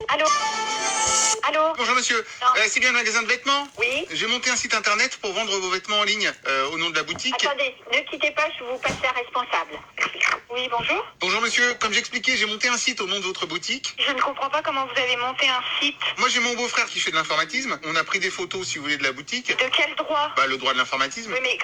Allô? Allô? Bonjour monsieur, c'est bien le magasin de vêtements? Oui. J'ai monté un site internet pour vendre vos vêtements en ligne au nom de la boutique. Attendez, ne quittez pas, je vous passe la responsable. Oui, bonjour. Bonjour monsieur, comme j'expliquais, j'ai monté un site au nom de votre boutique. Je ne comprends pas comment vous avez monté un site. Moi j'ai mon beau-frère qui fait de l'informatisme. On a pris des photos si vous voulez de la boutique. De quel droit? Bah le droit de l'informatisme. Oui, mais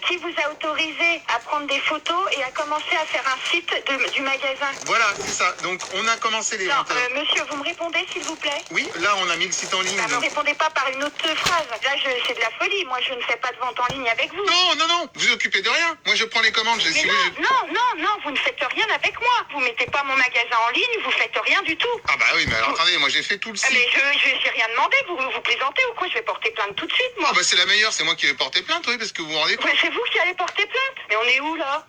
qui vous a autorisé à prendre des photos et à commencer à faire un site du magasin? Voilà, c'est ça. Donc on a commencé les Non, ventes. monsieur, vous me répondez s'il vous plaît? Oui, là on a mis le site en ligne. Ne me donc- répondez pas par une autre phrase. Là, c'est de la folie. Moi, je ne fais pas de vente en ligne avec vous. Non, non, non, vous vous occupez de rien. Moi je prends les commandes, Mais non, vous ne faites rien avec moi. Vous mettez pas mon magasin en ligne, vous faites rien du tout. Ah bah oui, mais alors attendez, moi j'ai fait tout le site. Mais j'ai rien demandé, vous plaisantez ou quoi? Je vais porter plainte tout de suite, moi. Ah bah c'est la meilleure, c'est moi qui vais porter plainte, oui, parce que vous vous rendez compte. Ouais, c'est vous qui allez porter plainte. Mais on est où là?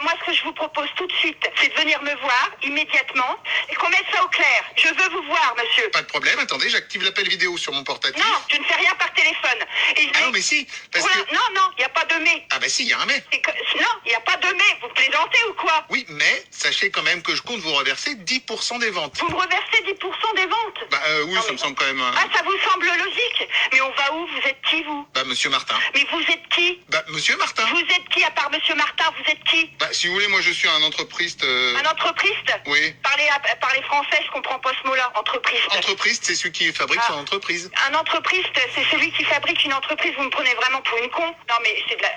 Moi ce que je vous propose tout de suite, c'est de venir me voir immédiatement et qu'on mette ça au clair. Je veux vous voir, monsieur. Pas de problème, attendez, j'active l'appel vidéo sur mon portatif. Non, je ne fais rien par téléphone. Et Ah non, mais si, parce Voilà, que... non, il n'y a pas de mais. Ah bah si, il y a un mais. Non, il n'y a pas de mais. Vous plaisantez ou quoi? Oui, mais sachez quand même que je compte vous reverser 10% des ventes. Vous me reversez 10% des ventes. Bah oui, Non, ça mais- me semble quand même... Ah, ça vous semble logique? Mais on va où? Vous êtes qui, vous? Bah monsieur Martin. Mais vous êtes qui? Bah monsieur Martin. Vous êtes qui à part monsieur Martin? Vous êtes qui? Bah si vous voulez, moi je suis un entreprise... Un entreprise? Oui. Parlez français, je comprends pas ce mot-là. Entreprise. Entreprise, c'est celui qui fabrique son entreprise. Un entreprise, c'est celui qui fabrique une entreprise. Vous me prenez vraiment pour une con? Non, mais c'est de la...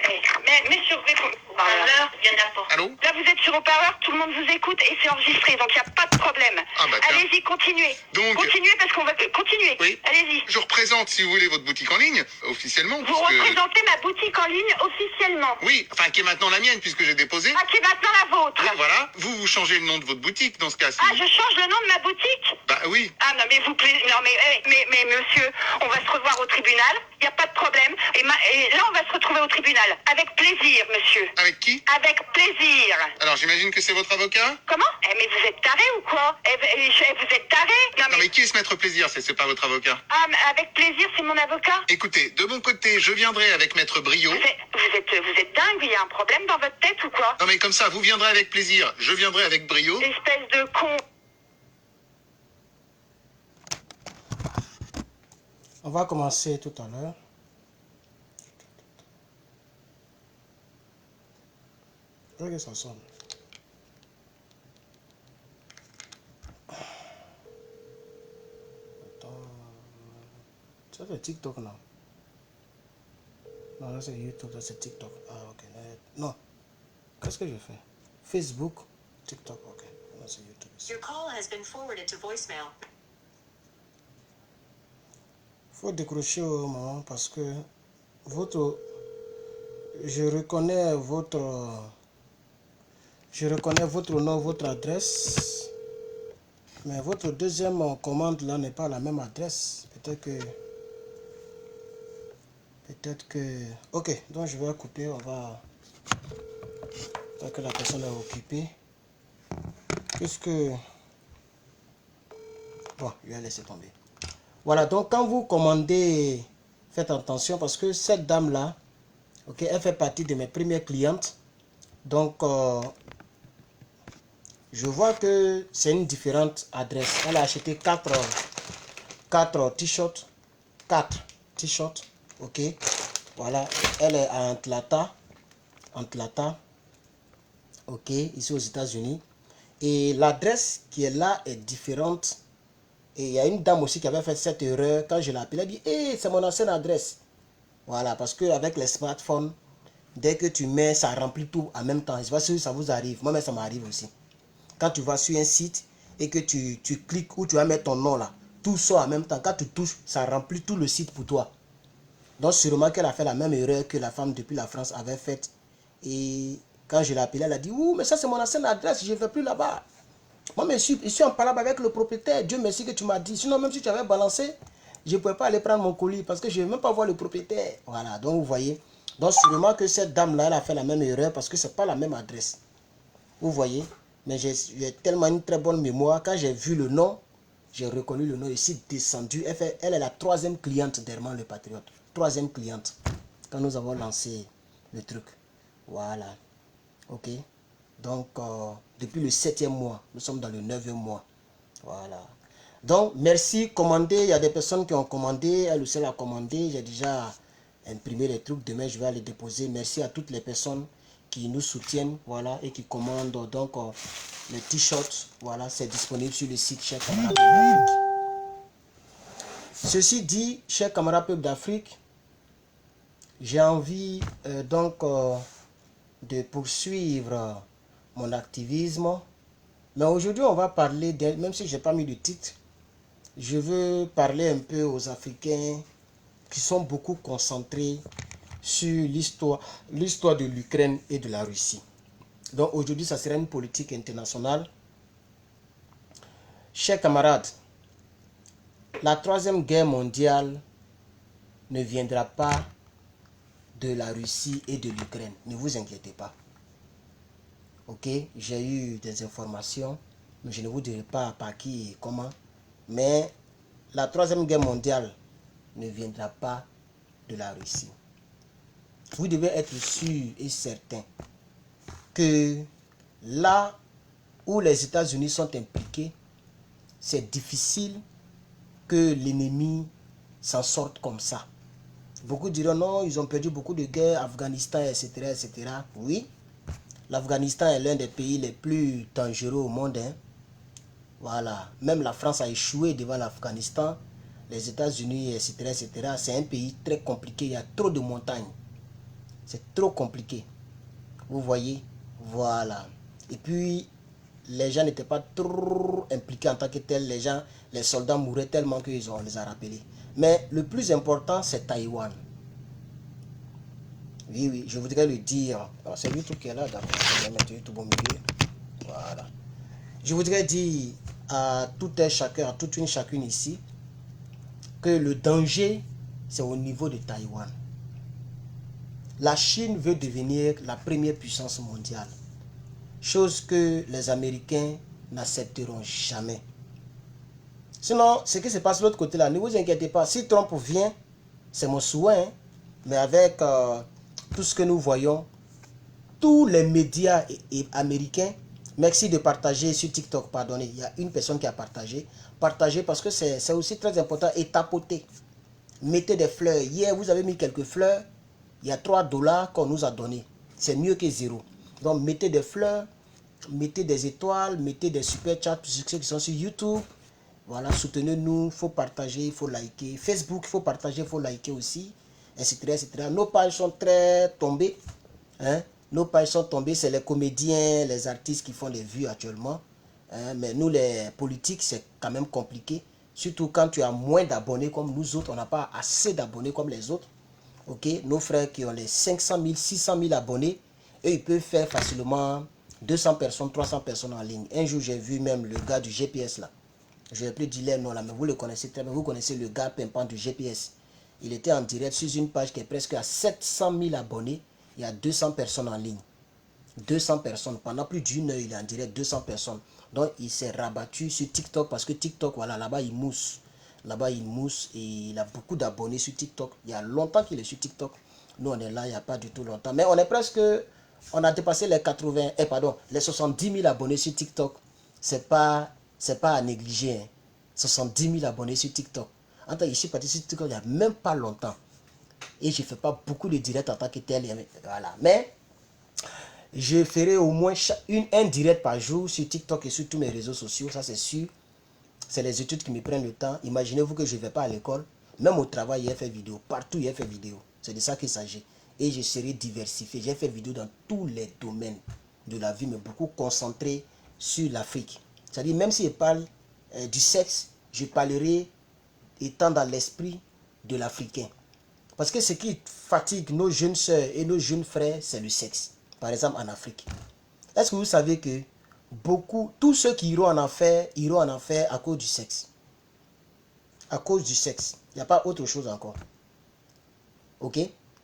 Mais sur haut-parleur, il y en a pas. Allô? Là, vous êtes sur haut-parleur, tout le monde vous écoute et c'est enregistré, donc il n'y a pas de problème. Ah bah tiens. Allez-y, continuez. Donc- Continuez parce qu'on va... Continuez. Oui. Allez-y. Je représente, si vous voulez, votre boutique en ligne, officiellement, Vous puisque... représentez ma boutique en ligne officiellement. Oui, enfin qui est maintenant la mienne, puisque j'ai déposé. Ah, qui est maintenant la vôtre. Oui, voilà. Vous changez le nom de votre boutique dans ce cas-ci. Ah, je change le nom de ma boutique? Bah oui. Ah non, mais non, mais monsieur, on va se revoir au tribunal, il n'y a pas de problème. Et là, on va se retrouver au tribunal. Avec plaisir, monsieur. Avec qui? Avec plaisir. Alors j'imagine que c'est votre avocat? Comment? Mais vous êtes taré ou quoi? Vous êtes taré? Non mais qui est ce maître plaisir? C'est pas votre avocat. Ah, mais avec plaisir, c'est mon avocat? Écoutez, de mon côté, je viendrai avec maître Brio. Vous êtes dingue, il y a un problème dans votre tête ou quoi? Non mais comme ça, vous viendrez avec plaisir, je viendrai avec brio. Espèce de con. On va commencer tout à l'heure. Regarde, ça sonne. Attends. Ça c'est TikTok, non? Non, là c'est YouTube, là c'est TikTok. Ah, ok. Non. Qu'est-ce que je fais? Facebook, TikTok, ok. Là c'est YouTube. Your call has been forwarded to voicemail. Faut décrocher au moment parce que je reconnais votre nom, votre adresse, mais votre deuxième commande là n'est pas la même adresse. Peut-être que ok, donc je vais couper, on va tant que la personne est occupée, puisque bon, je vais laisser tomber. Voilà, donc quand vous commandez, faites attention parce que cette dame-là, ok, elle fait partie de mes premières clientes. Donc, je vois que c'est une différente adresse. Elle a acheté 4 t-shirts. 4 t-shirts, ok. Voilà, elle est à Atlanta, ok, ici aux États-Unis. Et l'adresse qui est là est différente. Et il y a une dame aussi qui avait fait cette erreur. Quand je l'ai appelée, elle dit hey, c'est mon ancienne adresse. Voilà, parce qu'avec les smartphones, dès que tu mets, ça remplit tout en même temps. Je ne sais pas si ça vous arrive. Moi, mais ça m'arrive aussi. Quand tu vas sur un site et que tu cliques où tu vas mettre ton nom là, tout sort en même temps. Quand tu touches, ça remplit tout le site pour toi. Donc, sûrement qu'elle a fait la même erreur que la femme depuis la France avait faite. Et quand je l'ai appelée, elle a dit ouh, mais ça, c'est mon ancienne adresse. Je ne vais plus là-bas. Moi, je suis en parole avec le propriétaire. Dieu merci que tu m'as dit. Sinon, même si tu avais balancé, je ne pouvais pas aller prendre mon colis parce que je ne vais même pas voir le propriétaire. Voilà, donc vous voyez. Donc, sûrement que cette dame-là, elle a fait la même erreur parce que ce n'est pas la même adresse. Vous voyez. Mais j'ai tellement une très bonne mémoire. Quand j'ai vu le nom, j'ai reconnu le nom. Je suis descendu. Elle est la 3e cliente d'Herman le Patriote. 3e cliente. Quand nous avons lancé le truc. Voilà. Ok. Donc, depuis le 7e mois, nous sommes dans le 9e mois. Voilà. Donc, merci, commandez. Il y a des personnes qui ont commandé. Elle aussi a commandé. J'ai déjà imprimé les trucs. Demain, je vais les déposer. Merci à toutes les personnes qui nous soutiennent, voilà, et qui commandent. Donc, les t-shirts, voilà, c'est disponible sur le site Chers Camarades d'Afrique. Ceci dit, chers camarades peuples d'Afrique, j'ai envie de poursuivre mon activisme. Mais aujourd'hui, on va parler d'elle, même si je n'ai pas mis de titre. Je veux parler un peu aux Africains qui sont beaucoup concentrés sur l'histoire de l'Ukraine et de la Russie. Donc aujourd'hui, ça sera une politique internationale. Chers camarades, la troisième guerre mondiale ne viendra pas de la Russie et de l'Ukraine. Ne vous inquiétez pas. Ok, j'ai eu des informations, mais je ne vous dirai pas par qui et comment. Mais la troisième guerre mondiale ne viendra pas de la Russie. Vous devez être sûr et certain que là où les États-Unis sont impliqués, c'est difficile que l'ennemi s'en sorte comme ça. Beaucoup diront non, ils ont perdu beaucoup de guerres, Afghanistan, etc. etc. Oui, l'Afghanistan est l'un des pays les plus dangereux au monde. Hein. Voilà, même la France a échoué devant l'Afghanistan, les États-Unis, etc. etc. C'est un pays très compliqué, il y a trop de montagnes. C'est trop compliqué. Vous voyez, voilà. Et puis, les gens n'étaient pas trop impliqués en tant que tels. Les soldats mouraient tellement qu'on les a rappelés. Mais le plus important, c'est Taïwan. Oui, oui, je voudrais le dire. C'est YouTube qui est là, d'accord. Je vais mettre YouTube au milieu. Voilà. Je voudrais dire à tout un chacun, à toute une chacune ici, que le danger, c'est au niveau de Taïwan. La Chine veut devenir la première puissance mondiale. Chose que les Américains n'accepteront jamais. Sinon, ce qui se passe de l'autre côté là, ne vous inquiétez pas. Si Trump vient, c'est mon souhait, hein, mais avec tout ce que nous voyons, tous les médias américains, merci de partager sur TikTok, pardonnez, il y a une personne qui a partagé. Partagez parce que c'est aussi très important et tapoter. Mettez des fleurs. Hier, vous avez mis quelques fleurs. Il y a $3 qu'on nous a donné. C'est mieux que zéro. Donc, mettez des fleurs, mettez des étoiles, mettez des super chats pour ceux qui sont sur YouTube. Voilà, soutenez-nous, il faut partager, il faut liker. Facebook, il faut partager, il faut liker aussi, etc., etc. Nos pages sont très tombées. Hein? Nos pages sont tombées, c'est les comédiens, les artistes qui font les vues actuellement. Hein? Mais nous, les politiques, c'est quand même compliqué. Surtout quand tu as moins d'abonnés comme nous autres, on n'a pas assez d'abonnés comme les autres. Ok, nos frères qui ont les 500 000, 600 000 abonnés, eux, ils peuvent faire facilement 200 personnes, 300 personnes en ligne. Un jour, j'ai vu même le gars du GPS là. Je ne vais plus dire les noms là, mais vous le connaissez très bien. Vous connaissez le gars pimpant du GPS. Il était en direct sur une page qui est presque à 700 000 abonnés. Il y a 200 personnes en ligne. 200 personnes. Pendant plus d'une heure, il est en direct, 200 personnes. Donc, il s'est rabattu sur TikTok parce que TikTok, voilà, là-bas, il mousse. Là-bas, il mousse et il a beaucoup d'abonnés sur TikTok. Il y a longtemps qu'il est sur TikTok. Nous, on est là, il n'y a pas du tout longtemps. Mais on est presque, on a dépassé les 80, les 70 000 abonnés sur TikTok. C'est pas à négliger. Hein. 70 000 abonnés sur TikTok. En tant que je suis parti sur TikTok il n'y a même pas longtemps. Et je ne fais pas beaucoup de directs en tant que tel. Voilà. Mais je ferai au moins un direct par jour sur TikTok et sur tous mes réseaux sociaux. Ça, c'est sûr. C'est les études qui me prennent le temps. Imaginez-vous que je ne vais pas à l'école. Même au travail, il a fait vidéo. Partout, il a fait vidéo. C'est de ça qu'il s'agit. Et je serai diversifié. J'ai fait vidéo dans tous les domaines de la vie, mais beaucoup concentré sur l'Afrique. C'est-à-dire, même si je parle du sexe, je parlerai étant dans l'esprit de l'Africain. Parce que ce qui fatigue nos jeunes sœurs et nos jeunes frères, c'est le sexe. Par exemple, en Afrique. Est-ce que vous savez que tous ceux qui iront en enfer à cause du sexe. À cause du sexe. Il n'y a pas autre chose encore. Ok?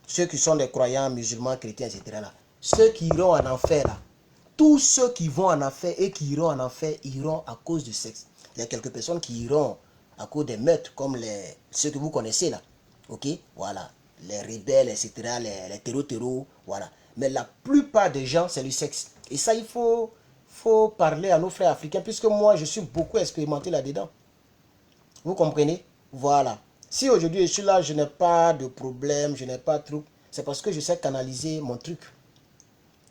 Ceux qui sont des croyants, musulmans, chrétiens, etc. Là. Ceux qui iront en enfer, là. Tous ceux qui vont en enfer et qui iront en enfer, iront à cause du sexe. Il y a quelques personnes qui iront à cause des meurtres, comme ceux que vous connaissez là. Ok? Voilà. Les rebelles, etc. Les terreaux, voilà. Mais la plupart des gens, c'est le sexe. Et ça, il faut parler à nos frères africains, puisque moi, je suis beaucoup expérimenté là-dedans. Vous comprenez? Voilà. Si aujourd'hui je suis là, je n'ai pas de problème, je n'ai pas de truc, c'est parce que je sais canaliser mon truc.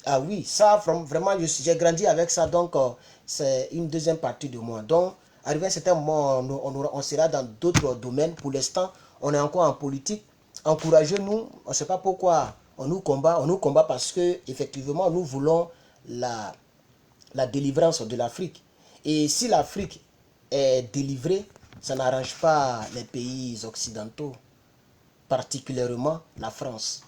Ah oui, ça, vraiment, j'ai grandi avec ça, donc c'est une deuxième partie de moi. Donc, arrivé à un certain moment, on sera dans d'autres domaines. Pour l'instant, on est encore en politique. Encouragez-nous, on ne sait pas pourquoi on nous combat parce que effectivement, nous voulons la délivrance de l'Afrique. Et si l'Afrique est délivrée, ça n'arrange pas les pays occidentaux, particulièrement la France.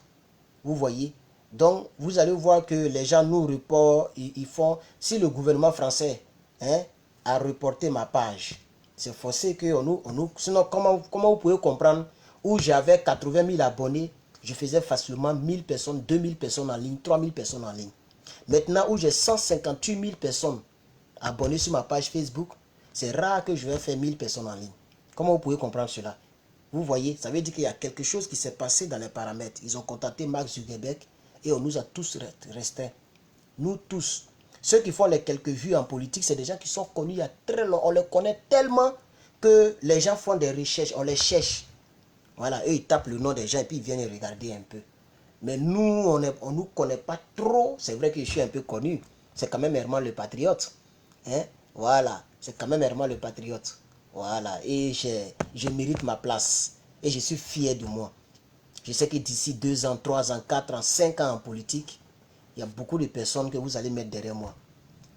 Vous voyez? Donc, vous allez voir que les gens nous reportent, ils font, si le gouvernement français a reporté ma page, c'est forcé que sinon comment vous pouvez comprendre, où j'avais 80 000 abonnés, je faisais facilement 1000 personnes, 2000 personnes en ligne, 3000 personnes en ligne. Maintenant où j'ai 158 000 personnes abonnées sur ma page Facebook, c'est rare que je vais faire 1000 personnes en ligne. Comment vous pouvez comprendre cela? Vous voyez, ça veut dire qu'il y a quelque chose qui s'est passé dans les paramètres. Ils ont contacté Mark Zuckerberg et on nous a tous restreints. Nous tous. Ceux qui font les quelques vues en politique, c'est des gens qui sont connus il y a très longtemps. On les connaît tellement que les gens font des recherches, on les cherche. Voilà, eux ils tapent le nom des gens et puis ils viennent regarder un peu. Mais nous, on ne nous connaît pas trop. C'est vrai que je suis un peu connu. C'est quand même Herman le Patriote. Hein? Voilà, c'est quand même Herman le Patriote. Voilà, et je mérite ma place. Et je suis fier de moi. Je sais que d'ici 2 ans, 3 ans, 4 ans, 5 ans en politique, il y a beaucoup de personnes que vous allez mettre derrière moi.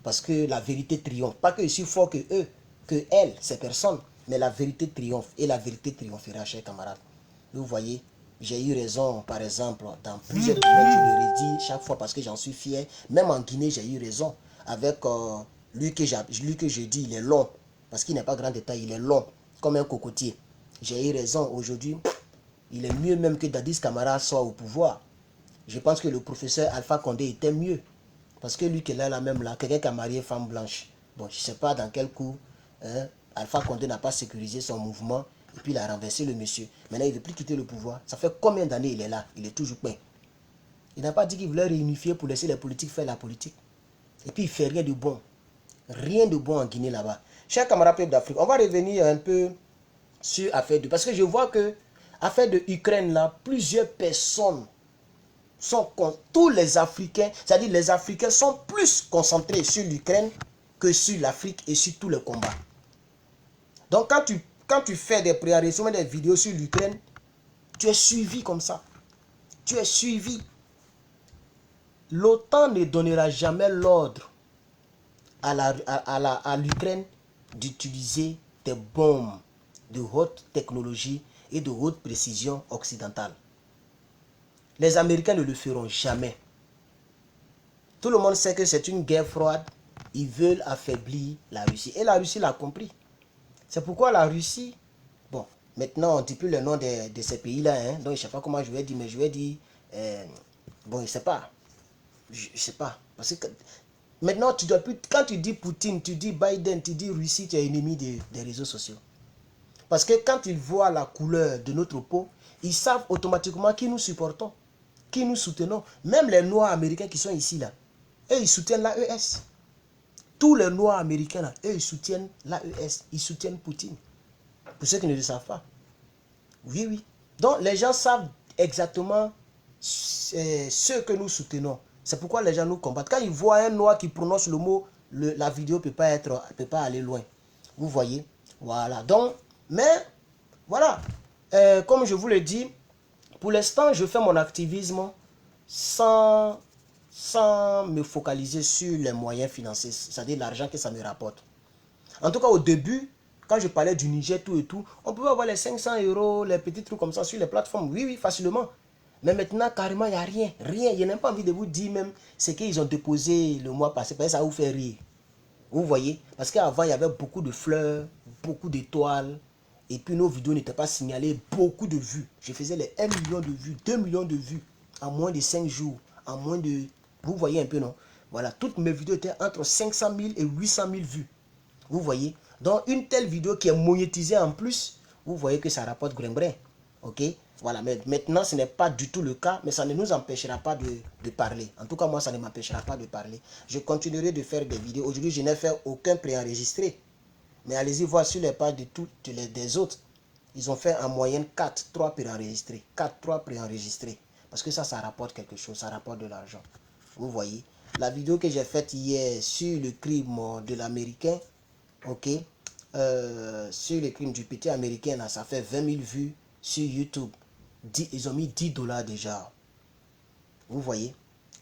Parce que la vérité triomphe. Pas que je suis fort que eux, que elles, ces personnes, mais la vérité triomphe. Et la vérité triomphera, chers camarades. Vous voyez, j'ai eu raison, par exemple, dans plusieurs domaines, je le redis chaque fois parce que j'en suis fier. Même en Guinée, j'ai eu raison. Avec lui que je dis, il est long. Parce qu'il n'est pas grand détail, il est long, comme un cocotier. J'ai eu raison. Aujourd'hui, il est mieux même que Dadis Camara soit au pouvoir. Je pense que le professeur Alpha Condé était mieux. Parce que lui qui est là, même là, quelqu'un qui a marié femme blanche. Bon, je ne sais pas dans quel coup, Alpha Condé n'a pas sécurisé son mouvement. Et puis il a renversé le monsieur. Maintenant, il ne veut plus quitter le pouvoir. Ça fait combien d'années il est là? Il est toujours peint. Il n'a pas dit qu'il voulait réunifier pour laisser les politiques faire la politique. Et puis il ne fait rien de bon. Rien de bon en Guinée là-bas. Chers camarades peuples d'Afrique, on va revenir un peu sur l'affaire de... Parce que je vois que l'affaire de Ukraine là, plusieurs personnes sont... Tous les Africains, c'est-à-dire les Africains sont plus concentrés sur l'Ukraine que sur l'Afrique et sur tous les combats. Donc quand tu fais des préenregistrements, des vidéos sur l'Ukraine, tu es suivi comme ça. Tu es suivi. L'OTAN ne donnera jamais l'ordre à l'Ukraine d'utiliser des bombes de haute technologie et de haute précision occidentale. Les Américains ne le feront jamais. Tout le monde sait que c'est une guerre froide. Ils veulent affaiblir la Russie. Et la Russie l'a compris. C'est pourquoi la Russie... Bon, maintenant on ne dit plus le nom de ces pays-là. Hein, donc je ne sais pas comment je vais dire, mais je vais dire... bon, je ne sais pas. Je ne sais pas. Parce que... Maintenant, tu dois plus, quand tu dis Poutine, tu dis Biden, tu dis Russie, tu es ennemi des réseaux sociaux. Parce que quand ils voient la couleur de notre peau, ils savent automatiquement qui nous supportons, qui nous soutenons. Même les Noirs américains qui sont ici, là, eux, ils soutiennent l'AES. Tous les Noirs américains, là, eux, ils soutiennent l'AES. Ils soutiennent Poutine. Pour ceux qui ne le savent pas. Oui, oui. Donc, les gens savent exactement ce que nous soutenons. C'est pourquoi les gens nous combattent. Quand ils voient un noir qui prononce le mot, la vidéo ne peut pas aller loin. Vous voyez? Voilà. Donc, mais, voilà. Comme je vous l'ai dit, pour l'instant, je fais mon activisme sans me focaliser sur les moyens financiers, c'est-à-dire l'argent que ça me rapporte. En tout cas, au début, quand je parlais du Niger, tout et tout, on pouvait avoir les 500 €, les petits trucs comme ça sur les plateformes. Oui, oui, facilement. Mais maintenant, carrément, il n'y a rien. Rien. Je n'ai même pas envie de vous dire même ce qu'ils ont déposé le mois passé. Parce que ça vous fait rire. Vous voyez? Parce qu'avant, il y avait beaucoup de fleurs, beaucoup d'étoiles. Et puis, nos vidéos n'étaient pas signalées. Beaucoup de vues. Je faisais les 1 million de vues, 2 millions de vues. En moins de 5 jours. En moins de... Vous voyez un peu, non? Voilà. Toutes mes vidéos étaient entre 500 000 et 800 000 vues. Vous voyez? Donc, une telle vidéo qui est monétisée en plus, vous voyez que ça rapporte brin-brin. Ok? Voilà, mais maintenant ce n'est pas du tout le cas, mais ça ne nous empêchera pas de parler. En tout cas, moi, ça ne m'empêchera pas de parler. Je continuerai de faire des vidéos. Aujourd'hui, je n'ai fait aucun préenregistré. Mais allez-y voir sur les pages de toutes les des autres. Ils ont fait en moyenne 3 préenregistrés. 3 préenregistrés. Parce que ça rapporte quelque chose, ça rapporte de l'argent. Vous voyez. La vidéo que j'ai faite hier sur le crime de l'américain, ok, sur le crime du petit américain, là, ça fait 20 000 vues sur YouTube. Ils ont mis $10 déjà. Vous voyez.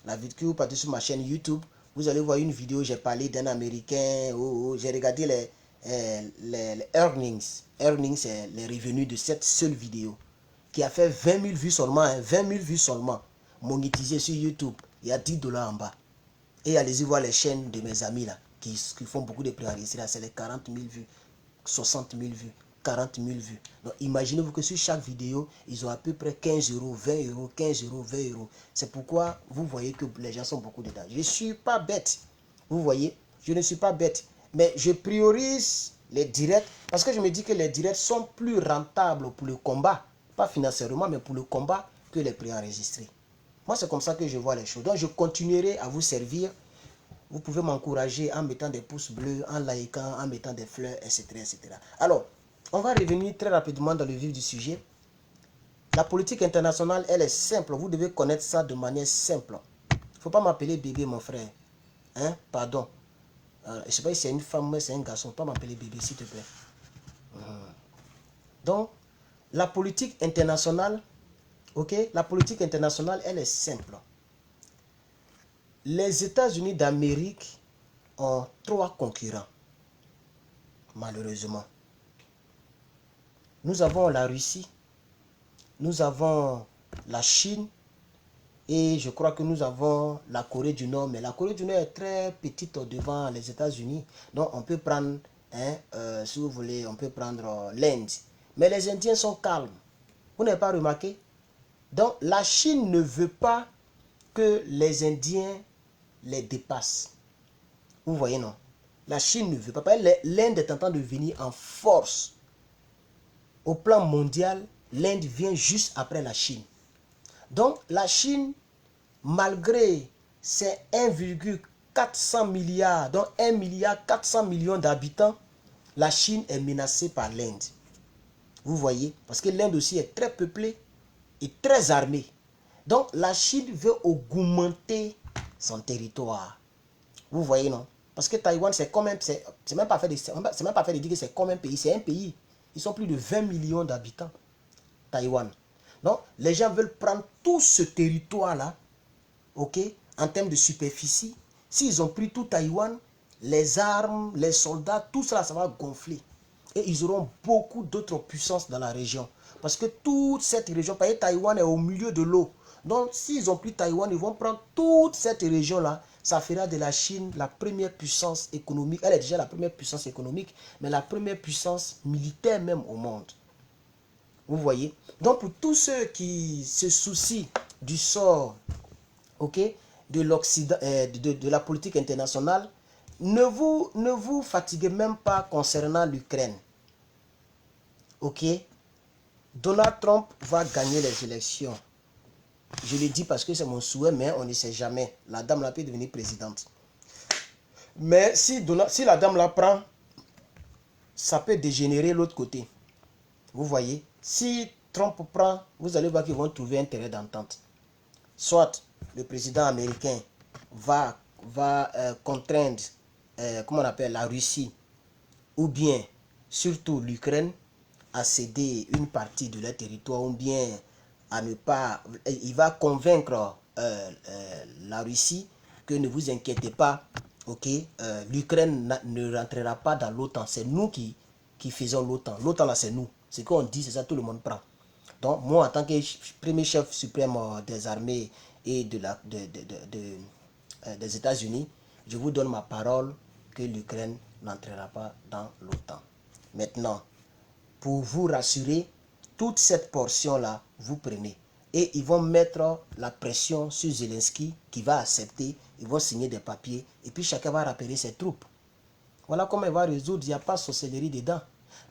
La vidéo que vous partez sur ma chaîne YouTube, vous allez voir une vidéo, j'ai parlé d'un américain, j'ai regardé les earnings. Earnings, c'est les revenus de cette seule vidéo qui a fait 20 000 vues seulement, hein, 20 000 vues seulement, monétisé sur YouTube. Il y a $10 en bas. Et allez-y voir les chaînes de mes amis là, qui font beaucoup de préenregistrés, c'est les 40 000 vues, 60 000 vues, 40 000 vues. Donc imaginez-vous que sur chaque vidéo, ils ont à peu près 15 euros, 20 euros, 15 euros, 20 euros. C'est pourquoi vous voyez que les gens sont beaucoup dedans. Je ne suis pas bête, vous voyez, je ne suis pas bête. Mais je priorise les directs parce que je me dis que les directs sont plus rentables pour le combat, pas financièrement, mais pour le combat que les préenregistrés. Moi, c'est comme ça que je vois les choses. Donc, je continuerai à vous servir. Vous pouvez m'encourager en mettant des pouces bleus, en likant, en mettant des fleurs, etc., etc. Alors, on va revenir très rapidement dans le vif du sujet. La politique internationale, elle est simple. Vous devez connaître ça de manière simple. Il ne faut pas m'appeler bébé, mon frère. Hein? Pardon. Je ne sais pas si c'est une femme ou c'est un garçon. Pas m'appeler bébé, s'il te plaît. Donc, la politique internationale, ok, la politique internationale, elle est simple. Les États-Unis d'Amérique ont 3 concurrents, malheureusement. Nous avons la Russie, nous avons la Chine et je crois que nous avons la Corée du Nord. Mais la Corée du Nord est très petite devant les États-Unis. Donc on peut prendre, si vous voulez, on peut prendre l'Inde. Mais les Indiens sont calmes. Vous n'avez pas remarqué? Donc la Chine ne veut pas que les Indiens les dépassent. Vous voyez, non? La Chine ne veut pas. L'Inde est en train de venir en force. Au plan mondial, l'Inde vient juste après la Chine. Donc la Chine, malgré ses 1,400 milliards, donc 1 milliard 400 millions d'habitants, la Chine est menacée par l'Inde. Vous voyez? Parce que l'Inde aussi est très peuplée et très armée. Donc la Chine veut augmenter son territoire. Vous voyez, non? Parce que Taïwan, c'est quand même, c'est même pas fait de dire que c'est comme un pays. C'est un pays. Ils sont plus de 20 millions d'habitants. Taïwan. Donc, les gens veulent prendre tout ce territoire-là, ok, en termes de superficie. S'ils ont pris tout Taïwan, les armes, les soldats, tout ça, ça va gonfler. Et ils auront beaucoup d'autres puissances dans la région. Parce que toute cette région, par exemple, Taïwan est au milieu de l'eau. Donc, s'ils ont pris Taïwan, ils vont prendre toute cette région-là. Ça fera de la Chine la première puissance économique. Elle est déjà la première puissance économique, mais la première puissance militaire même au monde. Vous voyez? Donc, pour tous ceux qui se soucient du sort, ok, de l'Occident, de la politique internationale, ne vous fatiguez même pas concernant l'Ukraine. Ok? Donald Trump va gagner les élections. Je le dis parce que c'est mon souhait, mais on ne sait jamais. La dame là peut devenir présidente. Mais si la dame la prend, ça peut dégénérer l'autre côté. Vous voyez? Si Trump prend, vous allez voir qu'ils vont trouver un terrain d'entente. Soit le président américain va contraindre, comment on appelle, la Russie, ou bien surtout l'Ukraine, à céder une partie de leur territoire, ou bien à ne pas... Il va convaincre la Russie que ne vous inquiétez pas, ok, l'Ukraine ne rentrera pas dans l'OTAN. C'est nous qui faisons l'OTAN. L'OTAN là, c'est nous. Ce qu'on dit, c'est ça, tout le monde prend. Donc, moi, en tant que premier chef suprême des armées et des États-Unis, je vous donne ma parole que l'Ukraine n'entrera pas dans l'OTAN. Maintenant, pour vous rassurer, toute cette portion-là, vous prenez. Et ils vont mettre la pression sur Zelensky qui va accepter. Ils vont signer des papiers. Et puis chacun va rappeler ses troupes. Voilà comment il va résoudre. Il n'y a pas de sorcellerie dedans.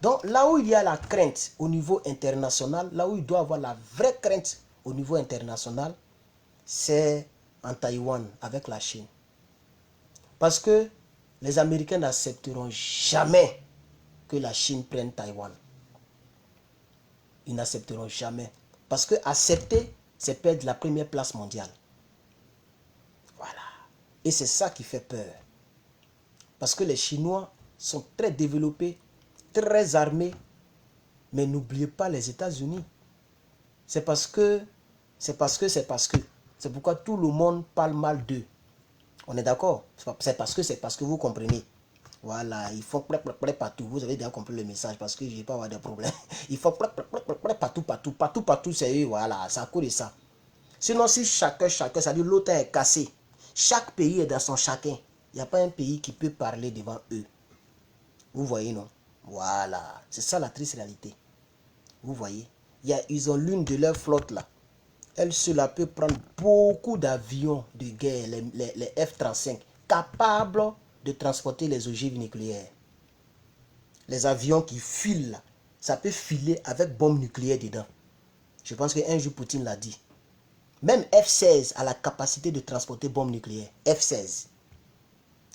Donc là où il y a la crainte au niveau international, là où il doit avoir la vraie crainte au niveau international, c'est en Taïwan avec la Chine. Parce que les Américains n'accepteront jamais que la Chine prenne Taïwan. Ils n'accepteront jamais. Parce que accepter, c'est perdre la première place mondiale. Voilà. Et c'est ça qui fait peur. Parce que les Chinois sont très développés, très armés. Mais n'oubliez pas les États-Unis. C'est parce que. C'est pourquoi tout le monde parle mal d'eux. On est d'accord? C'est parce que vous comprenez. Voilà, il faut partout. Vous avez déjà compris le message parce que je vais pas avoir de problème. Il faut partout, c'est eux. Voilà, ça court et ça. Sinon, si chacun, ça veut dire l'autre est cassé. Chaque pays est dans son chacun. Il n'y a pas un pays qui peut parler devant eux. Vous voyez, non? Voilà, c'est ça la triste réalité. Vous voyez? Ils ont l'une de leurs flottes là. Elle seule peut prendre beaucoup d'avions de guerre, les F-35, capables de transporter les ogives nucléaires. Les avions qui filent là, ça peut filer avec bombes nucléaires dedans. Je pense qu'un jour Poutine l'a dit. Même F-16 a la capacité de transporter bombes nucléaires. F-16.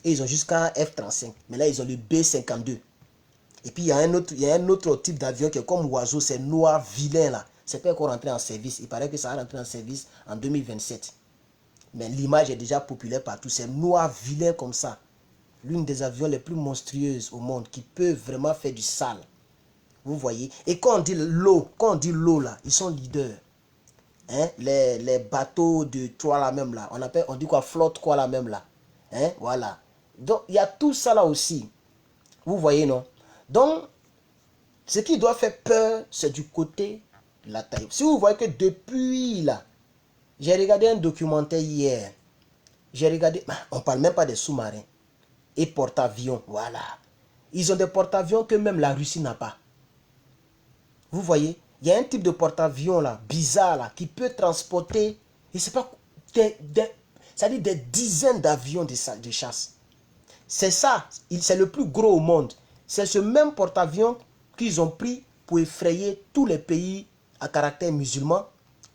Et ils ont jusqu'à F-35. Mais là, ils ont le B-52. Et puis, il y a un autre type d'avion qui est comme oiseau, c'est noir, vilain là. C'est pas encore rentré en service. Il paraît que ça va rentrer en service en 2027. Mais l'image est déjà populaire partout. C'est noir, vilain comme ça. L'une des avions les plus monstrueuses au monde qui peut vraiment faire du sale. Vous voyez? Et quand on dit l'eau là, ils sont leaders. Hein? Les bateaux de toi là même là. On dit quoi? Flotte quoi là même là. Hein? Voilà. Donc, il y a tout ça là aussi. Vous voyez, non? Donc, ce qui doit faire peur, c'est du côté de la Taïwan. Si vous voyez que depuis là, j'ai regardé un documentaire hier. J'ai regardé, on ne parle même pas des sous-marins. Et porte-avions, voilà. Ils ont des porte-avions que même la Russie n'a pas. Vous voyez, il y a un type de porte-avions là, bizarre là, qui peut transporter, je ne sais pas, c'est-à-dire des dizaines d'avions de chasse. C'est ça, c'est le plus gros au monde. C'est ce même porte-avions qu'ils ont pris pour effrayer tous les pays à caractère musulman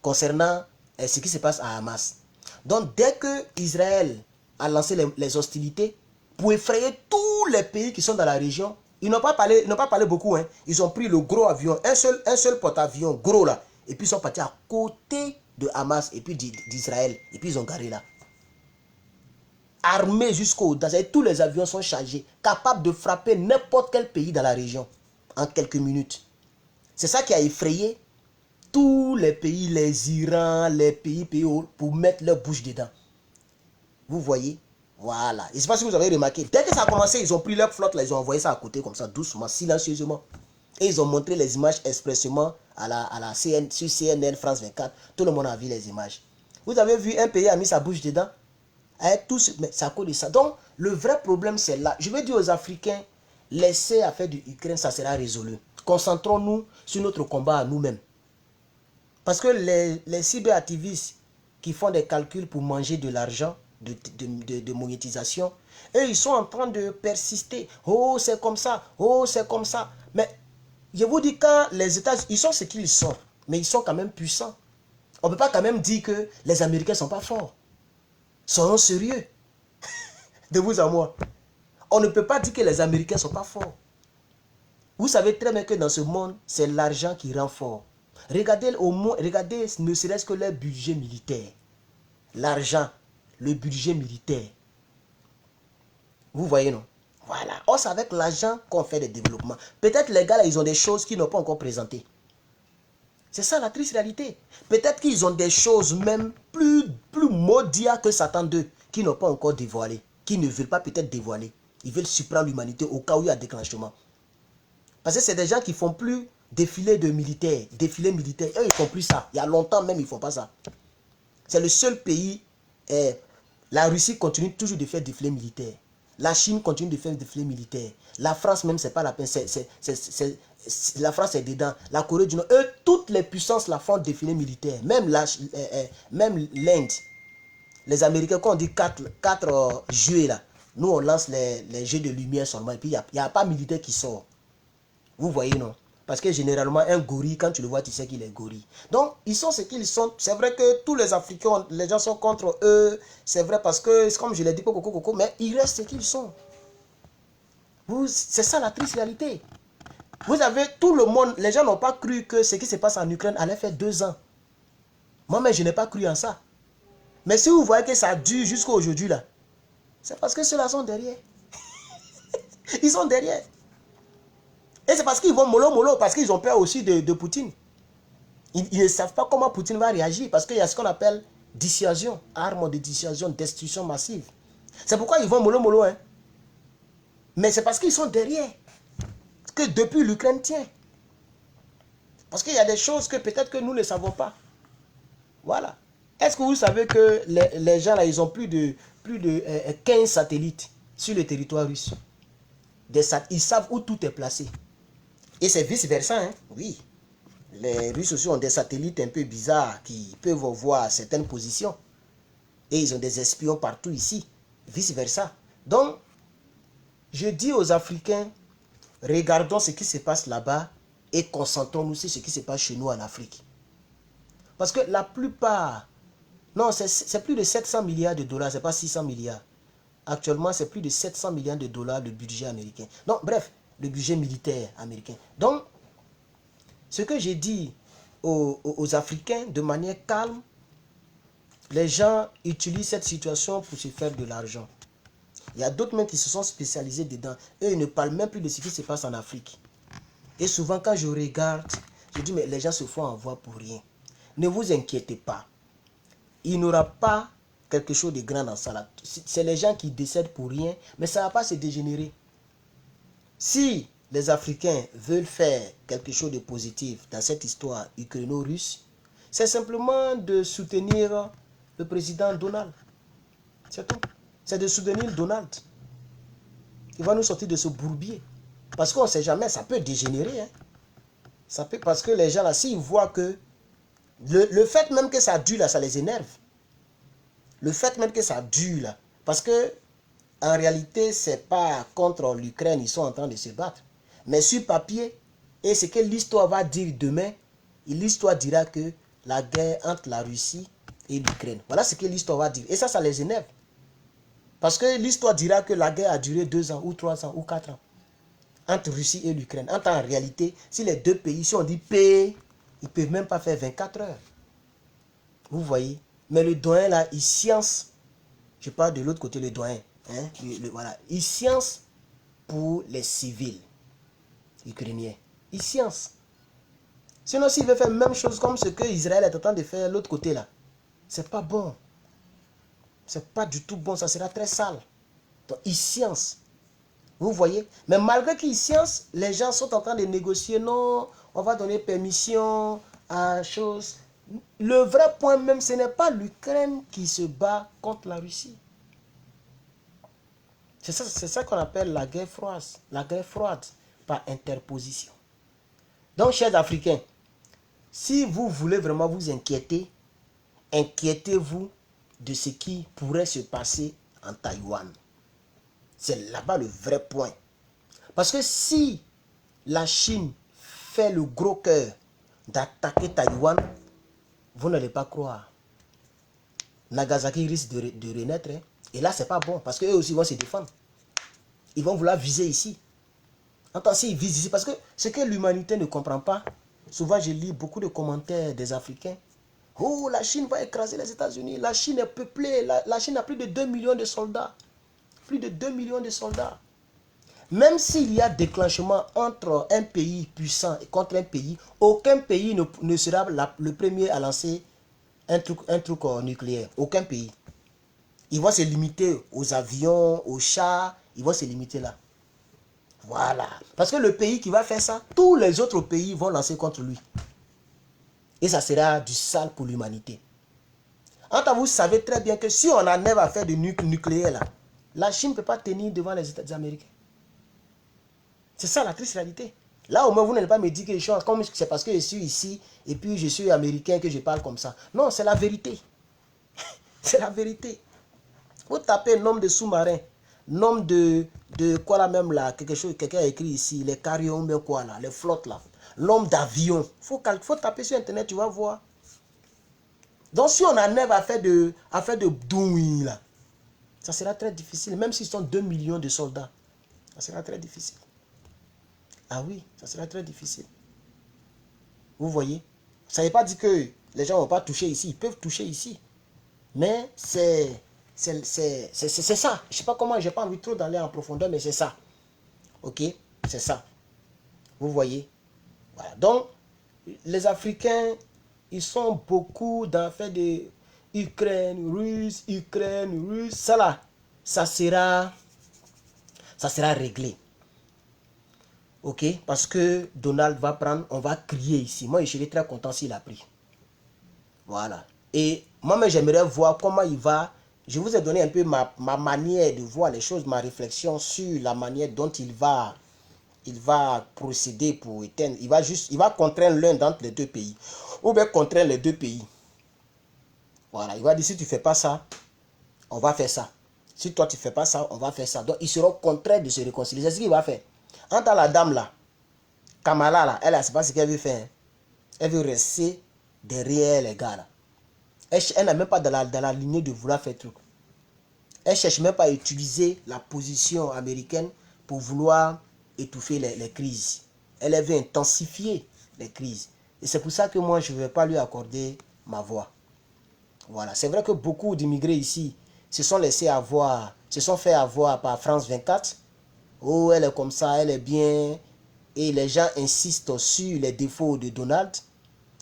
concernant ce qui se passe à Hamas. Donc dès que Israël a lancé les hostilités pour effrayer tous les pays qui sont dans la région, ils n'ont pas parlé beaucoup. Hein. Ils ont pris le gros avion, un seul porte-avions gros là, et puis ils sont partis à côté de Hamas et puis d'Israël. Et puis ils ont garé là. Armés jusqu'au dos. Tous les avions sont chargés, capables de frapper n'importe quel pays dans la région en quelques minutes. C'est ça qui a effrayé tous les pays, les Irans, les pays pour mettre leur bouche dedans. Vous voyez? Voilà. Je ne sais pas si vous avez remarqué. Dès que ça a commencé, ils ont pris leur flotte, là, ils ont envoyé ça à côté comme ça, doucement, silencieusement. Et ils ont montré les images expressément sur CNN, France 24. Tout le monde a vu les images. Vous avez vu un pays a mis sa bouche dedans? Mais ça cause de ça. Donc, le vrai problème, c'est là. Je vais dire aux Africains, laissez affaire de l'Ukraine, ça sera résolu. Concentrons-nous sur notre combat à nous-mêmes. Parce que les cyberactivistes qui font des calculs pour manger de l'argent, de monétisation, et ils sont en train de persister. Oh, c'est comme ça. Oh, c'est comme ça. Mais, je vous dis, quand les États-Unis, ils sont ce qu'ils sont, mais ils sont quand même puissants. On ne peut pas quand même dire que les Américains ne sont pas forts. Soyons sérieux. De vous à moi. On ne peut pas dire que les Américains ne sont pas forts. Vous savez très bien que dans ce monde, c'est l'argent qui rend fort. Regardez ne serait-ce que leur budget militaire. L'argent, le budget militaire. Vous voyez, non? Voilà. Or, c'est avec l'argent qu'on fait des développements. Peut-être les gars, là, ils ont des choses qu'ils n'ont pas encore présentées. C'est ça la triste réalité. Peut-être qu'ils ont des choses même plus maudias que Satan d'eux, qui n'ont pas encore dévoilé, qui ne veulent pas peut-être dévoiler. Ils veulent surprendre l'humanité au cas où il y a déclenchement. Parce que c'est des gens qui ne font plus défilé militaires. Eux, ils ne font plus ça. Il y a longtemps même, ils ne font pas ça. C'est le seul pays. La Russie continue toujours de faire défilé militaire. La Chine continue de faire défilé militaire. La France même, c'est pas la peine. La France est dedans. La Corée du Nord. Eux, toutes les puissances la font défilé militaire. Même l'Inde. Les Américains, quand on dit 4 juillet, là, nous, on lance les jeux de lumière seulement. Et puis, il n'y a pas militaire qui sort. Vous voyez, non? Parce que généralement, un gorille, quand tu le vois, tu sais qu'il est gorille. Donc, ils sont ce qu'ils sont. C'est vrai que tous les Africains, les gens sont contre eux. C'est vrai parce que, comme je l'ai dit, mais ils restent ce qu'ils sont. C'est ça la triste réalité. Vous avez tout le monde, les gens n'ont pas cru que ce qui se passe en Ukraine allait faire 2 ans. Moi-même, je n'ai pas cru en ça. Mais si vous voyez que ça dure jusqu'à aujourd'hui, là, c'est parce que ceux-là sont derrière. Ils sont derrière. Et c'est parce qu'ils vont mollo, parce qu'ils ont peur aussi de Poutine. Ils ne savent pas comment Poutine va réagir, parce qu'il y a ce qu'on appelle dissuasion, arme de dissuasion, destruction massive. C'est pourquoi ils vont mollo, hein. Mais c'est parce qu'ils sont derrière que depuis l'Ukraine tient. Parce qu'il y a des choses que peut-être que nous ne savons pas. Voilà. Est-ce que vous savez que les gens là, ils ont plus de 15 satellites sur le territoire russe? Ils savent où tout est placé. Et c'est vice-versa, hein? Oui. Les Russes aussi ont des satellites un peu bizarres qui peuvent voir certaines positions. Et ils ont des espions partout ici. Vice-versa. Donc, je dis aux Africains, regardons ce qui se passe là-bas et concentrons-nous sur ce qui se passe chez nous en Afrique. Parce que la plupart, non, c'est plus de 700 milliards de dollars, c'est pas 600 milliards. Actuellement, c'est plus de 700 milliards de dollars le budget américain. Donc, bref, le budget militaire américain. Donc, ce que j'ai dit aux Africains de manière calme, les gens utilisent cette situation pour se faire de l'argent. Il y a d'autres même qui se sont spécialisés dedans. Eux, ils ne parlent même plus de ce qui se passe en Afrique. Et souvent, quand je regarde, je dis, mais les gens se font avoir pour rien. Ne vous inquiétez pas. Il n'y aura pas quelque chose de grand dans ça. C'est les gens qui décèdent pour rien, mais ça ne va pas se dégénérer. Si les Africains veulent faire quelque chose de positif dans cette histoire ukraino-russe, c'est simplement de soutenir le président Donald. C'est tout. C'est de soutenir Donald. Il va nous sortir de ce bourbier. Parce qu'on ne sait jamais, ça peut dégénérer. Hein. Ça peut, parce que les gens là, s'ils voient que le fait même que ça dure là, ça les énerve. Le fait même que ça dure là, parce que en réalité, c'est pas contre l'Ukraine, ils sont en train de se battre. Mais sur papier, et ce que l'histoire va dire demain, l'histoire dira que la guerre entre la Russie et l'Ukraine. Voilà ce que l'histoire va dire. Et ça les énerve. Parce que l'histoire dira que la guerre a duré 2 ans, ou 3 ans, ou 4 ans. Entre Russie et l'Ukraine. En réalité, si les deux pays, si on dit paix, ils ne peuvent même pas faire 24 heures. Vous voyez. Mais le doyen là, il science. Je parle de l'autre côté, le doyen. Hein, voilà. Il science pour les civils ukrainiens. Il science. Sinon, s'il veut faire la même chose comme ce que Israël est en train de faire de l'autre côté là, c'est pas bon. C'est pas du tout bon, ça sera très sale. Donc, il science. Vous voyez? Mais malgré qu'il science, les gens sont en train de négocier. Non, on va donner permission à chose. Le vrai point même, ce n'est pas l'Ukraine qui se bat contre la Russie. C'est ça qu'on appelle la guerre froide. La guerre froide par interposition. Donc, chers Africains, si vous voulez vraiment vous inquiéter, inquiétez-vous de ce qui pourrait se passer en Taïwan. C'est là-bas le vrai point. Parce que si la Chine fait le gros cœur d'attaquer Taïwan, vous n'allez pas croire. Nagasaki risque de renaître. Hein. Et là, c'est pas bon. Parce qu'eux aussi vont se défendre. Ils vont vouloir viser ici. Entends, s'ils visent ici. Parce que ce que l'humanité ne comprend pas, souvent je lis beaucoup de commentaires des Africains. Oh, la Chine va écraser les États-Unis. La Chine est peuplée. La Chine a plus de 2 millions de soldats. Plus de 2 millions de soldats. Même s'il y a déclenchement entre un pays puissant et contre un pays, aucun pays ne sera le premier à lancer un truc nucléaire. Aucun pays. Ils vont se limiter aux avions, aux chars. Ils vont se limiter là. Voilà. Parce que le pays qui va faire ça, tous les autres pays vont lancer contre lui. Et ça sera du sale pour l'humanité. Enfin, vous savez très bien que si on en arrive à faire du nucléaire là, la Chine ne peut pas tenir devant les États américains. C'est ça la triste réalité. Là, au moins, vous n'allez pas me dire que je change comme c'est parce que je suis ici et puis je suis américain que je parle comme ça. Non, c'est la vérité. C'est la vérité. Vous tapez nombre de sous-marins, nombre de quoi là même là, quelqu'un a écrit ici, les carrions, mais quoi là, les flottes là, nombre d'avions. Faut taper sur internet, tu vas voir. Donc si on en arrive à faire de douille là, ça sera très difficile, même s'ils sont 2 millions de soldats. Ça sera très difficile. Ah oui, ça sera très difficile. Vous voyez? Ça ne veut pas dire que les gens ne vont pas toucher ici. Ils peuvent toucher ici. Mais c'est ça. Je ne sais pas comment, je n'ai pas envie trop d'aller en profondeur, mais c'est ça. Ok? C'est ça. Vous voyez? Voilà. Donc, les Africains, ils sont beaucoup dans l'affaire de Ukraine, Russe. Ça là, ça sera réglé. Ok? Parce que Donald va prendre, on va crier ici. Moi, je serais très content s'il a pris. Voilà. Et moi, j'aimerais voir comment il va. Je vous ai donné un peu ma manière de voir les choses, ma réflexion sur la manière dont il va procéder pour éteindre. Il va contraindre l'un d'entre les deux pays. Ou bien contraindre les deux pays. Voilà. Il va dire, si tu ne fais pas ça, on va faire ça. Si toi, tu ne fais pas ça, on va faire ça. Donc, ils seront contraints de se réconcilier. C'est ce qu'il va faire. Entre la dame là, Kamala là, elle ne sait pas ce qu'elle veut faire. Elle veut rester derrière les gars là. Elle n'a même pas dans la lignée de vouloir faire truc. Elle ne cherche même pas à utiliser la position américaine pour vouloir étouffer les crises. Elle veut intensifier les crises. Et c'est pour ça que moi, je ne vais pas lui accorder ma voix. Voilà. C'est vrai que beaucoup d'immigrés ici se sont fait avoir par France 24. Oh, elle est comme ça, elle est bien. Et les gens insistent sur les défauts de Donald,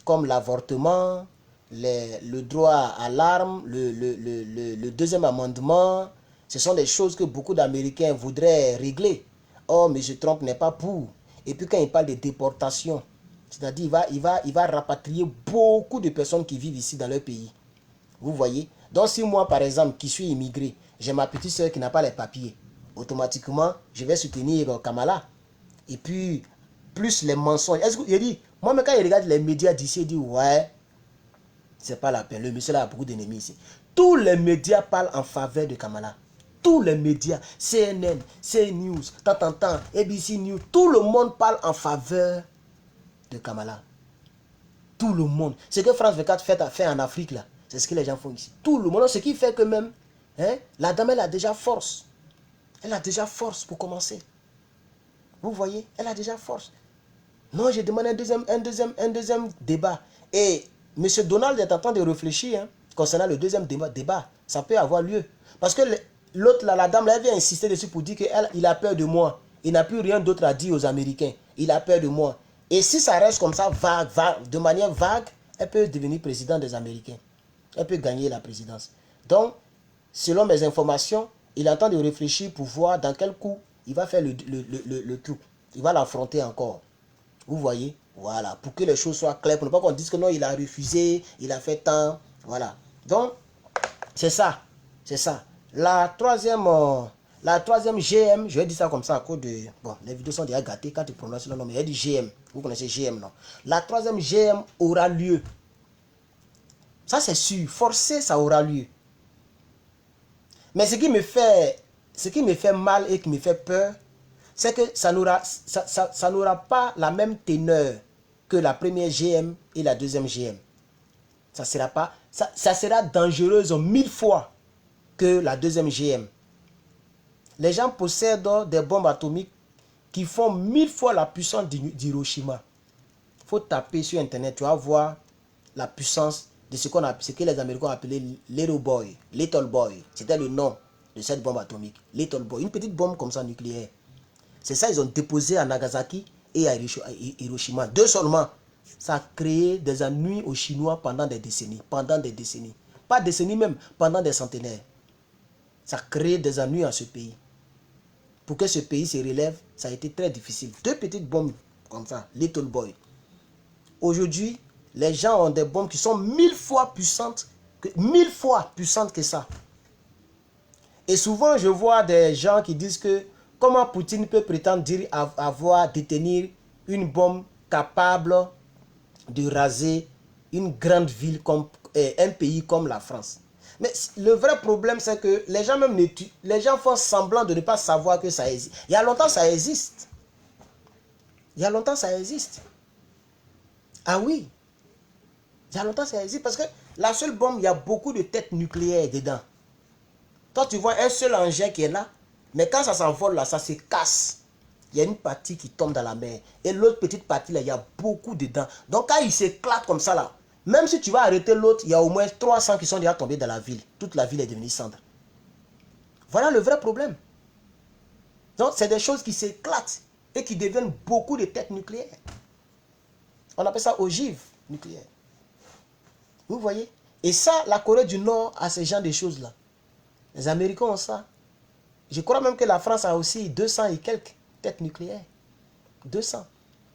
comme l'avortement, le droit à l'arme, le deuxième amendement. Ce sont des choses que beaucoup d'Américains voudraient régler. Oh, M. Trump n'est pas pour. Et puis quand il parle de déportation, c'est-à-dire il va rapatrier beaucoup de personnes qui vivent ici dans leur pays. Vous voyez? Donc si moi, par exemple, qui suis immigré, j'ai ma petite soeur qui n'a pas les papiers, automatiquement, je vais soutenir Kamala. Et puis, plus les mensonges. Est-ce que, il dit, moi, quand il regarde les médias d'ici, il dit, ouais, c'est pas la peine. Le monsieur là a beaucoup d'ennemis ici. Tous les médias parlent en faveur de Kamala. Tous les médias, CNN, CNews, ABC News, tout le monde parle en faveur de Kamala. Tout le monde. Ce que France 24 fait en Afrique là, c'est ce que les gens font ici. Tout le monde. Ce qui fait que même, hein, la dame, elle a déjà force. Elle a déjà force pour commencer. Vous voyez, elle a déjà force. Non, j'ai demandé un deuxième débat. Et M. Donald est en train de réfléchir hein, concernant le deuxième débat. Ça peut avoir lieu. Parce que l'autre, la dame, elle vient insister dessus pour dire qu'il a peur de moi. Il n'a plus rien d'autre à dire aux Américains. Il a peur de moi. Et si ça reste comme ça, de manière vague, elle peut devenir présidente des Américains. Elle peut gagner la présidence. Donc, selon mes informations, il est en train de réfléchir pour voir dans quel coup il va faire le truc. Il va l'affronter encore. Vous voyez? Voilà. Pour que les choses soient claires. Pour ne pas qu'on dise que non, il a refusé, il a fait tant. Voilà. Donc, c'est ça. C'est ça. La troisième GM, je vais dire ça comme ça à cause de... Bon, les vidéos sont déjà gâtées quand tu prononces le nom, mais il y a du GM. Vous connaissez GM, non? La troisième GM aura lieu. Ça, c'est sûr. Forcé, ça aura lieu. Mais ce qui me fait mal et qui me fait peur, c'est que ça n'aura pas la même teneur que la première GM et la deuxième GM. Ça sera dangereuse 1000 fois que la deuxième GM. Les gens possèdent des bombes atomiques qui font 1000 fois la puissance d'Hiroshima. Il faut taper sur Internet, tu vas voir la puissance de ce que les Américains ont appelé Little Boy. C'était le nom de cette bombe atomique. Little Boy, une petite bombe comme ça nucléaire. C'est ça, ils ont déposé à Nagasaki et à Hiroshima. Deux seulement. Ça a créé des ennuis aux Chinois pendant des décennies. Pas décennies même, pendant des centenaires. Ça a créé des ennuis à ce pays. Pour que ce pays se relève, ça a été très difficile. Deux petites bombes comme ça, Little Boy. Aujourd'hui, les gens ont des bombes qui sont 1000 fois puissantes que ça. Et souvent, je vois des gens qui disent que comment Poutine peut prétendre détenir une bombe capable de raser une grande ville comme un pays comme la France. Mais le vrai problème, c'est que les gens font semblant de ne pas savoir que ça existe. Il y a longtemps, ça existe. Ah oui. Il y a longtemps, ça existe. Parce que la seule bombe, il y a beaucoup de têtes nucléaires dedans. Toi, tu vois un seul engin qui est là. Mais quand ça s'envole là, ça se casse. il y a une partie qui tombe dans la mer. Et l'autre petite partie, là, il y a beaucoup dedans. Donc, quand il s'éclate comme ça, là, même si tu vas arrêter l'autre, il y a au moins 300 qui sont déjà tombés dans la ville. Toute la ville est devenue cendre. Voilà le vrai problème. Donc, c'est des choses qui s'éclatent et qui deviennent beaucoup de têtes nucléaires. On appelle ça ogive nucléaire. Vous voyez? Et ça, la Corée du Nord a ce genre de choses-là. Les Américains ont ça. Je crois même que la France a aussi 200 et quelques têtes nucléaires. 200.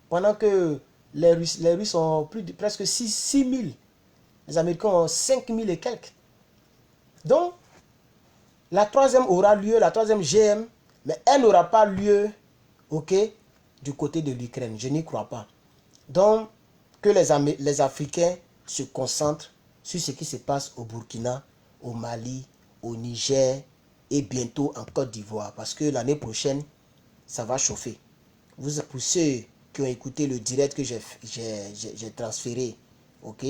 Pendant que les Russes ont presque 6 000. Les Américains ont 5 000 et quelques. Donc, la troisième aura lieu, la troisième GM, mais elle n'aura pas lieu, ok, du côté de l'Ukraine. Je n'y crois pas. Donc, que les Africains se concentrent sur ce qui se passe au Burkina, au Mali, au Niger et bientôt en Côte d'Ivoire. Parce que l'année prochaine, ça va chauffer. Pour ceux qui ont écouté le direct que j'ai transféré, ok,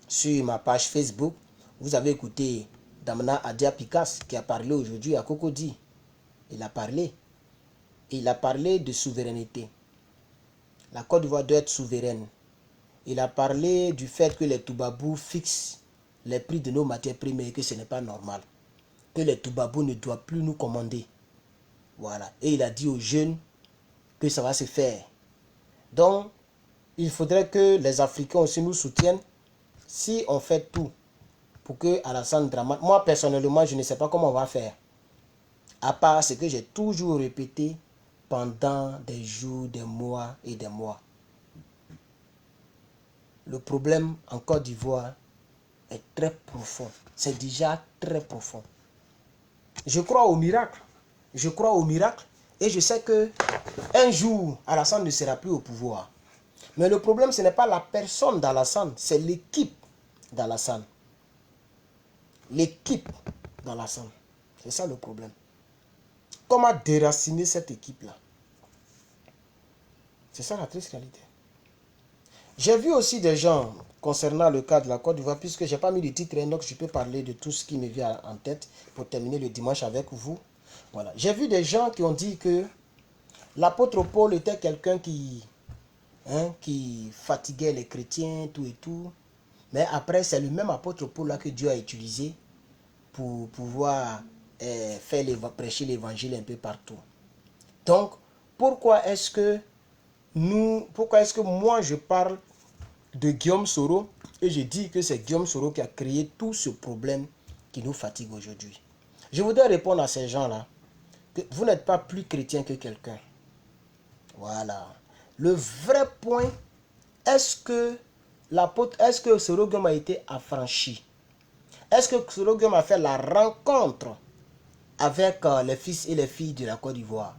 sur ma page Facebook, vous avez écouté Damna Adia Pikas qui a parlé aujourd'hui à Cocody. Il a parlé. Il a parlé de souveraineté. La Côte d'Ivoire doit être souveraine. Il a parlé du fait que les Toubabous fixent les prix de nos matières premières et que ce n'est pas normal. Que les Toubabous ne doivent plus nous commander. Voilà. Et il a dit aux jeunes que ça va se faire. Donc, il faudrait que les Africains aussi nous soutiennent si on fait tout pour que Alassane Dramane... Moi, personnellement, je ne sais pas comment on va faire. À part ce que j'ai toujours répété pendant des jours, des mois et des mois. Le problème en Côte d'Ivoire est très profond. C'est déjà très profond. Je crois au miracle. Je crois au miracle. Et je sais que un jour, Alassane ne sera plus au pouvoir. Mais le problème, ce n'est pas la personne d'Alassane, c'est l'équipe d'Alassane. L'équipe d'Alassane. C'est ça le problème. Comment déraciner cette équipe-là? C'est ça la triste réalité. J'ai vu aussi des gens concernant le cas de la Côte d'Ivoire, puisque je n'ai pas mis de titre, donc je peux parler de tout ce qui me vient en tête pour terminer le dimanche avec vous. Voilà. J'ai vu des gens qui ont dit que l'apôtre Paul était quelqu'un qui fatiguait les chrétiens, tout et tout. Mais après, c'est le même apôtre Paul là que Dieu a utilisé pour pouvoir prêcher l'évangile un peu partout. Donc, pourquoi est-ce que moi je parle de Guillaume Soro et je dis que c'est Guillaume Soro qui a créé tout ce problème qui nous fatigue aujourd'hui? Je voudrais répondre à ces gens-là que vous n'êtes pas plus chrétien que quelqu'un. Voilà. Le vrai point, est-ce que Soro Guillaume a été affranchi? Est-ce que Soro Guillaume a fait la rencontre avec les fils et les filles de la Côte d'Ivoire?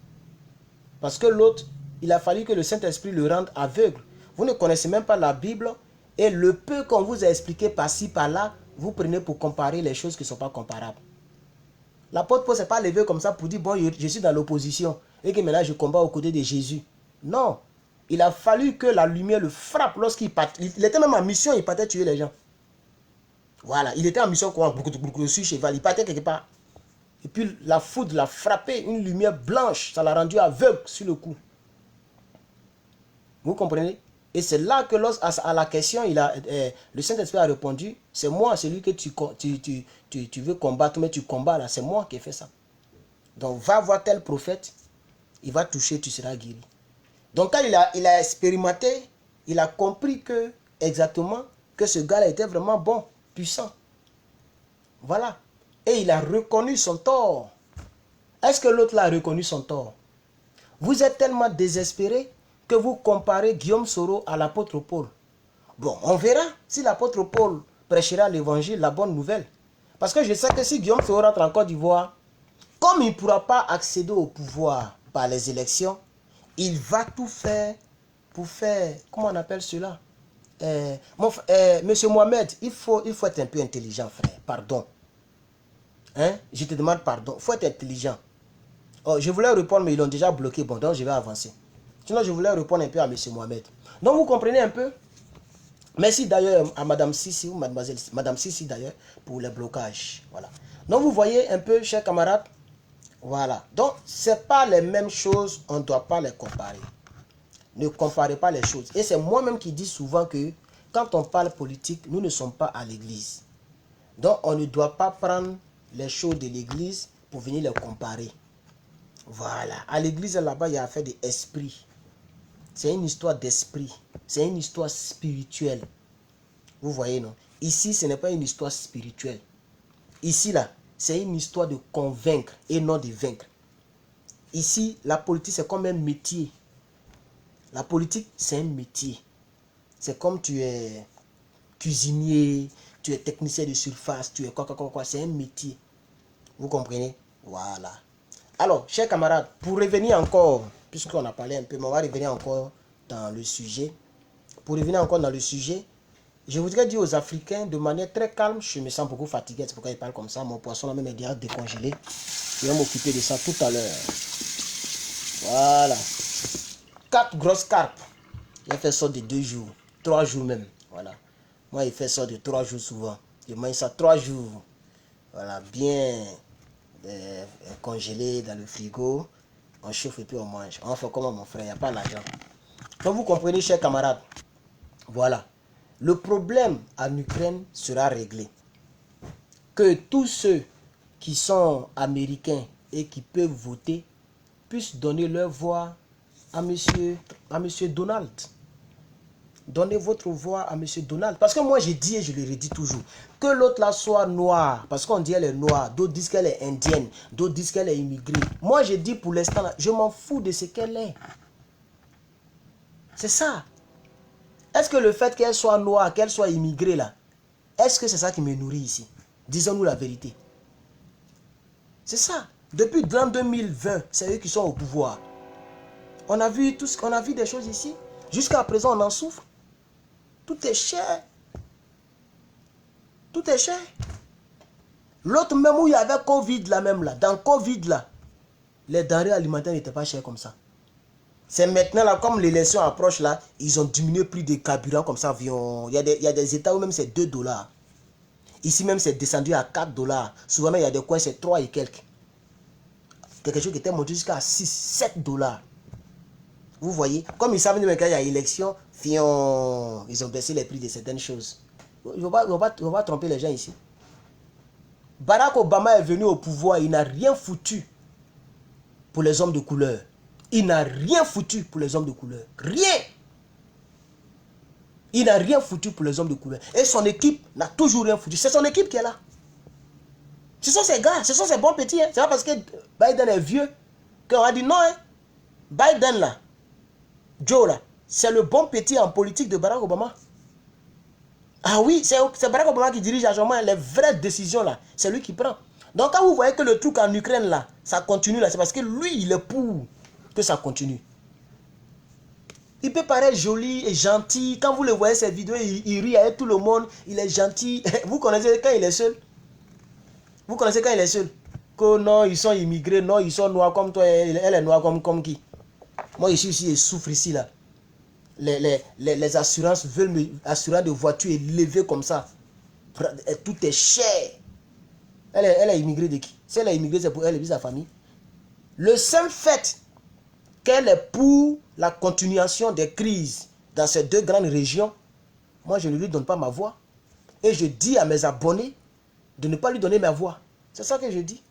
Parce que l'autre, il a fallu que le Saint-Esprit le rende aveugle. Vous ne connaissez même pas la Bible et le peu qu'on vous a expliqué par-ci, par-là, vous prenez pour comparer les choses qui ne sont pas comparables. L'apôtre Paul ne s'est pas levé comme ça pour dire, bon, je suis dans l'opposition et que maintenant je combats aux côtés de Jésus. Non. Il a fallu que la lumière le frappe lorsqu'il partait. Il était même en mission, il partait tuer les gens. Voilà, il était en mission quoi, sur cheval, il partait quelque part. Et puis la foudre l'a frappé, une lumière blanche, ça l'a rendu aveugle sur le coup. Vous comprenez? Et c'est là que à la question, le Saint-Esprit a répondu, c'est moi, celui que tu veux combattre, mais tu combats là, c'est moi qui ai fait ça. Donc va voir tel prophète, il va toucher, tu seras guéri. Donc quand il a expérimenté, il a compris exactement que ce gars-là était vraiment bon, puissant. Voilà. Et il a reconnu son tort. Est-ce que l'autre là a reconnu son tort? Vous êtes tellement désespéré que vous comparez Guillaume Soro à l'apôtre Paul. Bon, on verra si l'apôtre Paul prêchera l'évangile, la bonne nouvelle. Parce que je sais que si Guillaume Soro rentre en Côte d'Ivoire, comme il ne pourra pas accéder au pouvoir par les élections, il va tout faire pour faire, comment on appelle cela? Monsieur Mohamed, il faut être un peu intelligent, frère. Pardon. Hein? Je te demande pardon. Il faut être intelligent. Oh, je voulais répondre, mais ils l'ont déjà bloqué. Bon, donc je vais avancer. Sinon, je voulais répondre un peu à monsieur Mohamed. Donc, vous comprenez un peu? Merci d'ailleurs à Madame Sissi, ou Mademoiselle Madame Sissi d'ailleurs, pour le blocage. Voilà. Donc, vous voyez un peu, chers camarades, Voilà. Donc, ce n'est pas les mêmes choses, on ne doit pas les comparer. Ne comparez pas les choses. Et c'est moi-même qui dis souvent que quand on parle politique, nous ne sommes pas à l'église. Donc, on ne doit pas prendre les choses de l'église pour venir les comparer. Voilà. À l'église, là-bas, il y a affaire d'esprit. C'est une histoire d'esprit. C'est une histoire spirituelle. Vous voyez, non? Ici, ce n'est pas une histoire spirituelle. Ici, là, c'est une histoire de convaincre et non de vaincre. Ici, la politique, c'est comme un métier. La politique, c'est un métier. C'est comme tu es cuisinier, tu es technicien de surface, tu es quoi. C'est un métier. Vous comprenez? Voilà. Alors, chers camarades, pour revenir encore, puisqu'on a parlé un peu, mais on va revenir encore dans le sujet. Pour revenir encore dans le sujet, je voudrais dire aux Africains de manière très calme, je me sens beaucoup fatigué, c'est pourquoi ils parlent comme ça. Mon poisson là même est déjà décongelé. Je vais m'occuper de ça tout à l'heure. Voilà. 4 grosses carpes. Il fait ça de 2 jours, 3 jours même. Voilà. Moi, il fait ça de 3 jours souvent. Je mange ça 3 jours. Voilà, bien congelé dans le frigo. On chauffe et puis on mange. On fait comme mon frère, il n'y a pas l'argent. Donc vous comprenez, chers camarades. Voilà. Le problème en Ukraine sera réglé. Que tous ceux qui sont américains et qui peuvent voter puissent donner leur voix à monsieur Donald. Donnez votre voix à monsieur Donald. Parce que moi j'ai dit et je le redis toujours. Que l'autre là soit noire. Parce qu'on dit elle est noire. D'autres disent qu'elle est indienne. D'autres disent qu'elle est immigrée. Moi j'ai dit pour l'instant là, je m'en fous de ce qu'elle est. C'est ça. Est-ce que le fait qu'elle soit noire, qu'elle soit immigrée là, est-ce que c'est ça qui me nourrit ici? Disons-nous la vérité. C'est ça. Depuis l'an 2020, c'est eux qui sont au pouvoir. On a vu tout ce qu'on a vu des choses ici. Jusqu'à présent, on en souffre. Tout est cher. Tout est cher. L'autre même où il y avait Covid là même là, dans Covid là, les denrées alimentaires n'étaient pas chères comme ça. C'est maintenant là, comme l'élection approche là, ils ont diminué le prix des carburants comme ça. Il y a des états où même c'est 2 $. Ici même c'est descendu à 4 $. Souvent même il y a des coins c'est 3 et quelques. Quelque chose qui était monté jusqu'à 6, 7 $. Vous voyez, comme ils savent même qu'il y a élection, ils ont baissé les prix de certaines choses. On va tromper les gens ici. Barack Obama est venu au pouvoir, il n'a rien foutu pour les hommes de couleur. Il n'a rien foutu pour les hommes de couleur. Rien. Il n'a rien foutu pour les hommes de couleur. Et son équipe n'a toujours rien foutu. C'est son équipe qui est là. Ce sont ces gars, ce sont ces bons petits. Hein. C'est pas parce que Biden est vieux qu'on a dit non. Hein. Biden là, Joe là, c'est le bon petit en politique de Barack Obama. Ah oui, c'est Barack Obama qui dirige largement les vraies décisions là. C'est lui qui prend. Donc quand vous voyez que le truc en Ukraine là, ça continue là, c'est parce que lui, il est pour que ça continue. Il peut paraître joli et gentil. Quand vous le voyez ces vidéos, il rit avec tout le monde. Il est gentil. Vous connaissez quand il est seul? Vous connaissez quand il est seul? Que non, ils sont immigrés. Non, ils sont noirs comme toi. Elle est noire comme qui? Moi, je suis ici et souffre ici là. Les assurances veulent me assurer de voitures élevées comme ça. Tout est cher. Elle est immigrée de qui? Si elle est immigrée, c'est pour elle et sa famille. Le seul fait qu'elle est pour la continuation des crises dans ces 2 grandes régions, moi je ne lui donne pas ma voix. Et je dis à mes abonnés de ne pas lui donner ma voix. C'est ça que je dis.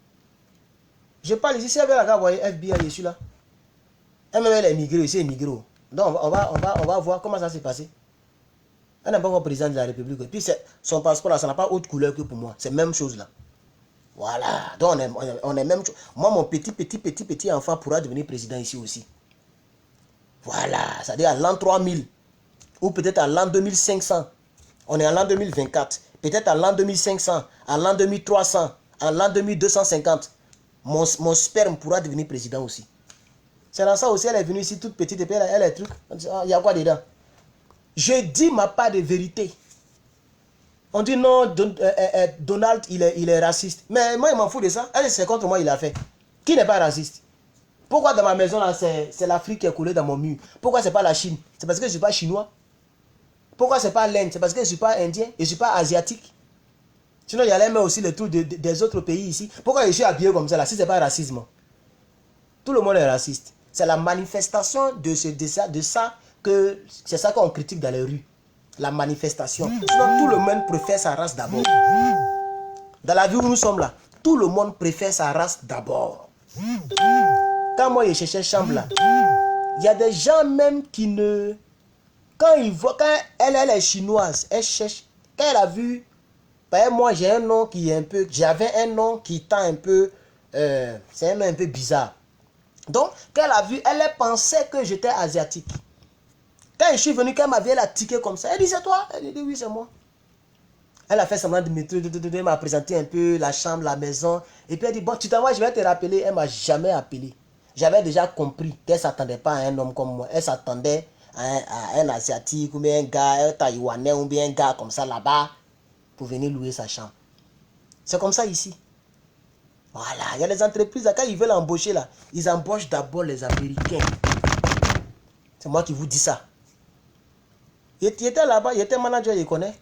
Je parle ici, si elle veut la voyer FBI, je suis là. Elle est immigrée, aussi immigrée. Donc on va voir comment ça s'est passé. Elle n'est pas encore président de la République. Et puis son passeport là, ça n'a pas autre couleur que pour moi. C'est la même chose là. Voilà. Donc on est même chose. Moi, mon petit enfant pourra devenir président ici aussi. Voilà. C'est-à-dire à l'an 3000. Ou peut-être à l'an 2500. On est à l'an 2024. Peut-être à l'an 2500. À l'an 2300. À l'an 2250. Mon sperme pourra devenir président aussi. C'est dans ça aussi, elle est venue ici toute petite et puis elle est truc. Il y a quoi dedans? Je dis ma part de vérité. On dit non, Donald, il est raciste. Mais moi, il m'en fout de ça. Elle, c'est contre moi, il a fait. Qui n'est pas raciste? Pourquoi dans ma maison, là, c'est l'Afrique qui est coulée dans mon mur? Pourquoi c'est pas la Chine? C'est parce que je ne suis pas chinois. Pourquoi c'est pas l'Inde? C'est parce que je ne suis pas indien. Je ne suis pas asiatique. Sinon, il y a aussi le truc des autres pays ici. Pourquoi je suis habillé comme ça, là, si ce n'est pas racisme? Tout le monde est raciste. C'est la manifestation de ça que c'est ça qu'on critique dans les rues. La manifestation. Sinon, tout le monde préfère sa race d'abord. Dans la vie où nous sommes là, tout le monde préfère sa race d'abord. Quand moi je cherchais chambre là, il y a des gens même qui ne... Quand ils voient, quand elle est chinoise, elle cherche... Quand elle a vu... Moi j'ai un nom qui est un peu... J'avais un nom qui tend un peu... c'est un nom un peu bizarre. Donc, quand elle a vu, elle pensait que j'étais asiatique. Quand je suis venu, quand elle m'a vu, elle a tiqué comme ça. Elle dit, c'est toi? Elle dit, oui, c'est moi. Elle a fait semblant de me m'a présenté un peu la chambre, la maison. Et puis elle dit, bon, tu t'envoies, je vais te rappeler. Elle ne m'a jamais appelé. J'avais déjà compris qu'elle ne s'attendait pas à un homme comme moi. Elle s'attendait à un asiatique ou bien un gars, un taïwanais ou bien un gars comme ça là-bas pour venir louer sa chambre. C'est comme ça ici. Voilà, il y a les entreprises, là, quand ils veulent embaucher, là, ils embauchent d'abord les Américains. C'est moi qui vous dis ça. Il était là-bas, il était manager, il connaît.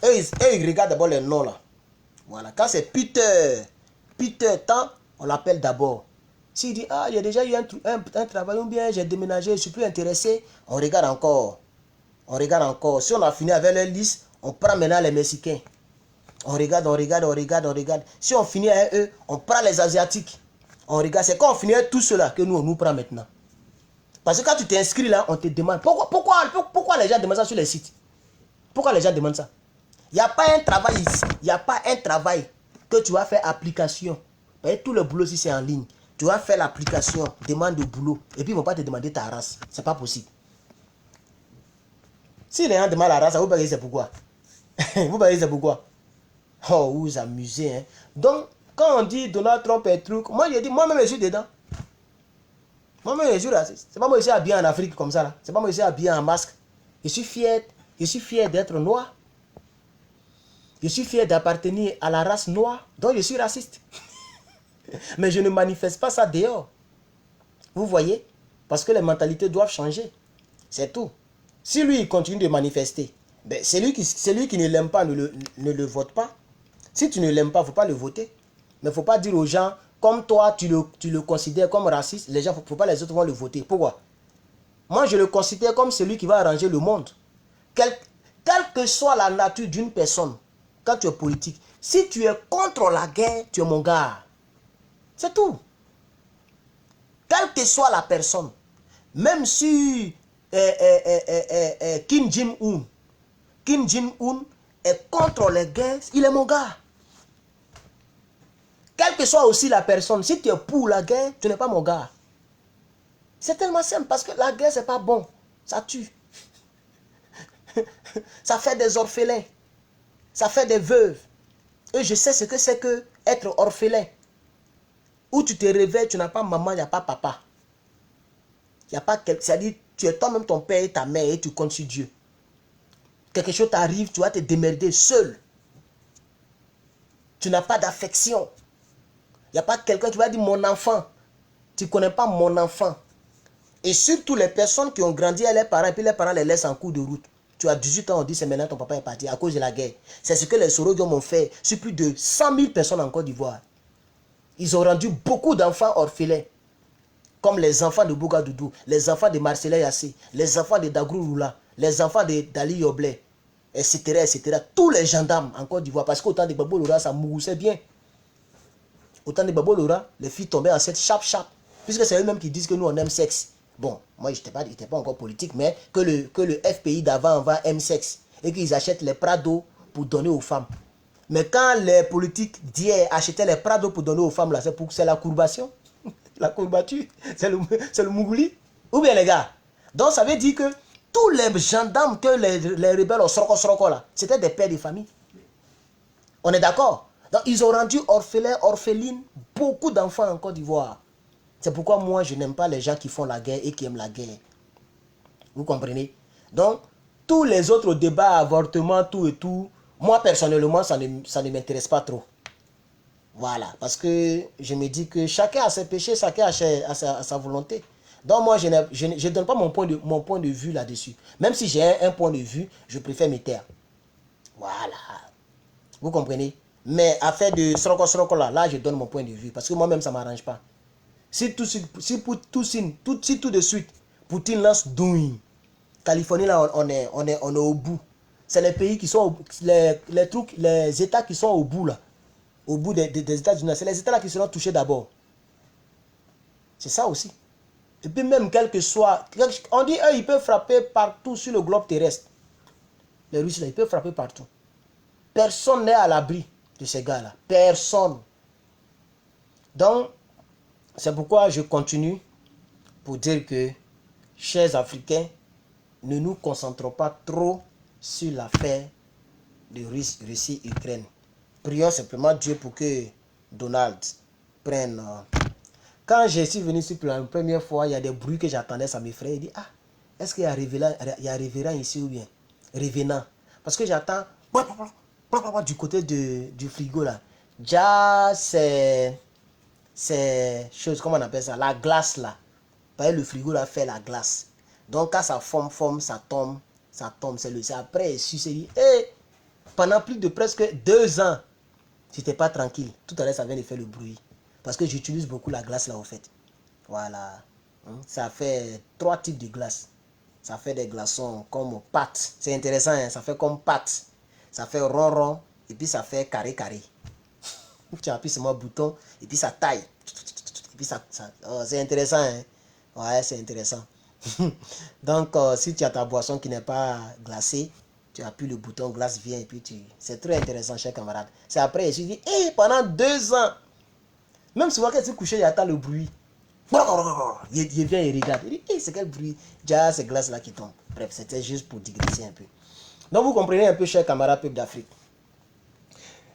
Eux, ils regardent d'abord les noms, là. Voilà, quand c'est Peter Tan, on l'appelle d'abord. S'il dit, ah, il y a déjà eu un travail, ou bien j'ai déménagé, je ne suis plus intéressé, on regarde encore. On regarde encore. Si on a fini avec la liste, on prend maintenant les Mexicains. On regarde. Si on finit avec eux, on prend les Asiatiques. On regarde. C'est quand on finit avec tout cela que nous, on nous prend maintenant. Parce que quand tu t'inscris là, on te demande. Pourquoi les gens demandent ça sur les sites? Pourquoi les gens demandent ça? Il n'y a pas un travail ici. Il n'y a pas un travail que tu vas faire application. Tout le boulot ici, c'est en ligne. Tu vas faire l'application, demande de boulot. Et puis, ils ne vont pas te demander ta race. Ce n'est pas possible. Si les gens demandent la race, vous voyez c'est pourquoi. Vous voyez c'est pourquoi. Oh, vous vous amusez. Hein? Donc, quand on dit Donald Trump est truc, moi je dis, moi-même je suis dedans. Moi-même je suis raciste. C'est pas moi je suis habillé en Afrique comme ça. C'est pas moi je suis habillé en masque. Je suis fier d'être noir. Je suis fier d'appartenir à la race noire. Donc je suis raciste. Mais je ne manifeste pas ça dehors. Vous voyez? Parce que les mentalités doivent changer. C'est tout. Si lui il continue de manifester, ben, celui qui ne l'aime pas ne le vote pas. Si tu ne l'aimes pas, il ne faut pas le voter. Mais il ne faut pas dire aux gens, comme toi, tu le considères comme raciste, les gens, faut pas les autres vont le voter. Pourquoi? Moi, je le considère comme celui qui va arranger le monde. Quelle que soit la nature d'une personne, quand tu es politique, si tu es contre la guerre, tu es mon gars. C'est tout. Quelle que soit la personne, même si Kim Jong-un est contre les guerres, il est mon gars. Quelle que soit aussi la personne, si tu es pour la guerre, tu n'es pas mon gars. C'est tellement simple parce que la guerre, c'est pas bon. Ça tue. Ça fait des orphelins. Ça fait des veuves. Et je sais ce que c'est que être orphelin. Où tu te réveilles, tu n'as pas maman, il n'y a pas papa. Il n'y a pas quelqu'un. C'est-à-dire, tu es toi-même ton père et ta mère et tu comptes sur Dieu. Quelque chose t'arrive, tu vas te démerder seul. Tu n'as pas d'affection. Il n'y a pas quelqu'un qui va dire mon enfant. Tu ne connais pas mon enfant. Et surtout les personnes qui ont grandi à leurs parents et puis les parents les laissent en cours de route. Tu as 18 ans, on dit c'est maintenant ton papa est parti à cause de la guerre. C'est ce que les Sorogium ont fait sur plus de 100 000 personnes en Côte d'Ivoire. Ils ont rendu beaucoup d'enfants orphelins. Comme les enfants de Bougadoudou, les enfants de Marcela Yassé, les enfants de Dagrou Roula, les enfants d'Ali Yoblé, etc., etc. Tous les gendarmes en Côte d'Ivoire. Parce qu'autant de Babo Lora, ça moussait bien. Autant de Babo Lora, les filles tombaient en cette chap. Puisque c'est eux-mêmes qui disent que nous on aime sexe. Bon, moi je n'étais pas encore politique, mais que le FPI d'avant aime sexe. Et qu'ils achètent les Prado pour donner aux femmes. Mais quand les politiques d'hier achetaient les Prado pour donner aux femmes, là, c'est la courbation. La courbature, c'est le mougouli. Ou bien les gars. Donc ça veut dire que tous les gendarmes que les rebelles au Soroko là, c'était des pères de famille. On est d'accord? Donc ils ont rendu orphelines, beaucoup d'enfants en Côte d'Ivoire. C'est pourquoi moi je n'aime pas les gens qui font la guerre et qui aiment la guerre. Vous comprenez? Donc tous les autres débats, avortement, tout et tout, moi personnellement ça ne m'intéresse pas trop. Voilà, parce que je me dis que chacun a ses péchés, chacun a sa volonté. Donc moi, je ne donne pas mon point de vue là-dessus. Même si j'ai un point de vue, je préfère me taire. Voilà. Vous comprenez? Mais affaire de Soroko là, je donne mon point de vue. Parce que moi-même, ça ne m'arrange pas. Si tout de suite, Poutine lance Doing. Californie, là, on est au bout. C'est les pays qui sont, les États qui sont au bout, là. Au bout des États-Unis. C'est les États là qui seront touchés d'abord. C'est ça aussi. Et puis même, quel que soit... On dit, eux, ils peuvent frapper partout sur le globe terrestre. Les Russes, là, ils peuvent frapper partout. Personne n'est à l'abri de ces gars-là. Personne. Donc, c'est pourquoi je continue pour dire que, chers Africains, ne nous concentrons pas trop sur l'affaire de Russie-Ukraine. Prions simplement Dieu pour que Donald prenne... Quand je suis venu sur la première fois, il y a des bruits que j'attendais, ça m'effraie. Il dit, ah, est-ce qu'il y a révérend ici ou bien Révénant. Parce que j'attends du côté du frigo là. Déjà, c'est chose, comment on appelle ça, la glace là. Parce que le frigo là fait la glace. Donc quand ça forme, ça tombe. C'est après, il s'est dit, hey, pendant plus de presque 2 ans, j'étais pas tranquille. Tout à l'heure, ça vient de faire le bruit. Parce que j'utilise beaucoup la glace là, au fait. Voilà. Ça fait 3 types de glace. Ça fait des glaçons comme pâte. C'est intéressant, hein? Ça fait comme pâte. Ça fait rond, et puis ça fait carré. Tu appuies sur mon bouton, et puis ça taille. Et puis ça oh, c'est intéressant, hein? Ouais, c'est intéressant. Donc, si tu as ta boisson qui n'est pas glacée, tu appuies le bouton, glace vient, et puis c'est très intéressant, chers camarades. C'est après, je dis, hey, pendant 2 ans, même souvent quand tu es couché, il attend le bruit. Il vient et regarde. Il dit, hey, c'est quel bruit? Déjà, c'est glace là qui tombe. Bref, c'était juste pour digresser un peu. Donc, vous comprenez un peu, chers camarades peuple d'Afrique.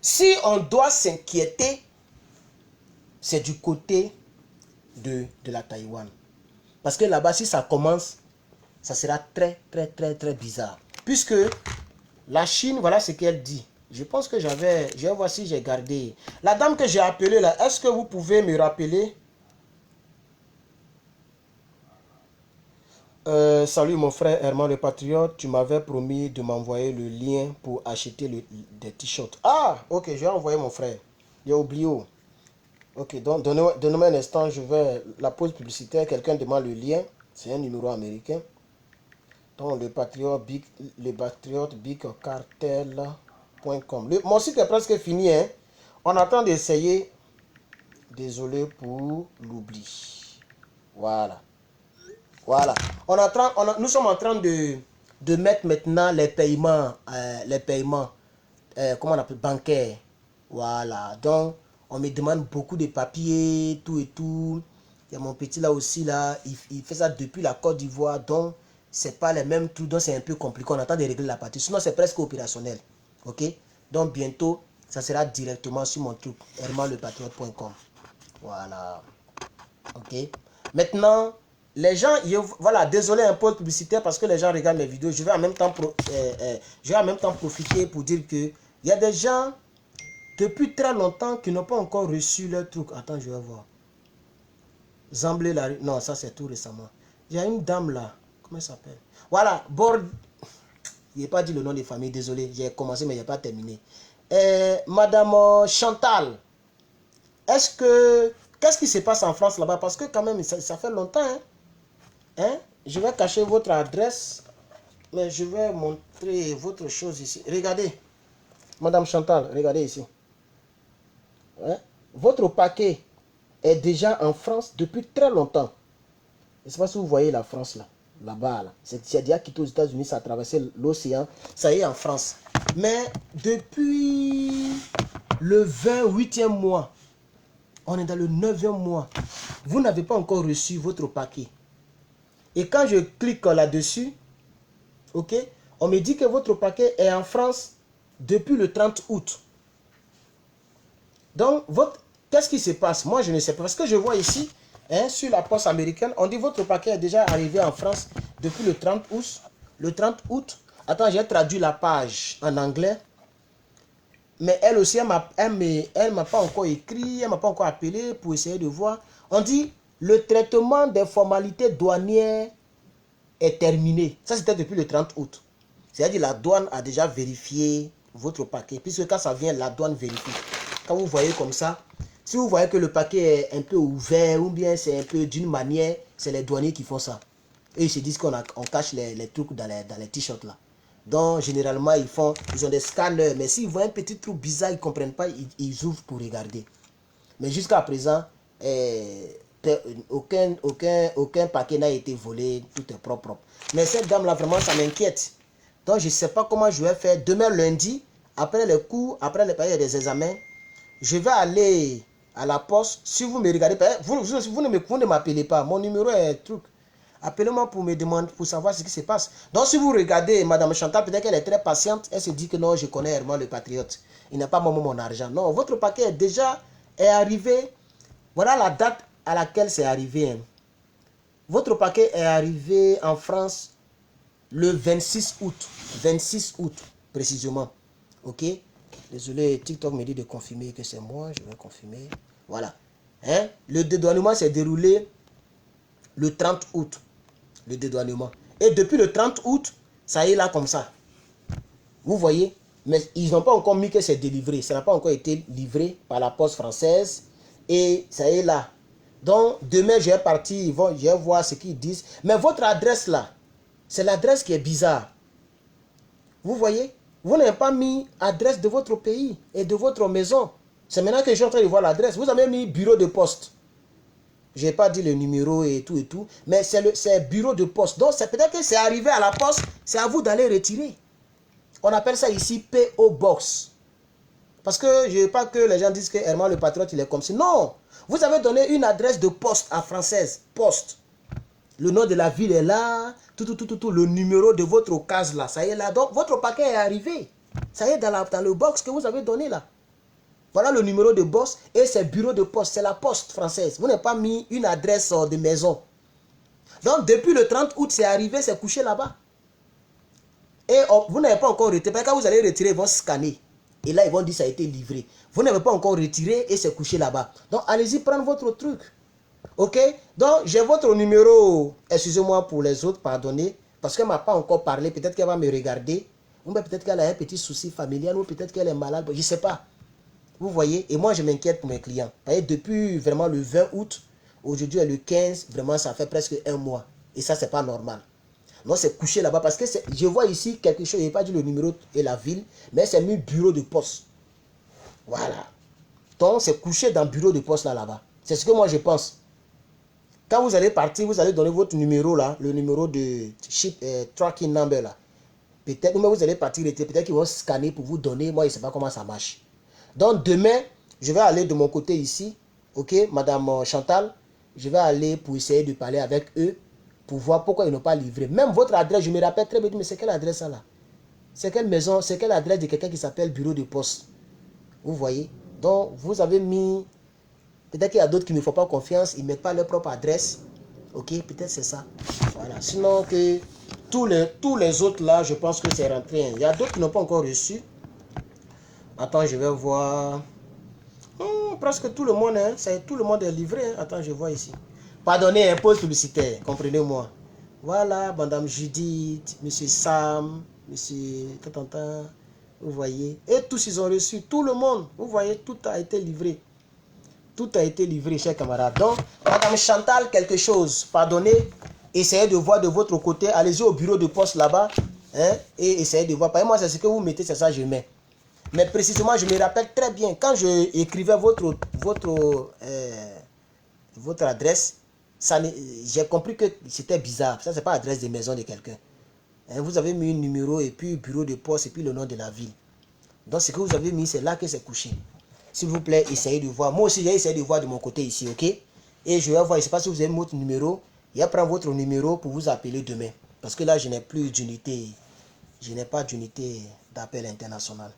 Si on doit s'inquiéter, c'est du côté de la Taïwan. Parce que là-bas, si ça commence, ça sera très bizarre. Puisque la Chine, voilà ce qu'elle dit. Je pense que je vais voir si j'ai gardé. La dame que j'ai appelée là, est-ce que vous pouvez me rappeler? Salut mon frère Herman le Patriote, tu m'avais promis de m'envoyer le lien pour acheter des t-shirts. Ah, ok, je vais envoyer mon frère. J'ai oublié. Ok, donc donnez-moi un instant, je vais la pause publicitaire, quelqu'un demande le lien, c'est un numéro américain. Donc le Patriote Big Cartel.com. Mon site est presque fini, hein. On attend d'essayer. Désolé pour l'oubli. Voilà. Nous sommes en train de mettre maintenant les paiements, comment on appelle, bancaires. Voilà. Donc, on me demande beaucoup de papiers, tout et tout. Il y a mon petit là aussi, là. Il fait ça depuis la Côte d'Ivoire. Donc, c'est pas les mêmes trucs. Donc, c'est un peu compliqué. On attend de régler la partie. Sinon, c'est presque opérationnel. Ok? Donc, bientôt, ça sera directement sur mon truc. hermanlepatriote.com. Voilà. Ok? Maintenant, les gens, voilà, désolé un peu de publicité parce que les gens regardent mes vidéos. Je vais en même temps profiter pour dire que il y a des gens depuis très longtemps qui n'ont pas encore reçu leur truc. Attends, je vais voir. Zamblé la... Non, ça c'est tout récemment. Il y a une dame là. Comment elle s'appelle? Voilà, Je n'ai pas dit le nom des familles, désolé. J'ai commencé mais il n'y a pas terminé. Madame Chantal. Qu'est-ce qui se passe en France là-bas? Parce que quand même, ça fait longtemps. Hein? Je vais cacher votre adresse. Mais je vais montrer votre chose ici. Regardez. Madame Chantal, regardez ici. Hein? Votre paquet est déjà en France depuis très longtemps. Je ne sais pas si vous voyez la France là. Là-bas. Là. C'est déjà quitté aux États-Unis, ça a traversé l'océan. Ça y est en France. Mais depuis le 28e mois, on est dans le 9e mois. Vous n'avez pas encore reçu votre paquet. Et quand je clique là-dessus, ok, on me dit que votre paquet est en France depuis le 30 août. Donc, qu'est-ce qui se passe? Moi, je ne sais pas. Parce que je vois ici, hein, sur la poste américaine, on dit votre paquet est déjà arrivé en France depuis le 30 août. Le 30 août. Attends, j'ai traduit la page en anglais. Mais elle aussi, elle m'a pas encore écrit, elle m'a pas encore appelé pour essayer de voir. On dit, le traitement des formalités douanières est terminé. Ça, c'était depuis le 30 août. C'est-à-dire la douane a déjà vérifié votre paquet. Puisque quand ça vient, la douane vérifie. Quand vous voyez comme ça, Si vous voyez que le paquet est un peu ouvert ou bien c'est un peu d'une manière, c'est les douaniers qui font ça. Et ils se disent qu'on cache les trucs dans les t-shirts là. Donc généralement ils ont des scanners. Mais s'ils voient un petit truc bizarre, ils ne comprennent pas, ils ouvrent pour regarder. Mais jusqu'à présent, aucun paquet n'a été volé, tout est propre. Mais cette dame là, vraiment, ça m'inquiète. Donc je ne sais pas comment je vais faire. Demain lundi, après les cours, après les périodes des examens, je vais aller à la poste. Si vous me regardez, vous ne m'appelez pas. Mon numéro est truc. Appelez-moi pour me demander, pour savoir ce qui se passe. Donc si vous regardez Madame Chantal, peut-être qu'elle est très patiente. Elle se dit que non, je connais Herman le patriote. Il n'a pas mon argent. Non, votre paquet est arrivé. Voilà la date à laquelle c'est arrivé. Hein. Votre paquet est arrivé en France le 26 août. 26 août, précisément. Ok? Désolé, TikTok me dit de confirmer que c'est moi. Je vais confirmer. Voilà. Hein? Le dédouanement s'est déroulé le 30 août. Le dédouanement. Et depuis le 30 août, ça est là comme ça. Vous voyez? Mais ils n'ont pas encore mis que c'est délivré. Ça n'a pas encore été livré par la poste française. Et ça est là. Donc, demain, je vais partir. Je vais voir ce qu'ils disent. Mais votre adresse là, c'est l'adresse qui est bizarre. Vous voyez? Vous n'avez pas mis adresse de votre pays et de votre maison. C'est maintenant que je suis en train de voir l'adresse. Vous avez mis bureau de poste. Je n'ai pas dit le numéro et tout. Mais c'est bureau de poste. Donc, c'est peut-être que c'est arrivé à la poste. C'est à vous d'aller retirer. On appelle ça ici PO Box. Parce que je ne veux pas que les gens disent que Herman le patriote, il est comme ça. Non. Vous avez donné une adresse de poste à française. Poste. Le nom de la ville est là. Tout. Le numéro de votre case là. Ça y est là. Donc, votre paquet est arrivé. Ça y est dans le box que vous avez donné là. Voilà le numéro de boss et c'est bureau de poste. C'est la poste française. Vous n'avez pas mis une adresse de maison. Donc, depuis le 30 août, c'est arrivé, c'est couché là-bas. Et vous n'avez pas encore retiré. Parce que quand vous allez retirer, ils vont scanner. Et là, ils vont dire que ça a été livré. Vous n'avez pas encore retiré et c'est couché là-bas. Donc, allez-y prendre votre truc. Ok? Donc, j'ai votre numéro. Excusez-moi pour les autres, pardonnez. Parce qu'elle ne m'a pas encore parlé. Peut-être qu'elle va me regarder. Ou peut-être qu'elle a un petit souci familial. Ou peut-être qu'elle est malade. Je ne sais pas. Vous voyez? Et moi, je m'inquiète pour mes clients. Vous voyez, depuis vraiment le 20 août, aujourd'hui est le 15, vraiment, ça fait presque un mois. Et ça, c'est pas normal. Non, c'est couché là-bas parce que je vois ici quelque chose, je n'ai pas dit le numéro et la ville, mais c'est mis bureau de poste. Voilà. Donc, c'est couché dans le bureau de poste là-bas. C'est ce que moi, je pense. Quand vous allez partir, vous allez donner votre numéro là, le numéro de tracking number là. Peut-être, mais vous allez partir, peut-être qu'ils vont scanner pour vous donner. Moi, je ne sais pas comment ça marche. Donc, demain, je vais aller de mon côté ici. Ok, Madame Chantal, je vais aller pour essayer de parler avec eux pour voir pourquoi ils n'ont pas livré. Même votre adresse, je me rappelle très bien, mais c'est quelle adresse ça là? C'est quelle maison? C'est quelle adresse de quelqu'un qui s'appelle bureau de poste? Vous voyez? Donc, vous avez mis... Peut-être qu'il y a d'autres qui ne font pas confiance, ils ne mettent pas leur propre adresse. Ok, peut-être c'est ça. Voilà. Sinon, que tous les autres là, je pense que c'est rentré. Il y a d'autres qui n'ont pas encore reçu. Attends, je vais voir. Presque tout le monde, hein, tout le monde est livré. Hein. Attends, je vois ici. Pardonnez, un pause publicitaire, comprenez-moi. Voilà, Madame Judith, Monsieur Sam, Monsieur Tatantin, vous voyez. Et tous, ils ont reçu, tout le monde, vous voyez, tout a été livré. Tout a été livré, chers camarades. Donc, Madame Chantal, quelque chose, pardonnez, essayez de voir de votre côté, allez-y au bureau de poste là-bas, hein, et essayez de voir. Par exemple, moi, c'est ce que vous mettez, c'est ça que je mets. Mais précisément, je me rappelle très bien, quand je écrivais votre adresse, j'ai compris que c'était bizarre. Ça, ce n'est pas l'adresse de maison de quelqu'un. Hein, vous avez mis un numéro, et puis bureau de poste, et puis le nom de la ville. Donc, ce que vous avez mis, c'est là que c'est couché. S'il vous plaît, essayez de voir. Moi aussi, j'ai essayé de voir de mon côté ici, ok? Et je vais voir, je ne sais pas si vous avez votre numéro. Je vais prendre votre numéro pour vous appeler demain. Parce que là, je n'ai plus d'unité. Je n'ai pas d'unité d'appel international.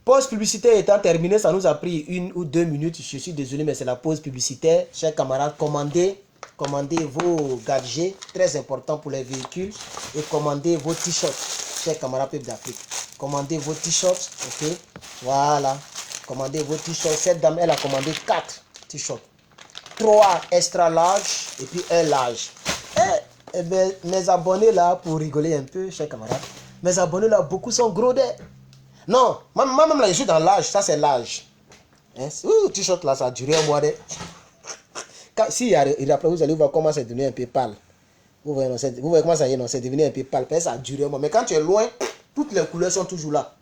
Pause publicitaire étant terminée, ça nous a pris 1 ou 2 minutes. Je suis désolé, mais c'est la pause publicitaire. Chers camarades, commandez vos gadgets, très important pour les véhicules. Et commandez vos t-shirts, chers camarades peuple d'Afrique. Commandez vos t-shirts, ok? Voilà. Commandez vos t-shirts. Cette dame, elle a commandé 4 t-shirts. 3 extra large et puis 1 large. Et mes abonnés là, pour rigoler un peu, chers camarades, mes abonnés là, beaucoup sont gros. Non, moi-même là, je suis dans l'âge. Ça, c'est l'âge. Hein? T-shirt là, ça a duré un mois. Si après vous allez voir comment c'est devenu un peu pâle. Vous voyez comment ça y est, non, c'est devenu un peu pâle. Ça a duré un mois. Mais quand tu es loin, toutes les couleurs sont toujours là.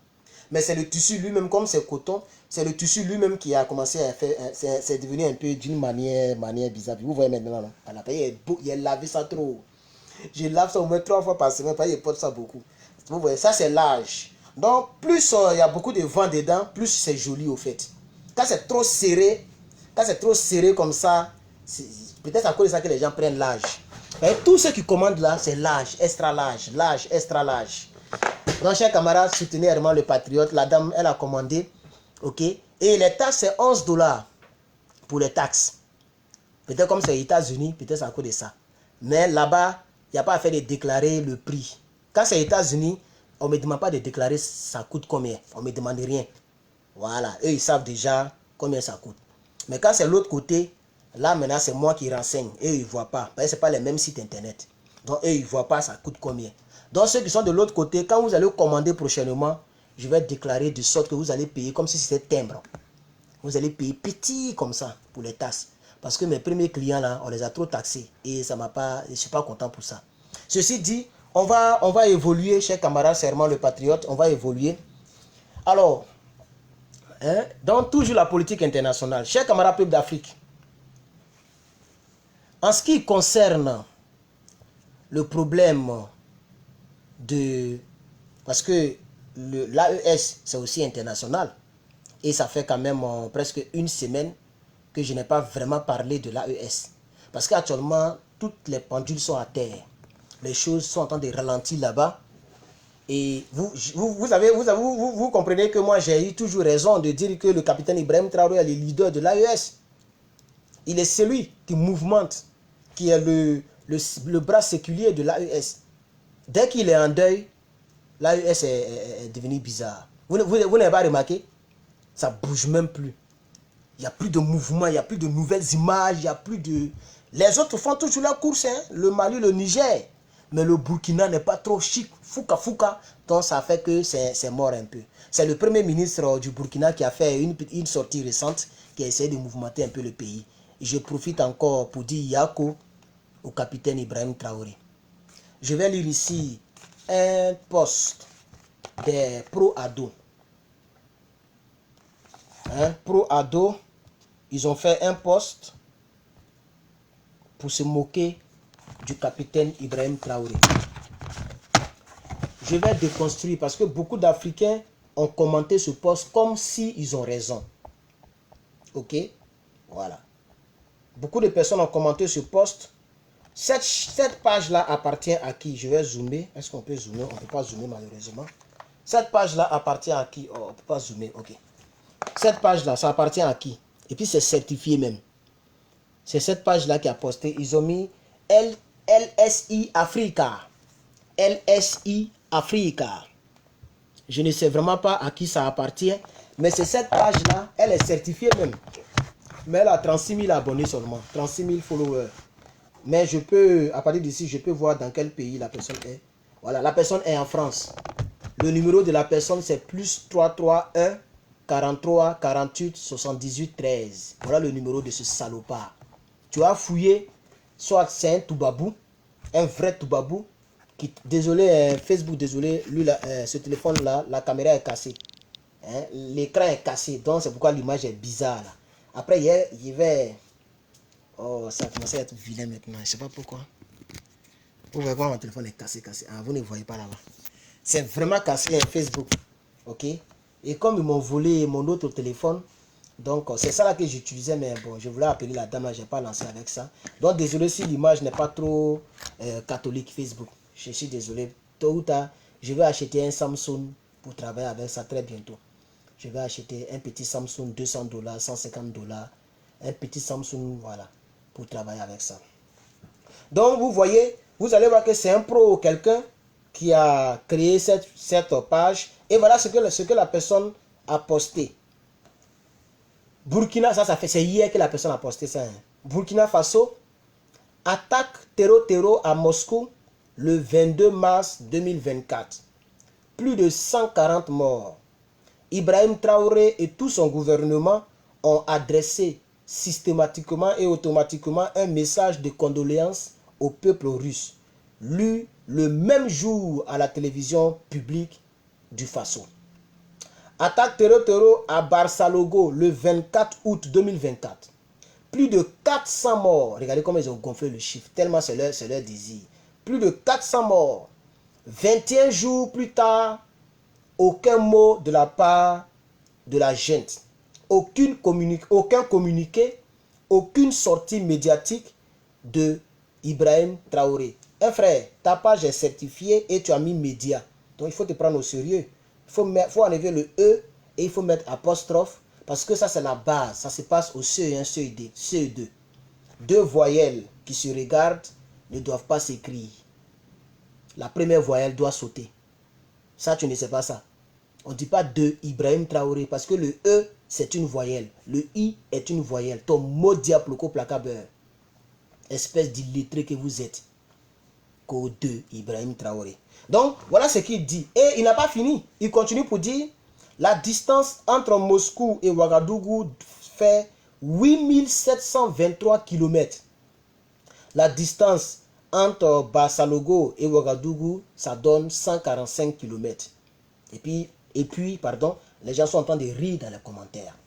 Mais c'est le tissu lui-même, comme c'est coton, c'est le tissu lui-même qui a commencé à faire. C'est devenu un peu d'une manière bizarre. Vous voyez maintenant, non? Il a lavé ça trop. Je lave ça au moins 3 fois par semaine, parce qu'il porte ça beaucoup. Vous voyez, ça c'est l'âge. Donc, plus il y a beaucoup de vent dedans, plus c'est joli au fait. Quand c'est trop serré comme ça, peut-être à cause de ça que les gens prennent l'âge. Et tous ceux qui commandent là, c'est l'âge, extra large, extra large. Donc, chers camarades, soutenez vraiment le patriote. La dame, elle a commandé, ok. Et les taxes, c'est 11 $ pour les taxes. Peut-être comme c'est aux États-Unis, peut-être c'est à cause de ça. Mais là-bas, il n'y a pas à faire de déclarer le prix. Quand c'est aux États-Unis, on ne me demande pas de déclarer ça coûte combien. On ne me demande rien. Voilà. Eux, ils savent déjà combien ça coûte. Mais quand c'est l'autre côté, là maintenant, c'est moi qui renseigne. Eux, ils ne voient pas. Parce que ce n'est pas les mêmes sites internet. Donc, eux, ils ne voient pas ça coûte combien. Donc, ceux qui sont de l'autre côté, quand vous allez commander prochainement, je vais déclarer de sorte que vous allez payer comme si c'était timbre. Vous allez payer petit comme ça pour les taxes. Parce que mes premiers clients là, on les a trop taxés. Et ça m'a pas, je ne suis pas content pour ça. Ceci dit, on va évoluer, chers camarades, serment le patriote, on va évoluer. Alors, dans toujours la politique internationale, chers camarades peuple d'Afrique, en ce qui concerne le problème de... Parce que l'AES, c'est aussi international. Et ça fait quand même presque une semaine que je n'ai pas vraiment parlé de l'AES. Parce qu'actuellement, toutes les pendules sont à terre. Les choses sont en train de ralentir là-bas. Et vous comprenez que moi, j'ai eu toujours raison de dire que le capitaine Ibrahim Traoré est le leader de l'AES. Il est celui qui mouvemente, qui est le bras séculier de l'AES. Dès qu'il est en deuil, l'AES est devenu bizarre. Vous n'avez pas remarqué? Ça ne bouge même plus. Il n'y a plus de mouvement, il n'y a plus de nouvelles images, il n'y a plus de... Les autres font toujours la course, hein? Le Mali, le Niger. Mais le Burkina n'est pas trop chic, fouka. Donc ça fait que c'est mort un peu. C'est le premier ministre du Burkina qui a fait une sortie récente, qui a essayé de mouvementer un peu le pays. Et je profite encore pour dire Yako au capitaine Ibrahim Traoré. Je vais lire ici un post des pro-ados. Pro-ados, ils ont fait un post pour se moquer du capitaine Ibrahim Traoré. Je vais déconstruire parce que beaucoup d'Africains ont commenté ce post comme si ils ont raison. Ok? Voilà. Beaucoup de personnes ont commenté ce post. Cette page-là appartient à qui? Je vais zoomer. Est-ce qu'on peut zoomer? On ne peut pas zoomer malheureusement. Cette page-là appartient à qui? Oh, on ne peut pas zoomer. Ok. Cette page-là, ça appartient à qui? Et puis c'est certifié même. C'est cette page-là qui a posté. Ils ont mis LSI Africa. LSI Africa. Je ne sais vraiment pas à qui ça appartient. Mais c'est cette page-là. Elle est certifiée même. Mais elle a 36 000 abonnés seulement. 36 000 followers. Mais je peux, à partir d'ici, je peux voir dans quel pays la personne est. Voilà, la personne est en France. Le numéro de la personne, c'est plus 331 43 48 78 13. Voilà le numéro de ce salopard. Tu as fouillé, soit c'est un Toubabou, un vrai Toubabou. Désolé, Facebook, désolé, lui, ce téléphone-là, la caméra est cassée. Hein? L'écran est cassé, donc c'est pourquoi l'image est bizarre. Là. Après, il vais... Oh, ça commence à être vilain maintenant, je ne sais pas pourquoi. Vous voyez comment mon téléphone est cassé. Ah, vous ne voyez pas là-bas. C'est vraiment cassé, Facebook. Ok? Et comme ils m'ont volé mon autre téléphone, donc c'est ça là que j'utilisais, mais bon, je voulais appeler la dame, je n'ai pas lancé avec ça. Donc désolé si l'image n'est pas trop catholique Facebook. Je suis désolé. Tôt ou tard, je vais acheter un Samsung pour travailler avec ça très bientôt. Je vais acheter un petit Samsung $200, $150. Un petit Samsung, voilà, pour travailler avec ça. Donc vous voyez, vous allez voir que c'est un pro ou quelqu'un qui a créé cette page. Et voilà ce que la personne a posté. Burkina, c'est hier que la personne a posté ça. Hein. Burkina Faso, attaque terreau à Moscou le 22 mars 2024. Plus de 140 morts. Ibrahim Traoré et tout son gouvernement ont adressé systématiquement et automatiquement un message de condoléances au peuple russe, lu le même jour à la télévision publique du Faso. Attaque terreau à Barçalogo le 24 août 2024. Plus de 400 morts. Regardez comment ils ont gonflé le chiffre, tellement c'est leur désir. Plus de 400 morts. 21 jours plus tard, aucun mot de la part de la junte. Aucun communiqué, aucune sortie médiatique de Ibrahim Traoré. Frère, ta page est certifiée et tu as mis média. Donc il faut te prendre au sérieux. Il faut enlever le E et il faut mettre apostrophe parce que ça c'est la base. Ça se passe au CE1, CE2, CE2. Deux voyelles qui se regardent ne doivent pas s'écrire. La première voyelle doit sauter. Ça, tu ne sais pas ça. On ne dit pas de Ibrahim Traoré parce que le E, c'est une voyelle. Le I est une voyelle. Ton mot diaploco placabeur. Espèce d'illettré que vous êtes. Qu'au 2, Ibrahim Traoré. Donc, voilà ce qu'il dit. Et il n'a pas fini. Il continue pour dire la distance entre Moscou et Ouagadougou fait 8723 km. La distance entre Barçalogo et Ouagadougou, ça donne 145 km. Et puis, les gens sont en train de rire dans les commentaires.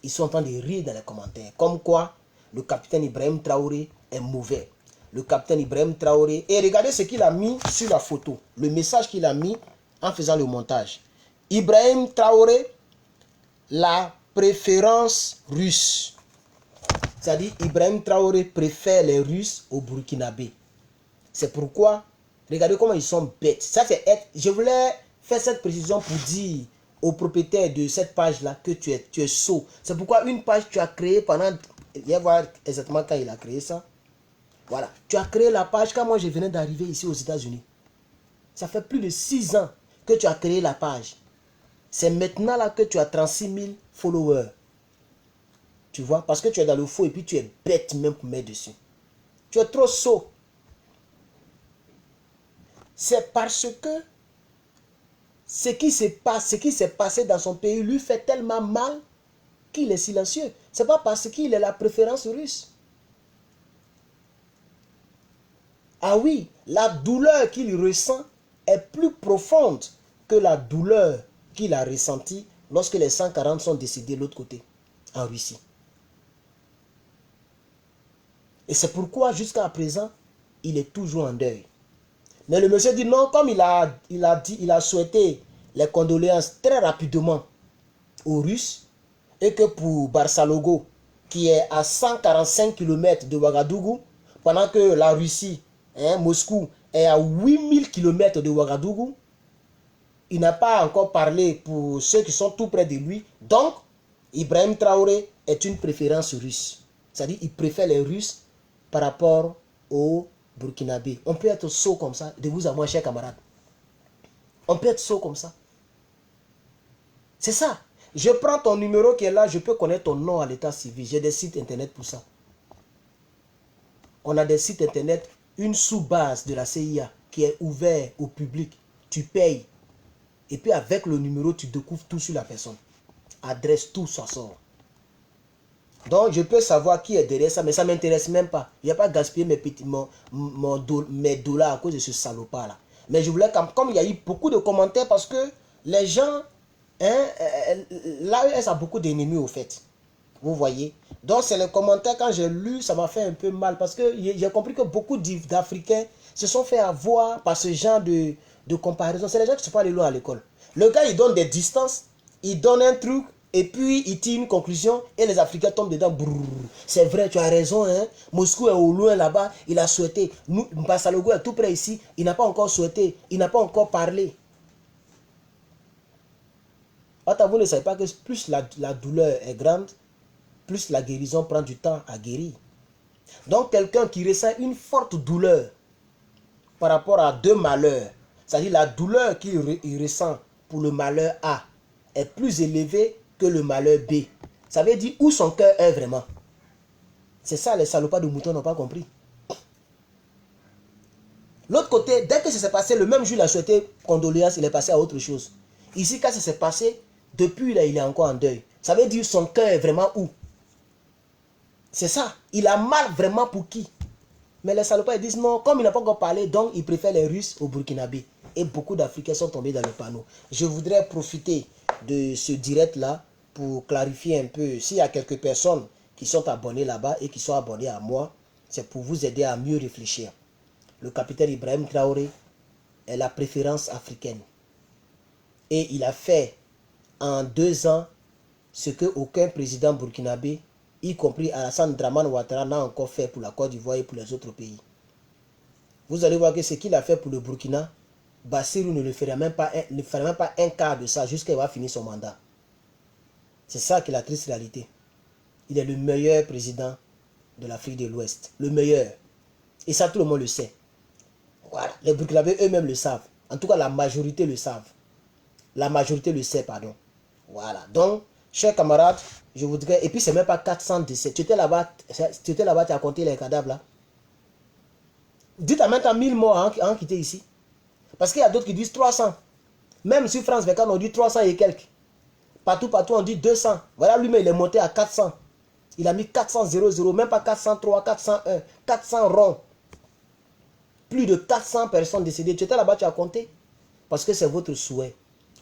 Ils sont en train de rire dans les commentaires. Comme quoi, le capitaine Ibrahim Traoré est mauvais. Le capitaine Ibrahim Traoré. Et regardez ce qu'il a mis sur la photo. Le message qu'il a mis en faisant le montage. Ibrahim Traoré, la préférence russe. C'est-à-dire, Ibrahim Traoré préfère les Russes aux Burkinabés. C'est pourquoi, regardez comment ils sont bêtes. Ça, je voulais faire cette précision pour dire au propriétaire de cette page-là que tu es sot. C'est pourquoi une page tu as créée pendant... Viens voir exactement quand il a créé ça. Voilà. Tu as créé la page quand moi je venais d'arriver ici aux États-Unis. Ça fait plus de 6 ans que tu as créé la page. C'est maintenant là que tu as 36 000 followers. Tu vois, parce que tu es dans le faux et puis tu es bête même pour mettre dessus. Tu es trop sot. C'est parce que ce qui s'est passé dans son pays lui fait tellement mal qu'il est silencieux. Ce n'est pas parce qu'il est la préférence russe. Ah oui, la douleur qu'il ressent est plus profonde que la douleur qu'il a ressentie lorsque les 140 sont décédés de l'autre côté, en Russie. Et c'est pourquoi jusqu'à présent, il est toujours en deuil. Mais le monsieur dit non, comme il a souhaité les condoléances très rapidement aux Russes, et que pour Barçalogo, qui est à 145 km de Ouagadougou, pendant que la Russie, Moscou, est à 8000 km de Ouagadougou, il n'a pas encore parlé pour ceux qui sont tout près de lui. Donc, Ibrahim Traoré est une préférence russe. C'est-à-dire qu'il préfère les Russes par rapport aux Burkinabés. On peut être sot comme ça, de vous à moi, chers camarades. On peut être sot comme ça. C'est ça. Je prends ton numéro qui est là, je peux connaître ton nom à l'état civil. J'ai des sites internet pour ça. On a des sites internet, une sous-base de la CIA qui est ouverte au public. Tu payes. Et puis avec le numéro, tu découvres tout sur la personne. Adresse, tout, ça sort. Donc je peux savoir qui est derrière ça, mais ça ne m'intéresse même pas. Il n'y a pas gaspillé mes dollars à cause de ce salopard là. Mais je voulais, comme il y a eu beaucoup de commentaires, parce que les gens, l'AES a beaucoup d'ennemis au fait. Vous voyez. Donc c'est les commentaires, quand j'ai lu, ça m'a fait un peu mal, parce que j'ai compris que beaucoup d'Africains se sont fait avoir par ce genre de comparaison. C'est les gens qui ne sont pas allés loin à l'école. Le gars, il donne des distances, il donne un truc, et puis il tire une conclusion, et les Africains tombent dedans. C'est vrai, tu as raison, hein. Moscou est au loin là-bas, il a souhaité. Barçalogo est tout près ici, il n'a pas encore souhaité, il n'a pas encore parlé. Vous ne savez pas que plus la douleur est grande, plus la guérison prend du temps à guérir. Donc quelqu'un qui ressent une forte douleur par rapport à deux malheurs, c'est-à-dire la douleur qu'il ressent pour le malheur A est plus élevée que le malheur B. Ça veut dire où son cœur est vraiment. C'est ça, les salopards de moutons n'ont pas compris. L'autre côté, dès que ça s'est passé, le même jour il a souhaité condoléances, il est passé à autre chose. Ici, quand ça s'est passé, depuis là, il est encore en deuil. Ça veut dire son cœur est vraiment où? C'est ça. Il a mal vraiment pour qui? Mais les salopards ils disent non, comme il n'a pas encore parlé, donc il préfère les Russes au Burkinabé. Et beaucoup d'Africains sont tombés dans le panneau. Je voudrais profiter de ce direct-là pour clarifier un peu. S'il y a quelques personnes qui sont abonnées là-bas et qui sont abonnées à moi, c'est pour vous aider à mieux réfléchir. Le capitaine Ibrahim Traoré est la préférence africaine. Et il a fait en 2 ans ce que aucun président burkinabé, y compris Alassane Dramane Ouattara, n'a encore fait pour la Côte d'Ivoire et pour les autres pays. Vous allez voir que ce qu'il a fait pour le Burkina, Bassirou ne ferait même pas un quart de ça jusqu'à ce qu'il va finir son mandat. C'est ça qui est la triste réalité. Il est le meilleur président de l'Afrique de l'Ouest. Le meilleur. Et ça, tout le monde le sait. Voilà. Les Burkinabés eux-mêmes le savent. En tout cas, la majorité le savent. La majorité le sait, pardon. Voilà. Donc, chers camarades, je voudrais... Et puis, c'est même pas 400 décès. Tu étais là-bas, tu as compté les cadavres là. Dites à maintenant 1000 morts à en quitter ici. Parce qu'il y a d'autres qui disent 300. Même sur France 24, on dit 300 et quelques. Partout, on dit 200. Voilà, lui-même, il est monté à 400. Il a mis 400, 00, même pas 403, 401, 400 ronds. Plus de 400 personnes décédées. Tu étais là-bas, tu as compté. Parce que c'est votre souhait.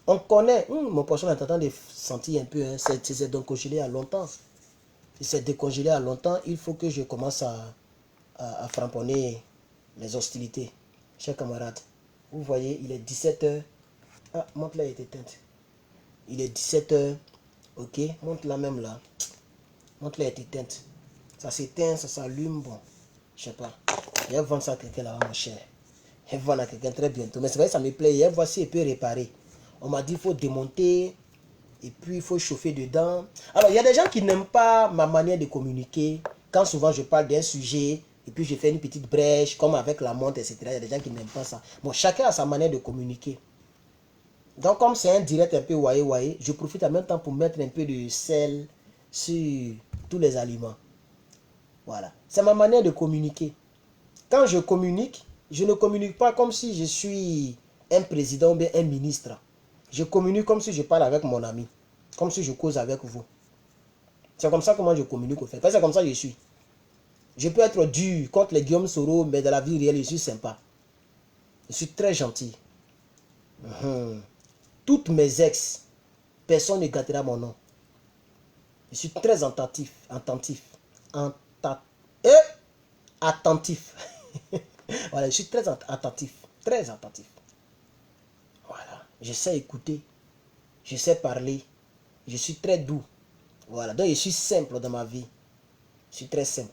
On connaît, mon poisson est en train de sentir un peu, hein, c'est décongelé à longtemps. Si c'est décongelé à longtemps, il faut que je commence à framponner les hostilités. Chers camarades, vous voyez, il est 17h. Ah, montre là est éteinte. Il est 17h. Ok, montre là même là. Montre là est éteinte. Ça s'éteint, ça s'allume, bon. Je sais pas. Je vais vendre ça à quelqu'un là-bas, mon cher. Je vais vendre à quelqu'un très bientôt. Mais c'est vrai, ça me plaît. Je vois si il peut réparer. On m'a dit qu'il faut démonter. Et puis il faut chauffer dedans. Alors, il y a des gens qui n'aiment pas ma manière de communiquer. Quand souvent je parle d'un sujet, et puis je fais une petite brèche, comme avec la montre, etc. Il y a des gens qui n'aiment pas ça. Bon, chacun a sa manière de communiquer. Donc, comme c'est un direct un peu waye, je profite en même temps pour mettre un peu de sel sur tous les aliments. Voilà. C'est ma manière de communiquer. Quand je communique, je ne communique pas comme si je suis un président ou bien un ministre. Je communique comme si je parle avec mon ami. Comme si je cause avec vous. C'est comme ça que moi je communique au fait. Parce que c'est comme ça que je suis. Je peux être dur contre les Guillaume Soro, mais dans la vie réelle, je suis sympa. Je suis très gentil. Toutes mes ex, personne ne gâtera mon nom. Je suis très attentif. Attentif. Voilà, je suis très attentif. Très attentif. Voilà. Je sais écouter. Je sais parler. Je suis très doux. Voilà. Donc, je suis simple dans ma vie. Je suis très simple.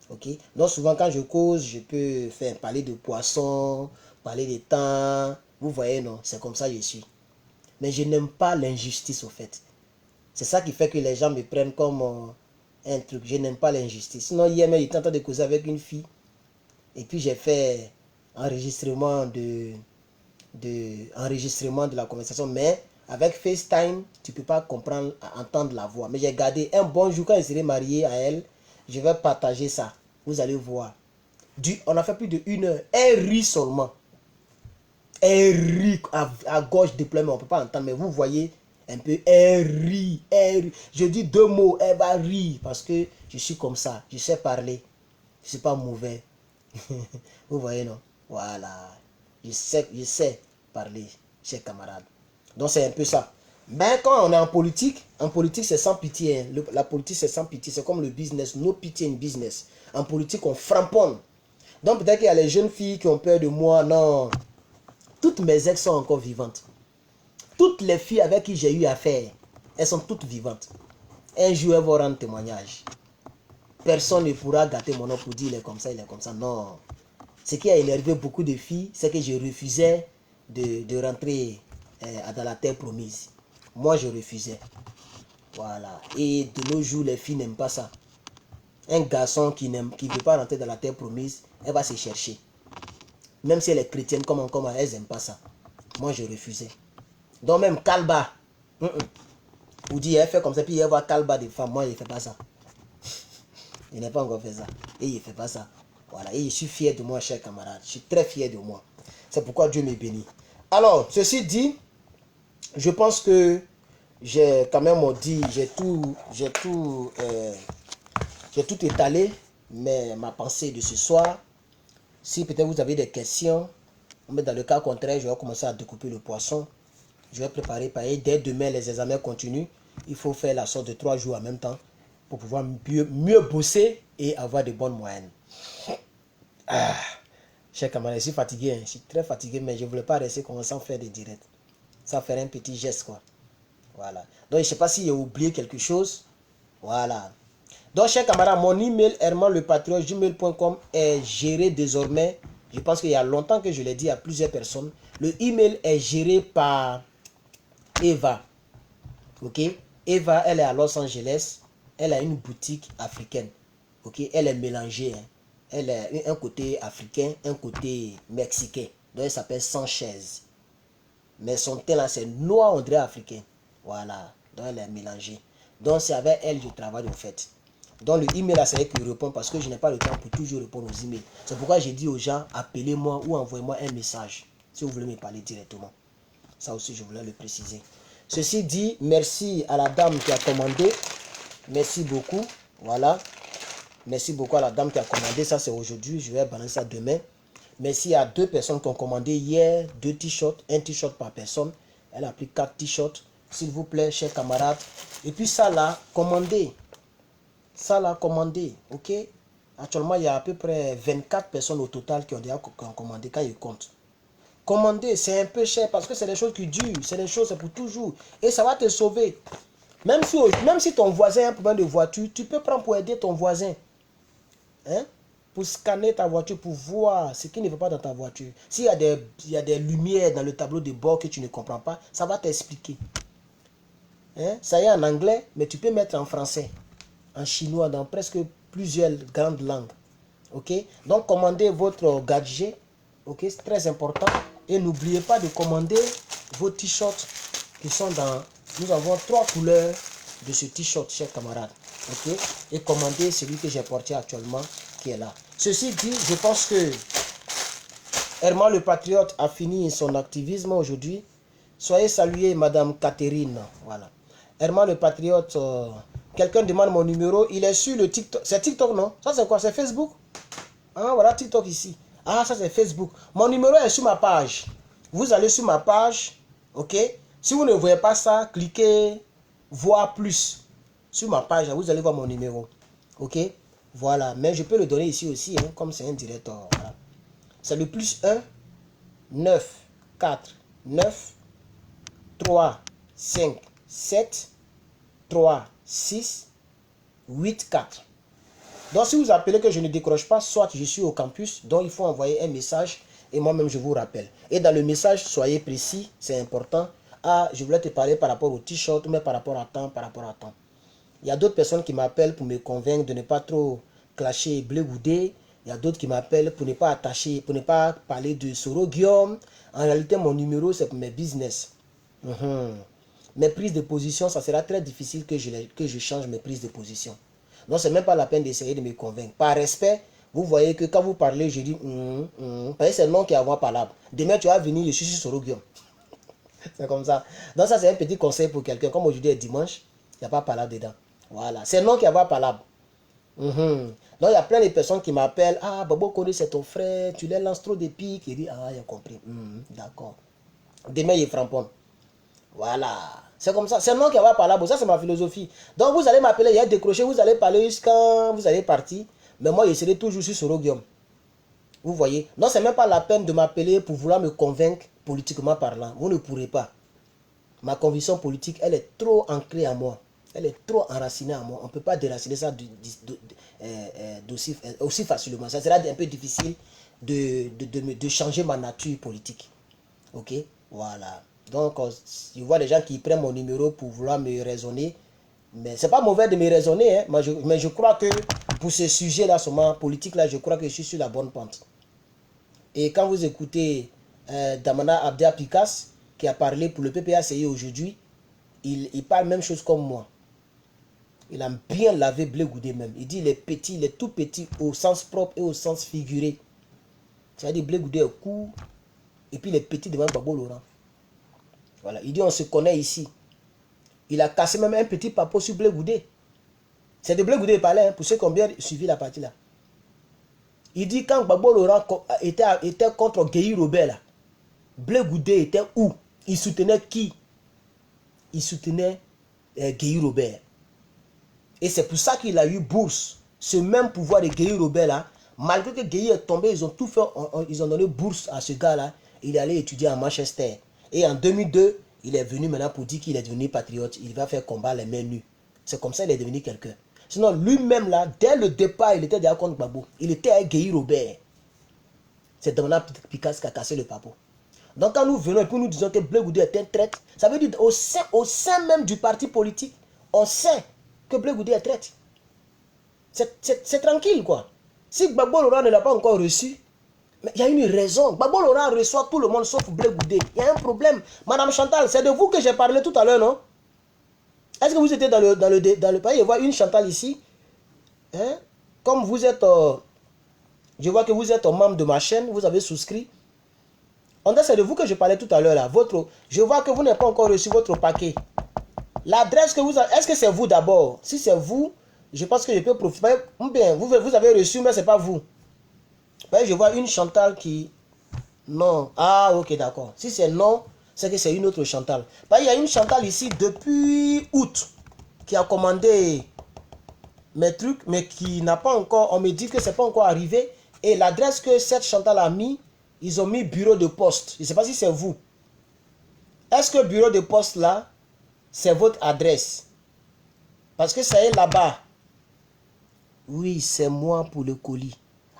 Ok. Donc, souvent, quand je cause, je peux faire parler de poissons, parler de temps. Vous voyez, non? C'est comme ça que je suis. Mais je n'aime pas l'injustice, au fait. C'est ça qui fait que les gens me prennent comme un truc. Je n'aime pas l'injustice. Sinon, hier, j'étais en train de causer avec une fille. Et puis, j'ai fait enregistrement de la conversation. Mais avec FaceTime, tu ne peux pas comprendre, entendre la voix. Mais j'ai gardé un bon jour quand je serai marié à elle. Je vais partager ça. Vous allez voir. On a fait plus de 1 heure. Elle rit seulement. Elle rit à gauche déploiement. On ne peut pas entendre. Mais vous voyez un peu. Elle rit. Je dis 2 mots. Elle va rire. Parce que je suis comme ça. Je sais parler. Je ne suis pas mauvais. Vous voyez, non? Voilà. Je sais parler, chers camarades. Donc, c'est un peu ça. Mais quand on est en politique c'est sans pitié. Hein. La politique, c'est sans pitié. C'est comme le business. No pity in business. En politique, on framponne. Donc, peut-être qu'il y a les jeunes filles qui ont peur de moi. Non. Toutes mes ex sont encore vivantes. Toutes les filles avec qui j'ai eu affaire, elles sont toutes vivantes. Un jour, elles vont rendre témoignage. Personne ne pourra gâter mon nom pour dire il est comme ça, il est comme ça. Non. Ce qui a énervé beaucoup de filles, c'est que je refusais de rentrer dans la terre promise. Moi, je refusais. Voilà. Et de nos jours, les filles n'aiment pas ça. Un garçon qui ne veut pas rentrer dans la terre promise, elle va se chercher. Même si elle est chrétienne, comme elles n'aiment pas ça. Moi, je refusais. Donc même Kalba, vous dites, elle fait comme ça, puis elle voit Kalba des femmes. Moi, je ne fais pas ça. Je n'ai pas encore fait ça. Et il ne fait pas ça. Voilà. Et je suis fier de moi, chers camarades. Je suis très fier de moi. C'est pourquoi Dieu me bénit. Alors, ceci dit, je pense que j'ai quand même dit, j'ai tout étalé, mais ma pensée de ce soir, si peut-être vous avez des questions, mais dans le cas contraire, je vais commencer à découper le poisson. Je vais préparer pareil. Dès demain, les examens continuent. Il faut faire la sorte de 3 jours en même temps pour pouvoir mieux bosser et avoir de bonnes moyennes. Ah, cher camarade, je suis fatigué. Je suis très fatigué, mais je ne voulais pas rester comme ça sans faire des directs. Ça faire un petit geste, quoi. Voilà. Donc, je ne sais pas si j'ai oublié quelque chose. Voilà. Donc, chers camarades, mon email hermanlepatriote@gmail.com est géré désormais. Je pense qu'il y a longtemps que je l'ai dit à plusieurs personnes. Le email est géré par Eva. Ok? Eva, elle est à Los Angeles. Elle a une boutique africaine. Ok? Elle est mélangée. Hein. Elle a un côté africain, un côté mexicain. Donc, elle s'appelle Sanchez. Mais son teint là, c'est noir, on dirait africain. Voilà. Donc, elle est mélangée. Donc, c'est avec elle que je travaille en fait. Donc, le email là, c'est elle qui répond parce que je n'ai pas le temps pour toujours répondre aux emails. C'est pourquoi j'ai dit aux gens, appelez-moi ou envoyez-moi un message si vous voulez me parler directement. Ça aussi, je voulais le préciser. Ceci dit, merci à la dame qui a commandé. Merci beaucoup. Voilà. Merci beaucoup à la dame qui a commandé. Ça, c'est aujourd'hui. Je vais balancer ça demain. Merci à 2 personnes qui ont commandé hier 2 t-shirts. Un t-shirt par personne. Elle a pris 4 t-shirts. S'il vous plaît, chers camarades. Et puis ça là, commandez. Ça là, commandez. Ok? Actuellement, il y a à peu près 24 personnes au total qui ont déjà commandé quand ils comptent. Commander, c'est un peu cher parce que c'est des choses qui durent. C'est des choses, c'est pour toujours. Et ça va te sauver. Même si ton voisin a un problème de voiture, tu peux prendre pour aider ton voisin. Hein? Pour scanner ta voiture, pour voir ce qui ne va pas dans ta voiture. S'il y a des lumières dans le tableau de bord que tu ne comprends pas, ça va t'expliquer. Hein? Ça y est en anglais, mais tu peux mettre en français, en chinois, dans presque plusieurs grandes langues. Ok? Donc, commandez votre gadget. Ok? C'est très important. Et n'oubliez pas de commander vos t-shirts qui sont dans... Nous avons 3 couleurs de ce t-shirt, chers camarades. Ok? Et commandez celui que j'ai porté actuellement qui est là. Ceci dit, je pense que Herman le Patriote a fini son activisme aujourd'hui. Soyez salués, Madame Catherine. Voilà. Herman le Patriote, quelqu'un demande mon numéro. Il est sur le TikTok. C'est TikTok, non? Ça, c'est quoi? C'est Facebook? Ah, voilà TikTok ici. Ah, ça, c'est Facebook. Mon numéro est sur ma page. Vous allez sur ma page. Ok? Si vous ne voyez pas ça, cliquez voir plus. Sur ma page, vous allez voir mon numéro. Ok? Voilà. Mais je peux le donner ici aussi, hein, comme c'est un direct. Voilà. C'est le plus 1 9 4 9 3 5 7 3 6 8 4. Donc si vous appelez que je ne décroche pas, soit je suis au campus, donc il faut envoyer un message et moi-même je vous rappelle. Et dans le message, soyez précis, c'est important. Ah, je voulais te parler par rapport au t-shirt, mais par rapport à temps, par rapport à temps. Il y a d'autres personnes qui m'appellent pour me convaincre de ne pas trop clasher Blé Goudé. Il y a d'autres qui m'appellent pour ne pas attacher, pour ne pas parler de Soro Guillaume. En réalité, mon numéro, c'est pour mes business. Mes prises de position, ça sera très difficile que je change mes prises de position. Donc, c'est même pas la peine d'essayer de me convaincre. Par respect, vous voyez que quand vous parlez, je dis parce que c'est le nom qui est à voix parlable. Demain, tu vas venir, je suis sur Soro Guillaume. C'est comme ça. Donc, ça, c'est un petit conseil pour quelqu'un. Comme aujourd'hui est dimanche, il n'y a pas parlable dedans. Voilà. C'est le nom qui est à voix parlable. Donc, il y a plein de personnes qui m'appellent. Ah, Bobo Koné, c'est ton frère. Tu les lances trop de piques. Il dit, ah, j'ai compris. D'accord. Demain, il est frappon. Voilà. C'est comme ça. C'est le nom qui va par là. Ça, c'est ma philosophie. Donc, vous allez m'appeler, il y a décroché, vous allez parler jusqu'à vous allez partir. Mais moi, je serai toujours sur Soro Guillaume. Vous voyez. Donc, c'est même pas la peine de m'appeler pour vouloir me convaincre politiquement parlant. Vous ne pourrez pas. Ma conviction politique, elle est trop ancrée à moi. Elle est trop enracinée à moi. On ne peut pas déraciner ça aussi facilement. Ça sera un peu difficile de changer ma nature politique. Ok? Voilà. Donc, je vois des gens qui prennent mon numéro pour vouloir me raisonner. Mais ce n'est pas mauvais de me raisonner. Hein, mais je crois que pour ce sujet-là, seulement politique-là, je crois que je suis sur la bonne pente. Et quand vous écoutez Damana Abdea Pikas, qui a parlé pour le PPACI aujourd'hui, il parle même chose comme moi. Il a bien lavé Blé Goudé même. Il dit il est petit, il est tout petit au sens propre et au sens figuré. C'est-à-dire Blé Goudé est court et puis il est petit devant Babo Laurent. Voilà, il dit on se connaît ici. Il a cassé même un petit papo sur Blé Goudé. C'est de Blé Goudé il parlait, hein, pour ceux qui ont bien suivi la partie là. Il dit quand Gbagbo Laurent était contre Guéhi Robert là, Blé Goudé était où? Il soutenait qui? Il soutenait Guéhi Robert. Et c'est pour ça qu'il a eu bourse. Ce même pouvoir de Guéhi Robert là, malgré que Guéhi est tombé, ils ont tout fait, ils ont donné bourse à ce gars là. Il est allé étudier à Manchester. Et en 2002, il est venu maintenant pour dire qu'il est devenu patriote. Il va faire combat les mains nues. C'est comme ça qu'il est devenu quelqu'un. Sinon, lui-même là, dès le départ, il était déjà contre Gbagbo. Il était avec Guéhi Robert. C'est Damana Picasso qui a cassé le papo. Donc quand nous venons et puis nous disons que Blé Goudé est un traître, ça veut dire au sein même du parti politique, on sait que Blé Goudé est traître. C'est tranquille quoi. Si Gbagbo Laurent ne l'a pas encore reçu, mais il y a une raison. Gbagbo Laurent reçoit tout le monde sauf Blé Goudé. Il y a un problème. Madame Chantal, c'est de vous que j'ai parlé tout à l'heure, non? Est-ce que vous étiez dans le pays? Je vois une Chantal ici. Hein? Comme vous êtes... je vois que vous êtes membre de ma chaîne. Vous avez souscrit. On dit c'est de vous que je parlais tout à l'heure là. Je vois que vous n'avez pas encore reçu votre paquet. L'adresse que vous avez... Est-ce que c'est vous d'abord? Si c'est vous, je pense que je peux profiter. Bien, vous avez reçu, mais ce n'est pas vous. Je vois une Chantal qui... Non. Ah, ok, d'accord. Si c'est non, c'est que c'est une autre Chantal. Il y a une Chantal ici depuis août qui a commandé mes trucs, mais qui n'a pas encore... On me dit que ce n'est pas encore arrivé. Et l'adresse que cette Chantal a mis, ils ont mis bureau de poste. Je ne sais pas si c'est vous. Est-ce que bureau de poste là, c'est votre adresse? Parce que ça est là-bas. Oui, c'est moi pour le colis.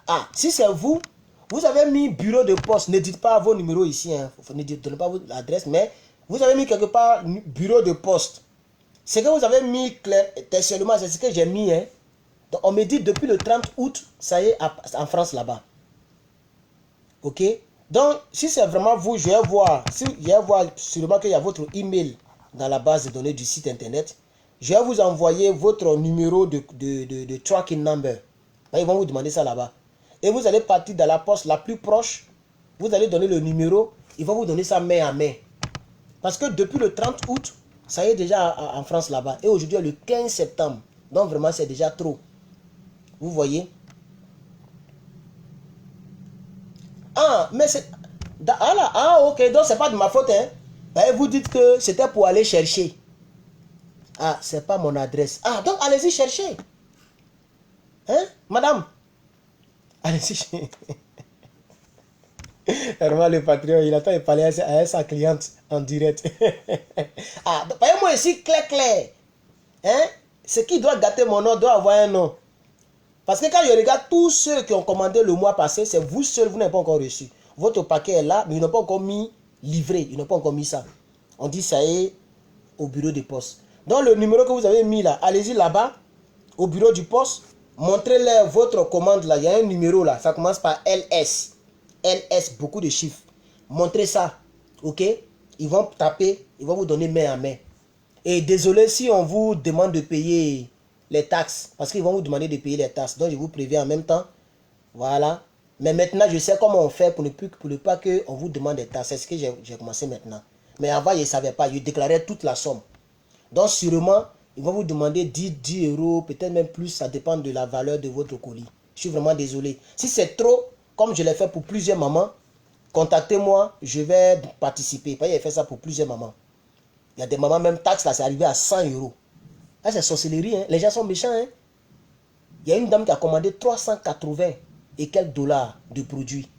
Ah, si c'est vous, vous avez mis bureau de poste. Ne dites pas vos numéros ici. Hein. Ne donnez pas votre adresse, mais vous avez mis quelque part bureau de poste. C'est que vous avez mis seulement, c'est ce que j'ai mis. Hein. Donc, on me dit depuis le 30 août, ça y est en France là-bas. Ok? Donc, si c'est vraiment vous, je vais voir. Si je vais voir sûrement qu'il y a votre email dans la base de données du site internet. Je vais vous envoyer votre numéro de tracking number. Ils vont vous demander ça là-bas. Et vous allez partir dans la poste la plus proche. Vous allez donner le numéro. Ils vont vous donner ça main à main. Parce que depuis le 30 août, ça y est déjà en France là-bas. Et aujourd'hui, le 15 septembre. Donc vraiment, c'est déjà trop. Vous voyez? Ah, mais c'est... Ah là, ah ok, donc c'est pas de ma faute. Hein. Vous dites que c'était pour aller chercher. Ah, c'est pas mon adresse. Ah, donc allez-y chercher. Hein, madame? Allez-y chercher. Vraiment, le patron, il attend de parler à sa cliente en direct. Ah, voyez-moi ici, clair. Hein? Ce qui doit gâter mon nom doit avoir un nom. Parce que quand je regarde tous ceux qui ont commandé le mois passé, c'est vous seul, vous n'avez pas encore reçu. Votre paquet est là, mais ils n'ont pas encore mis livré. Ils n'ont pas encore mis ça. On dit ça est au bureau de poste. Donc le numéro que vous avez mis là, allez-y là-bas, au bureau du poste, montrez-leur votre commande là. Il y a un numéro là, ça commence par LS. LS, beaucoup de chiffres. Montrez ça, ok? Ils vont taper, ils vont vous donner main à main. Et désolé si on vous demande de payer les taxes, parce qu'ils vont vous demander de payer les taxes. Donc je vous préviens en même temps, voilà. Mais maintenant, je sais comment on fait pour ne pas qu'on vous demande des taxes. C'est ce que j'ai commencé maintenant. Mais avant, je ne savais pas, je déclarais toute la somme. Donc sûrement, ils vont vous demander 10 euros, peut-être même plus, ça dépend de la valeur de votre colis. Je suis vraiment désolé. Si c'est trop, comme je l'ai fait pour plusieurs mamans, contactez-moi, je vais participer. J'ai fait ça pour plusieurs mamans. Il y a des mamans, même taxes, là, c'est arrivé à 100 euros. Là, c'est sorcellerie, hein. Les gens sont méchants. Hein. Il y a une dame qui a commandé 380 et quelques dollars de produits.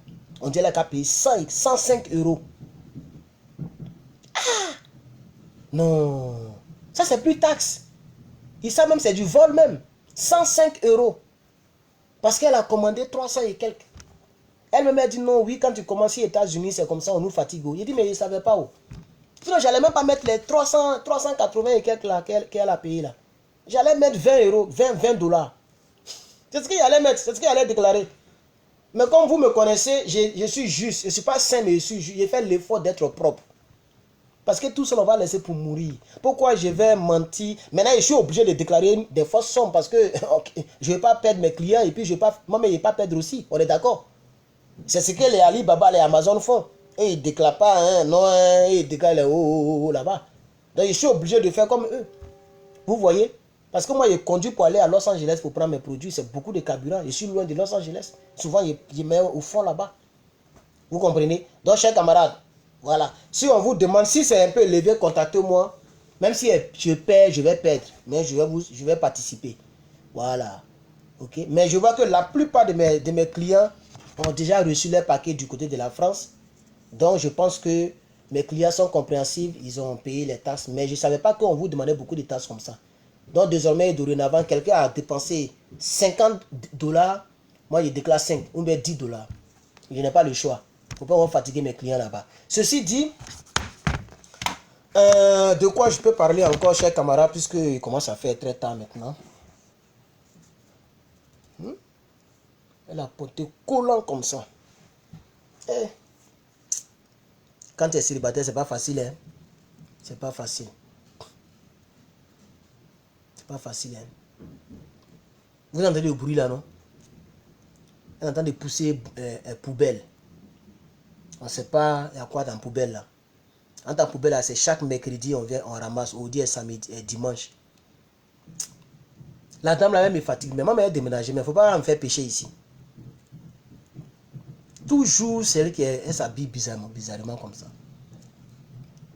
On dirait qu'elle a payé 105 euros. Ah! Non. Ça, c'est plus taxe. Et ça même, c'est du vol même. 105 euros. Parce qu'elle a commandé 300 et quelques. Elle me dit non, oui, quand tu commences aux États-Unis, c'est comme ça, on nous fatigue. Il dit, mais je ne savais pas où. Sinon, je n'allais même pas mettre les 380 et quelques là qu'elle a payé là. J'allais mettre 20 euros, 20 dollars. C'est ce qu'il allait mettre, c'est ce qu'il allait déclarer. Mais comme vous me connaissez, je suis juste. Je ne suis pas saint, mais je suis juste. J'ai fait l'effort d'être propre. Parce que tout ça, on va laisser pour mourir. Pourquoi je vais mentir? Maintenant, je suis obligé de déclarer des fausses sommes parce que okay, je ne vais pas perdre mes clients et puis je ne vais pas perdre aussi. On est d'accord? C'est ce que les Alibaba, les Amazon font. Et ils ne déclarent pas, hein, non, hein, ils déclarent les là-bas. Donc, je suis obligé de faire comme eux. Vous voyez? Parce que moi, je conduis pour aller à Los Angeles pour prendre mes produits. C'est beaucoup de carburant. Je suis loin de Los Angeles. Souvent, je mets au fond là-bas. Vous comprenez? Donc, chers camarades, voilà. Si on vous demande, si c'est un peu élevé, contactez-moi. Même si je perds, je vais perdre. Mais je vais participer. Voilà. Ok? Mais je vois que la plupart de mes clients ont déjà reçu leur paquet du côté de la France. Donc, je pense que mes clients sont compréhensifs. Ils ont payé les taxes. Mais je ne savais pas qu'on vous demandait beaucoup de taxes comme ça. Donc, désormais, dorénavant, quelqu'un a dépensé $50. Moi, je déclare 5 ou bien $10. Je n'ai pas le choix. Il ne faut pas fatiguer mes clients là-bas. Ceci dit, de quoi je peux parler encore, chers camarades, puisqu'il commence à faire très tard maintenant. Elle a porté collant comme ça. Eh. Quand tu es célibataire, c'est pas facile. Hein? C'est pas facile. C'est pas facile. Hein? Vous entendez le bruit là, non? On entend de pousser poubelle. On ne sait pas il y a quoi dans la poubelle là. En ta poubelle là, c'est chaque mercredi on vient, on ramasse, ou dit samedi et dimanche. La dame là même me fatigue. Mais maman elle déménagé, mais il ne faut pas me faire pécher ici. Toujours c'est elle qui elle s'habille bizarrement comme ça.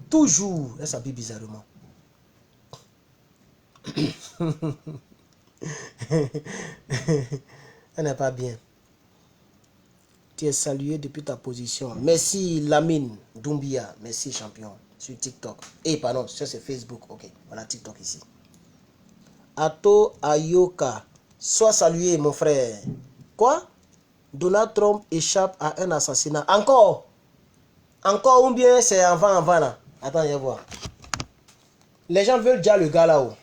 Toujours elle s'habille bizarrement. Elle n'est pas bien. Tu es salué depuis ta position. Merci Lamine Doumbia. Merci champion. Sur TikTok. Eh pardon, ça c'est Facebook. Ok, voilà TikTok ici. Ato Ayoka. Sois salué mon frère. Quoi? Donald Trump échappe à un assassinat. Encore? Encore ou bien c'est avant là? Attends, je vais voir. Les gens veulent déjà le gars là-haut.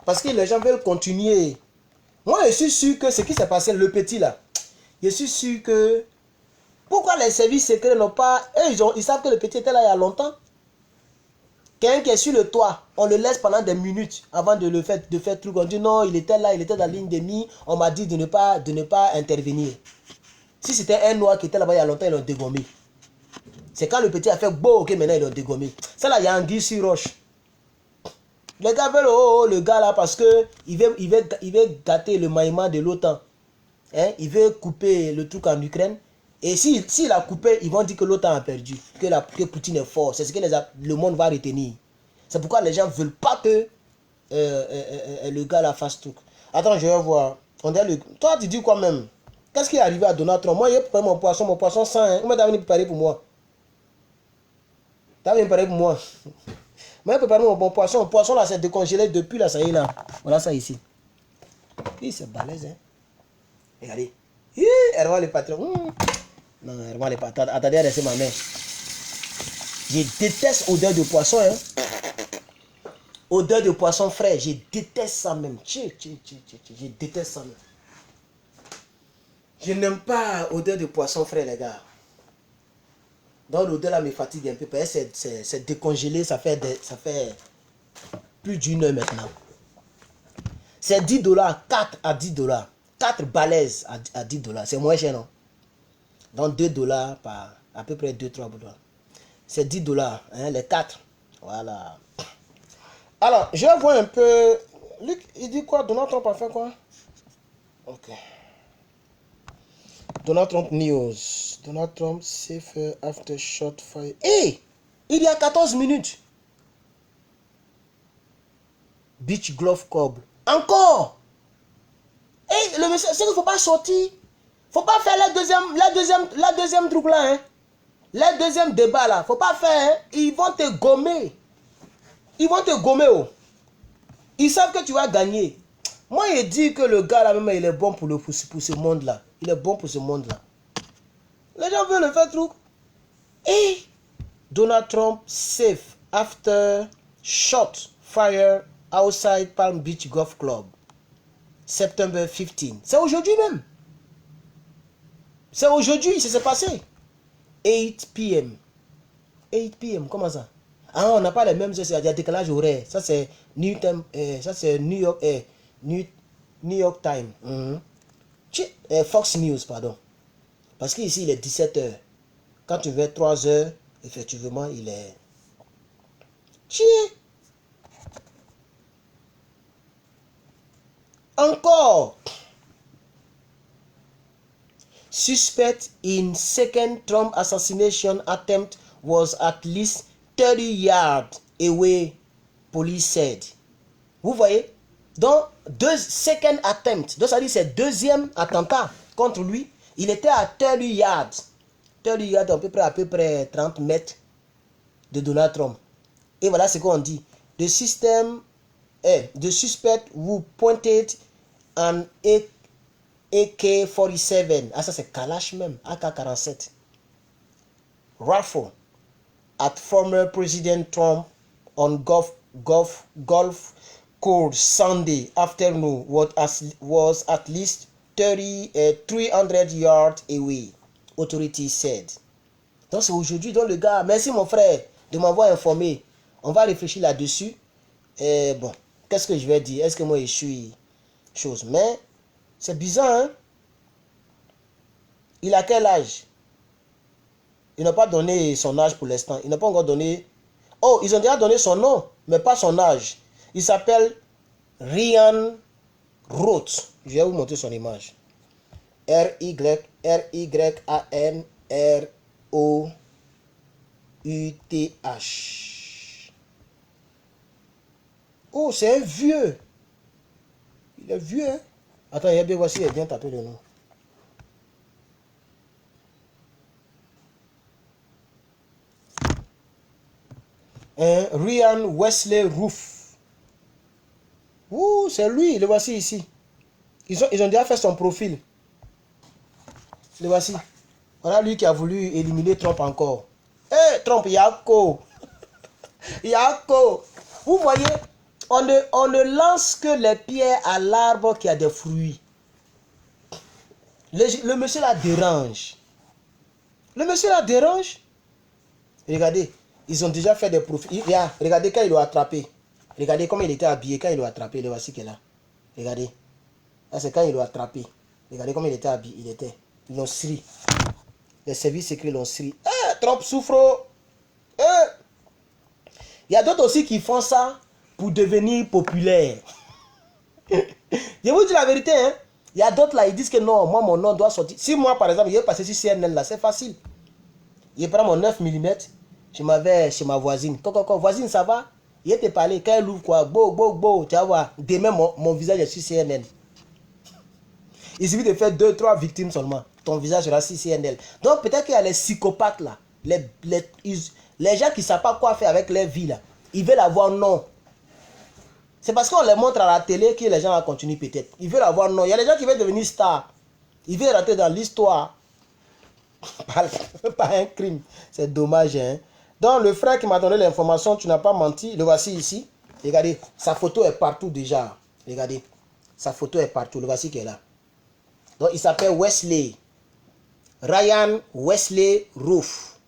Parce que les gens veulent continuer. Moi je suis sûr que ce qui s'est passé, le petit là. Je suis sûr que... Pourquoi les services secrets n'ont pas... Ils savent que le petit était là il y a longtemps. Quelqu'un qui est sur le toit, on le laisse pendant des minutes avant de faire truc. On dit non, il était là, il était dans la ligne de mire. On m'a dit de ne pas intervenir. Si c'était un noir qui était là-bas il y a longtemps, ils l'ont dégommé. C'est quand le petit a fait beau, ok, maintenant ils l'ont dégommé. Ça là, il y a anguille sur roche. Les gars veulent le gars là parce que il veut gâter le maillement de l'OTAN. Hein? Il veut couper le truc en Ukraine. Et s'il a coupé, ils vont dire que l'OTAN a perdu. Que Poutine est fort. C'est ce que le monde va retenir. C'est pourquoi les gens ne veulent pas que le gars là fasse truc. Attends, je vais voir. Toi, tu dis quoi même? Qu'est-ce qui est arrivé à Donald Trump? Moi, j'ai préparé mon poisson sans. Hein? Comment t'as venu préparer pour moi? T'as venu préparer pour moi? Moi, j'ai préparé mon bon poisson. Le poisson là, c'est décongelé depuis là, ça y est là. Voilà ça ici. Oui, c'est balèze, hein. Regardez. Elle voit le patron. Non, elle voit le patron. Attendez, laissez ma main. Je déteste odeur de poisson. Hein. Odeur de poisson frais. Je déteste ça même. Je déteste ça même. Je n'aime pas odeur de poisson frais, les gars. Donc l'odeur là me fatigue un peu. Parce que c'est décongelé. Ça fait plus d'une heure maintenant. C'est $10, 4 à $10. 4 balaises à $10. C'est moins cher, non? Donc $2 par à peu près 2-3 $. C'est $10, hein, les 4. Voilà. Alors, je vais voir un peu. Luc, il dit quoi? Donald Trump a fait quoi? Ok. Donald Trump News. Donald Trump safe after shot fire. Hey! Il y a 14 minutes. Beach Glove Club. Encore! Et le monsieur, c'est qu'il ne faut pas sortir. Il ne faut pas faire la deuxième truc là. Hein. Le deuxième débat là. Il ne faut pas faire. Hein. Ils vont te gommer. Ils vont te gommer. Oh. Ils savent que tu vas gagner. Moi, je dis que le gars là même, il est bon pour ce monde là. Il est bon pour ce monde là. Les gens veulent le faire truc. Et Donald Trump safe after shot fire outside Palm Beach Golf Club. September 15. C'est aujourd'hui même. C'est aujourd'hui, ça s'est passé. 8 p.m. 8 p.m. Comment ça? Ah, on n'a pas les mêmes heures, il y a décalage horaire. Ça c'est New York Time. Fox News, pardon. Parce qu'ici il est 17h. Quand tu veux 3h, effectivement, il est. Encore. Suspect in second Trump assassination attempt was at least 30 yards away, police said. Vous voyez? Donc, second attempt, donc ça dit c'est deuxième attentat contre lui. Il était à 30 yards. 30 yards, à peu près 30 mètres de Donald Trump. Et voilà ce qu'on dit. The suspect who pointed an AK-47, ah ça c'est Kalash même, AK-47, rifle at former President Trump on golf course Sunday afternoon was at least 300 yards away, authorities said. Donc c'est aujourd'hui, donc le gars, merci mon frère de m'avoir informé. On va réfléchir là-dessus. Bon, qu'est-ce que je vais dire? Est-ce que moi je suis chose? Mais c'est bizarre, hein? Il a quel âge? Il n'a pas donné son âge pour l'instant. Il n'a pas encore donné... Oh, ils ont déjà donné son nom, mais pas son âge. Il s'appelle Ryan Roth. Je vais vous montrer son image. R-Y-R-Y-A-N-R-O-U-T-H. Oh, c'est un vieux. Il est vieux, hein? Attends, il y a bien, voici, il est bien tapé le nom. Ryan Wesley Roof. Ouh, c'est lui, le voici ici. Ils ont déjà fait son profil. Le voici. Voilà lui qui a voulu éliminer Trump encore. Eh, Trump, Yako. Yako. Vous voyez, on ne lance que les pierres à l'arbre qui a des fruits. Le monsieur la dérange. Le monsieur la dérange. Regardez, ils ont déjà fait des profils. Regardez quand il l'a attrapé. Regardez comment il était habillé quand il l'a attrapé. Le voici qui est là. Regardez. Là, c'est quand il l'a attrapé. Regardez comment il était habillé. Ils l'ont sri. Les services secrets l'ont sri. Trump souffre. Il y a d'autres aussi qui font ça pour devenir populaire. Je vous dis la vérité, hein. Il y a d'autres là, ils disent que non, moi mon nom doit sortir. Si moi par exemple, je vais passer sur CNN là, c'est facile. Je prends mon 9 mm, je m'en vais chez ma voisine. Voisine, ça va? Je te parler, quand elle ouvre quoi, tu vas voir, demain mon visage est sur CNN. Il suffit de faire 2-3 victimes seulement. Ton visage sera sur CNN. Donc peut-être qu'il y a les psychopathes là, les gens qui ne savent pas quoi faire avec leur vie là. Ils veulent avoir non. C'est parce qu'on les montre à la télé que les gens vont continuer peut-être. Ils veulent avoir non. Il y a des gens qui veulent devenir stars. Ils veulent rentrer dans l'histoire. Pas un crime. C'est dommage, hein. Donc le frère qui m'a donné l'information, tu n'as pas menti. Le voici ici. Regardez, sa photo est partout déjà. Regardez, sa photo est partout. Le voici qui est là. Donc il s'appelle Wesley. Ryan Wesley Roof.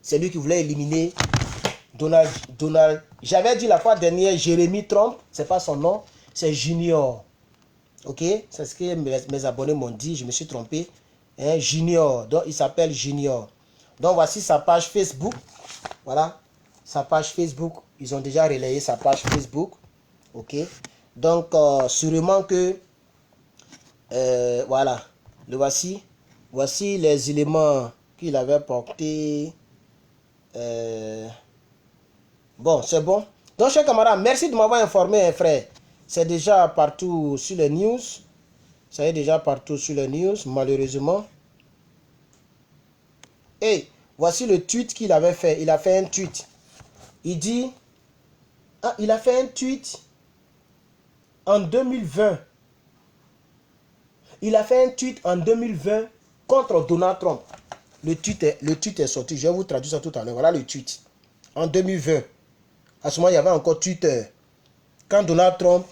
C'est lui qui voulait éliminer Donald. J'avais dit la fois dernière Jérémy Trump. C'est pas son nom. C'est Junior. Ok? C'est ce que mes abonnés m'ont dit. Je me suis trompé. Hein, Junior. Donc il s'appelle Junior. Donc voici sa page Facebook. Voilà. Sa page Facebook. Ils ont déjà relayé sa page Facebook. Ok? Donc sûrement que voilà. Le voici. Voici les éléments qu'il avait portés. Bon, c'est bon. Donc, chers camarades, merci de m'avoir informé, frère. C'est déjà partout sur les news. Ça est déjà partout sur les news, malheureusement. Et voici le tweet qu'il avait fait. Il a fait un tweet. Il dit... Ah, il a fait un tweet en 2020. Il a fait un tweet en 2020 contre Donald Trump. Le tweet est sorti. Je vais vous traduire ça tout à l'heure. Voilà le tweet. En 2020. À ce moment, il y avait encore Twitter. Quand Donald Trump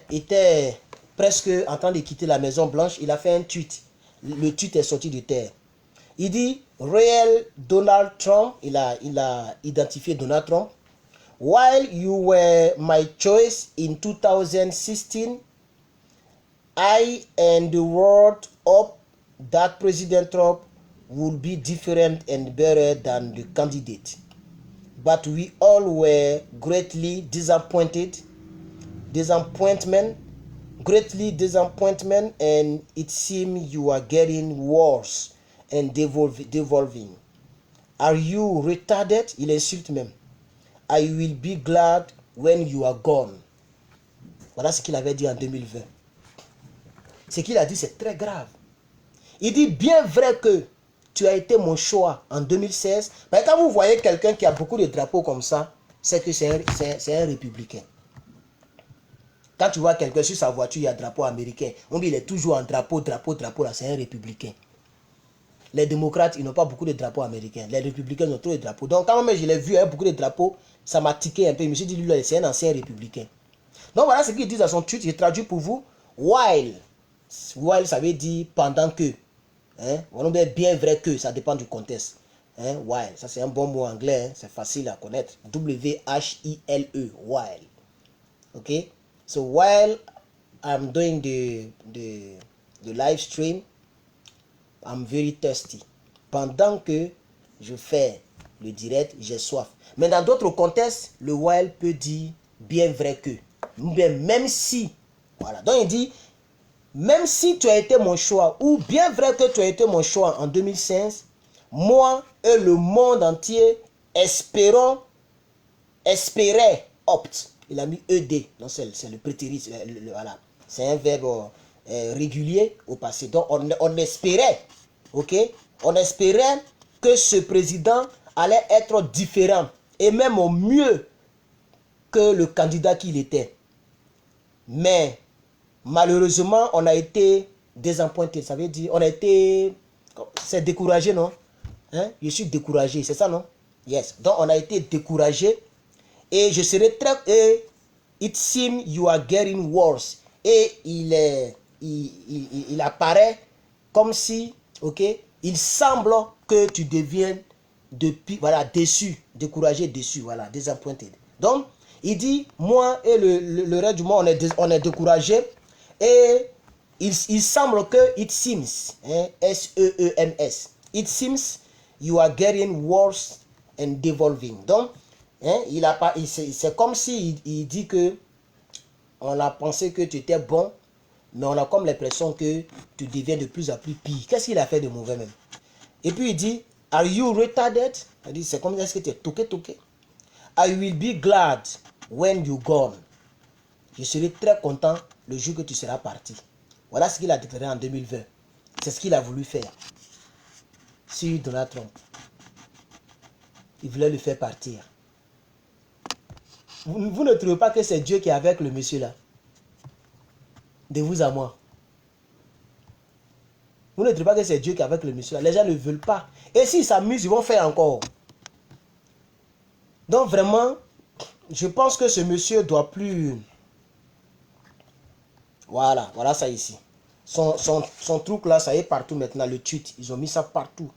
était presque en train de quitter la Maison Blanche, il a fait un tweet. Le tweet est sorti de terre. Il dit, Real Donald Trump, il a identifié Donald Trump. While you were my choice in 2016, I and the world hope that President Trump would be different and better than the candidate. But we all were greatly disappointed greatly disappointment and it seems you are getting worse and devolving. Are you retarded? Il insulte même. I will be glad when you are gone. Voilà ce qu'il avait dit en 2020. Ce qu'il a dit, c'est très grave. Il dit bien vrai que tu as été mon choix en 2016. Mais quand vous voyez quelqu'un qui a beaucoup de drapeaux comme ça, c'est que c'est un républicain. Quand tu vois quelqu'un sur sa voiture, il y a drapeau américain. On dit il est toujours en drapeau, là, c'est un républicain. Les démocrates, ils n'ont pas beaucoup de drapeaux américains. Les républicains ont trop de drapeaux. Donc quand même je l'ai vu avec beaucoup de drapeaux, ça m'a tiqué un peu. Je me suis dit, lui, c'est un ancien républicain. Donc voilà ce qu'il dit dans son tweet. J'ai traduit pour vous. While. While, ça veut dire pendant que. Hein? On dit bien vrai que, ça dépend du contexte. Hein? While, ça c'est un bon mot anglais. Hein? C'est facile à connaître. W-H-I-L-E. While. Ok? So while I'm doing the live stream, I'm very thirsty. Pendant que je fais le direct, j'ai soif. Mais dans d'autres contextes, le while peut dire bien vrai que. Même si. Voilà. Donc il dit, même si tu as été mon choix, ou bien vrai que tu as été mon choix en 2016, moi et le monde entier espérait opte. Il a mis ED. Non, c'est le prétérit. Voilà. C'est un verbe régulier au passé. Donc on espérait. Ok, on espérait que ce président allait être différent et même au mieux que le candidat qu'il était. Mais malheureusement, on a été désappointé. Ça veut dire, on a été, c'est découragé, non? Hein? Je suis découragé, c'est ça, non? Yes. Donc on a été découragé et je serai très. Et it seems you are getting worse. Et il apparaît comme si, ok, il semble que tu deviennes voilà, déçu, découragé, déçu, voilà, désappointé. Donc, il dit, moi et le reste du monde, on est découragé et il semble que, it seems, hein, S-E-E-M-S, it seems you are getting worse and devolving. Donc, hein, c'est comme si il dit que on a pensé que tu étais bon, mais on a comme l'impression que tu deviens de plus en plus pire. Qu'est-ce qu'il a fait de mauvais même? Et puis il dit, are you retarded? C'est comme est-ce que tu es toqué. I will be glad when you gone. Je serai très content le jour que tu seras parti. Voilà ce qu'il a déclaré en 2020. C'est ce qu'il a voulu faire sur Donald Trump. Il voulait le faire partir. Vous ne trouvez pas que c'est Dieu qui est avec le monsieur là? De vous à moi. Vous ne trouvez pas que c'est Dieu qui est avec le monsieur là? Les gens ne veulent pas. Et s'ils s'amusent, ils vont faire encore. Donc vraiment, je pense que ce monsieur doit plus... Voilà ça ici. Son truc là, ça y est partout maintenant, le tweet. Ils ont mis ça partout.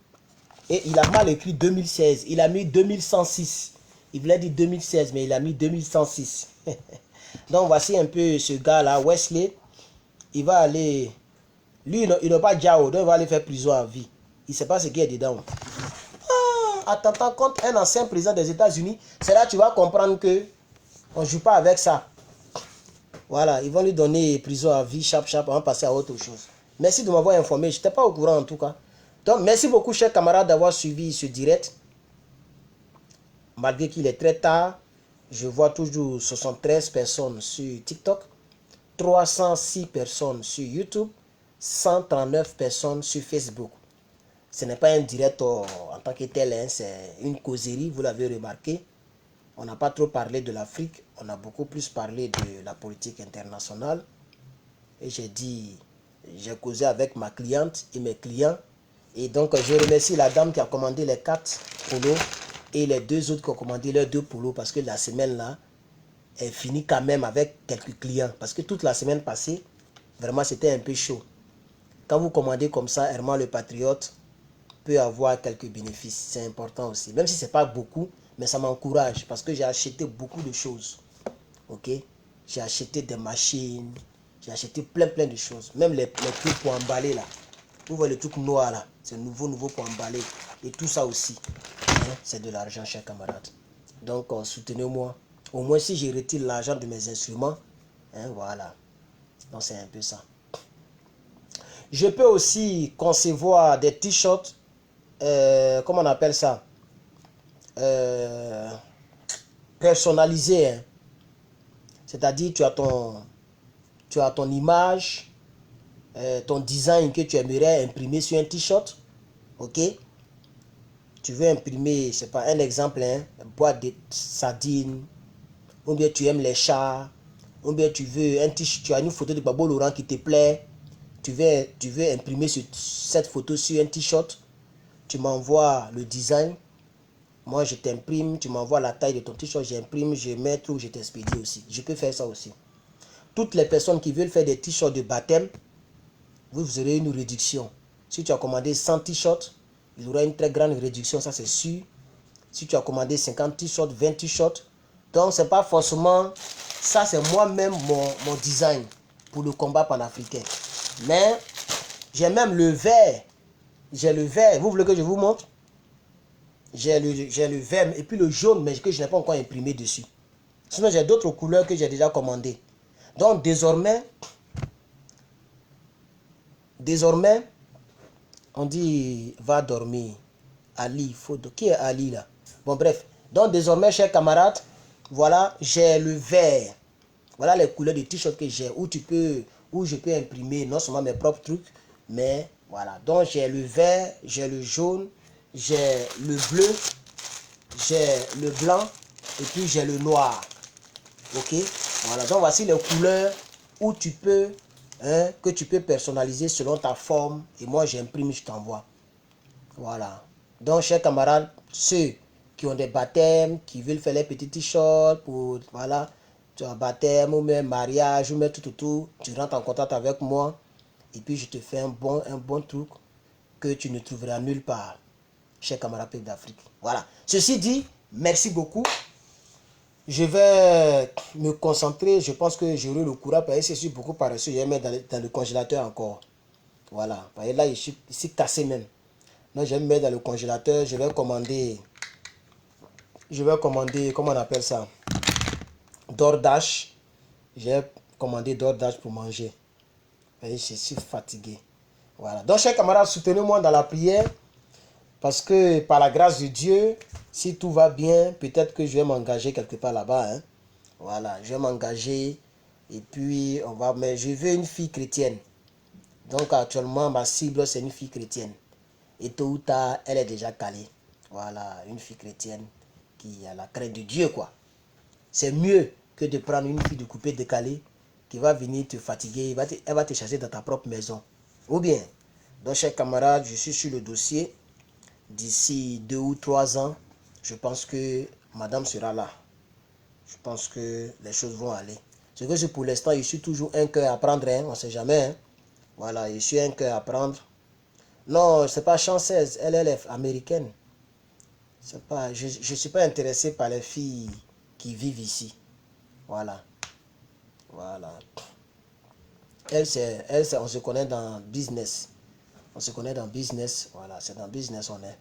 Et il a mal écrit 2016. Il a mis 2106. Il voulait dire 2016, mais il a mis 2106. Donc voici un peu ce gars là, Wesley. Il va aller... Lui, il n'a pas Jao, donc il va aller faire prison à vie. Il ne sait pas ce qu'il y a dedans. Attentant contre un ancien président des États-Unis, c'est là que tu vas comprendre que on ne joue pas avec ça. Voilà, ils vont lui donner prison à vie, chap, on va passer à autre chose. Merci de m'avoir informé, je n'étais pas au courant en tout cas. Donc, merci beaucoup, chers camarades, d'avoir suivi ce direct. Malgré qu'il est très tard, je vois toujours 73 personnes sur TikTok, 306 personnes sur YouTube, 139 personnes sur Facebook. Ce n'est pas un direct en tant que tel, hein, c'est une causerie, vous l'avez remarqué. On n'a pas trop parlé de l'Afrique, on a beaucoup plus parlé de la politique internationale. Et j'ai causé avec ma cliente et mes clients. Et donc, je remercie la dame qui a commandé les 4 polos et les 2 autres qui ont commandé leurs 2 polos parce que la semaine là est finie quand même avec quelques clients. Parce que toute la semaine passée, vraiment c'était un peu chaud. Quand vous commandez comme ça, Herman le Patriote peut avoir quelques bénéfices. C'est important aussi. Même si ce n'est pas beaucoup, mais ça m'encourage parce que j'ai acheté beaucoup de choses. Ok? J'ai acheté des machines, j'ai acheté plein de choses. Même les trucs pour emballer là. Vous voyez le truc noir là, c'est nouveau pour emballer. Et tout ça aussi, hein, c'est de l'argent, chers camarades. Donc soutenez-moi. Au moins si je retire l'argent de mes instruments, hein, voilà. Donc c'est un peu ça. Je peux aussi concevoir des t-shirts, comment on appelle ça, personnalisés. Hein. C'est-à-dire tu as ton image, ton design que tu aimerais imprimer sur un t-shirt. Ok? Tu veux imprimer, c'est pas un exemple, hein, boîte de sardines, ou bien tu aimes les chats, ou bien tu veux un t-shirt, tu as une photo de Babo Laurent qui te plaît, tu veux imprimer cette photo sur un t-shirt, tu m'envoies le design, moi je t'imprime, tu m'envoies la taille de ton t-shirt, j'imprime, je mets tout, je t'expédie aussi. Je peux faire ça aussi. Toutes les personnes qui veulent faire des t-shirts de baptême, vous aurez une réduction. Si tu as commandé 100 t-shirts, il y aura une très grande réduction, ça c'est sûr. Si tu as commandé 50 t-shirts, 20 t-shirts, donc c'est pas forcément, ça c'est moi-même mon design pour le combat panafricain. Mais j'ai même le vert, j'ai le vert, vous voulez que je vous montre? J'ai le vert et puis le jaune, mais que je n'ai pas encore imprimé dessus. Sinon j'ai d'autres couleurs que j'ai déjà commandées. Donc désormais, on dit va dormir. Ali, qui est Ali là? Bon bref, donc désormais chers camarades, voilà, j'ai le vert. Voilà les couleurs de t-shirt que j'ai, où je peux imprimer non seulement mes propres trucs, mais voilà. Donc j'ai le vert, j'ai le jaune, j'ai le bleu, j'ai le blanc et puis j'ai le noir. Ok, voilà. Donc voici les couleurs où tu peux, que tu peux personnaliser selon ta forme. Et moi j'imprime, je t'envoie. Voilà. Donc chers camarades, ceux qui ont des baptêmes, qui veulent faire les petits t-shirts pour, voilà, tu as baptême ou même mariage ou même tout, tu rentres en contact avec moi et puis je te fais un bon truc que tu ne trouveras nulle part, chers camarades peuples d'Afrique. Voilà. Ceci dit, merci beaucoup. Je vais me concentrer, je pense que j'aurai le courage parce que c'est beaucoup paresseux, je vais mettre dans le congélateur encore. Voilà. Parce que là, je suis cassé même. Donc je vais me mettre dans le congélateur, je vais commander, comment on appelle ça, DoorDash. J'ai commandé DoorDash pour manger. Et je suis fatigué. Voilà. Donc chers camarades, soutenez-moi dans la prière. Parce que par la grâce de Dieu, si tout va bien, peut-être que je vais m'engager quelque part là-bas. Hein. Voilà, je vais m'engager. Et puis, mais je veux une fille chrétienne. Donc actuellement, ma cible, c'est une fille chrétienne. Et tôt ou tard, elle est déjà calée. Voilà, une fille chrétienne qui a la crainte de Dieu, quoi. C'est mieux que de prendre une fille de coupé décalée qui va venir te fatiguer, elle va te chasser dans ta propre maison. Ou bien, donc chers camarades, je suis sur le dossier. D'ici 2 ou 3 ans, je pense que madame sera là. Je pense que les choses vont aller. C'est que pour l'instant, je suis toujours un cœur à prendre, hein, on ne sait jamais. Hein. Voilà, je suis un cœur à prendre. Non, c'est pas chanceuse, elle est américaine. Pas, je ne suis pas intéressé par les filles qui vivent ici. Voilà. Voilà. Elle, on se connaît dans business. On se connaît dans business. Voilà, c'est dans business on est.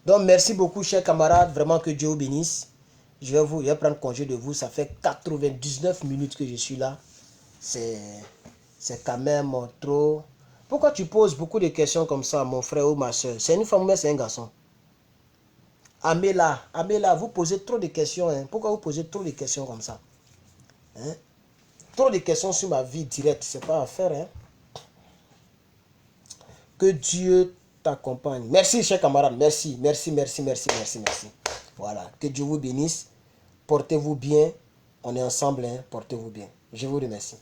Donc, merci beaucoup, chers camarades. Vraiment que Dieu vous bénisse. Je vais prendre congé de vous. Ça fait 99 minutes que je suis là. C'est quand même trop. Pourquoi tu poses beaucoup de questions comme ça, mon frère ou ma soeur? C'est une femme ou c'est un garçon? Amela, vous posez trop de questions. Hein? Pourquoi vous posez trop de questions comme ça? Hein? Trop de questions sur ma vie directe. C'est pas à faire. Hein? Que Dieu t'accompagne. Merci, chers camarades. Merci. Voilà. Que Dieu vous bénisse. Portez-vous bien. On est ensemble. Hein? Portez-vous bien. Je vous remercie.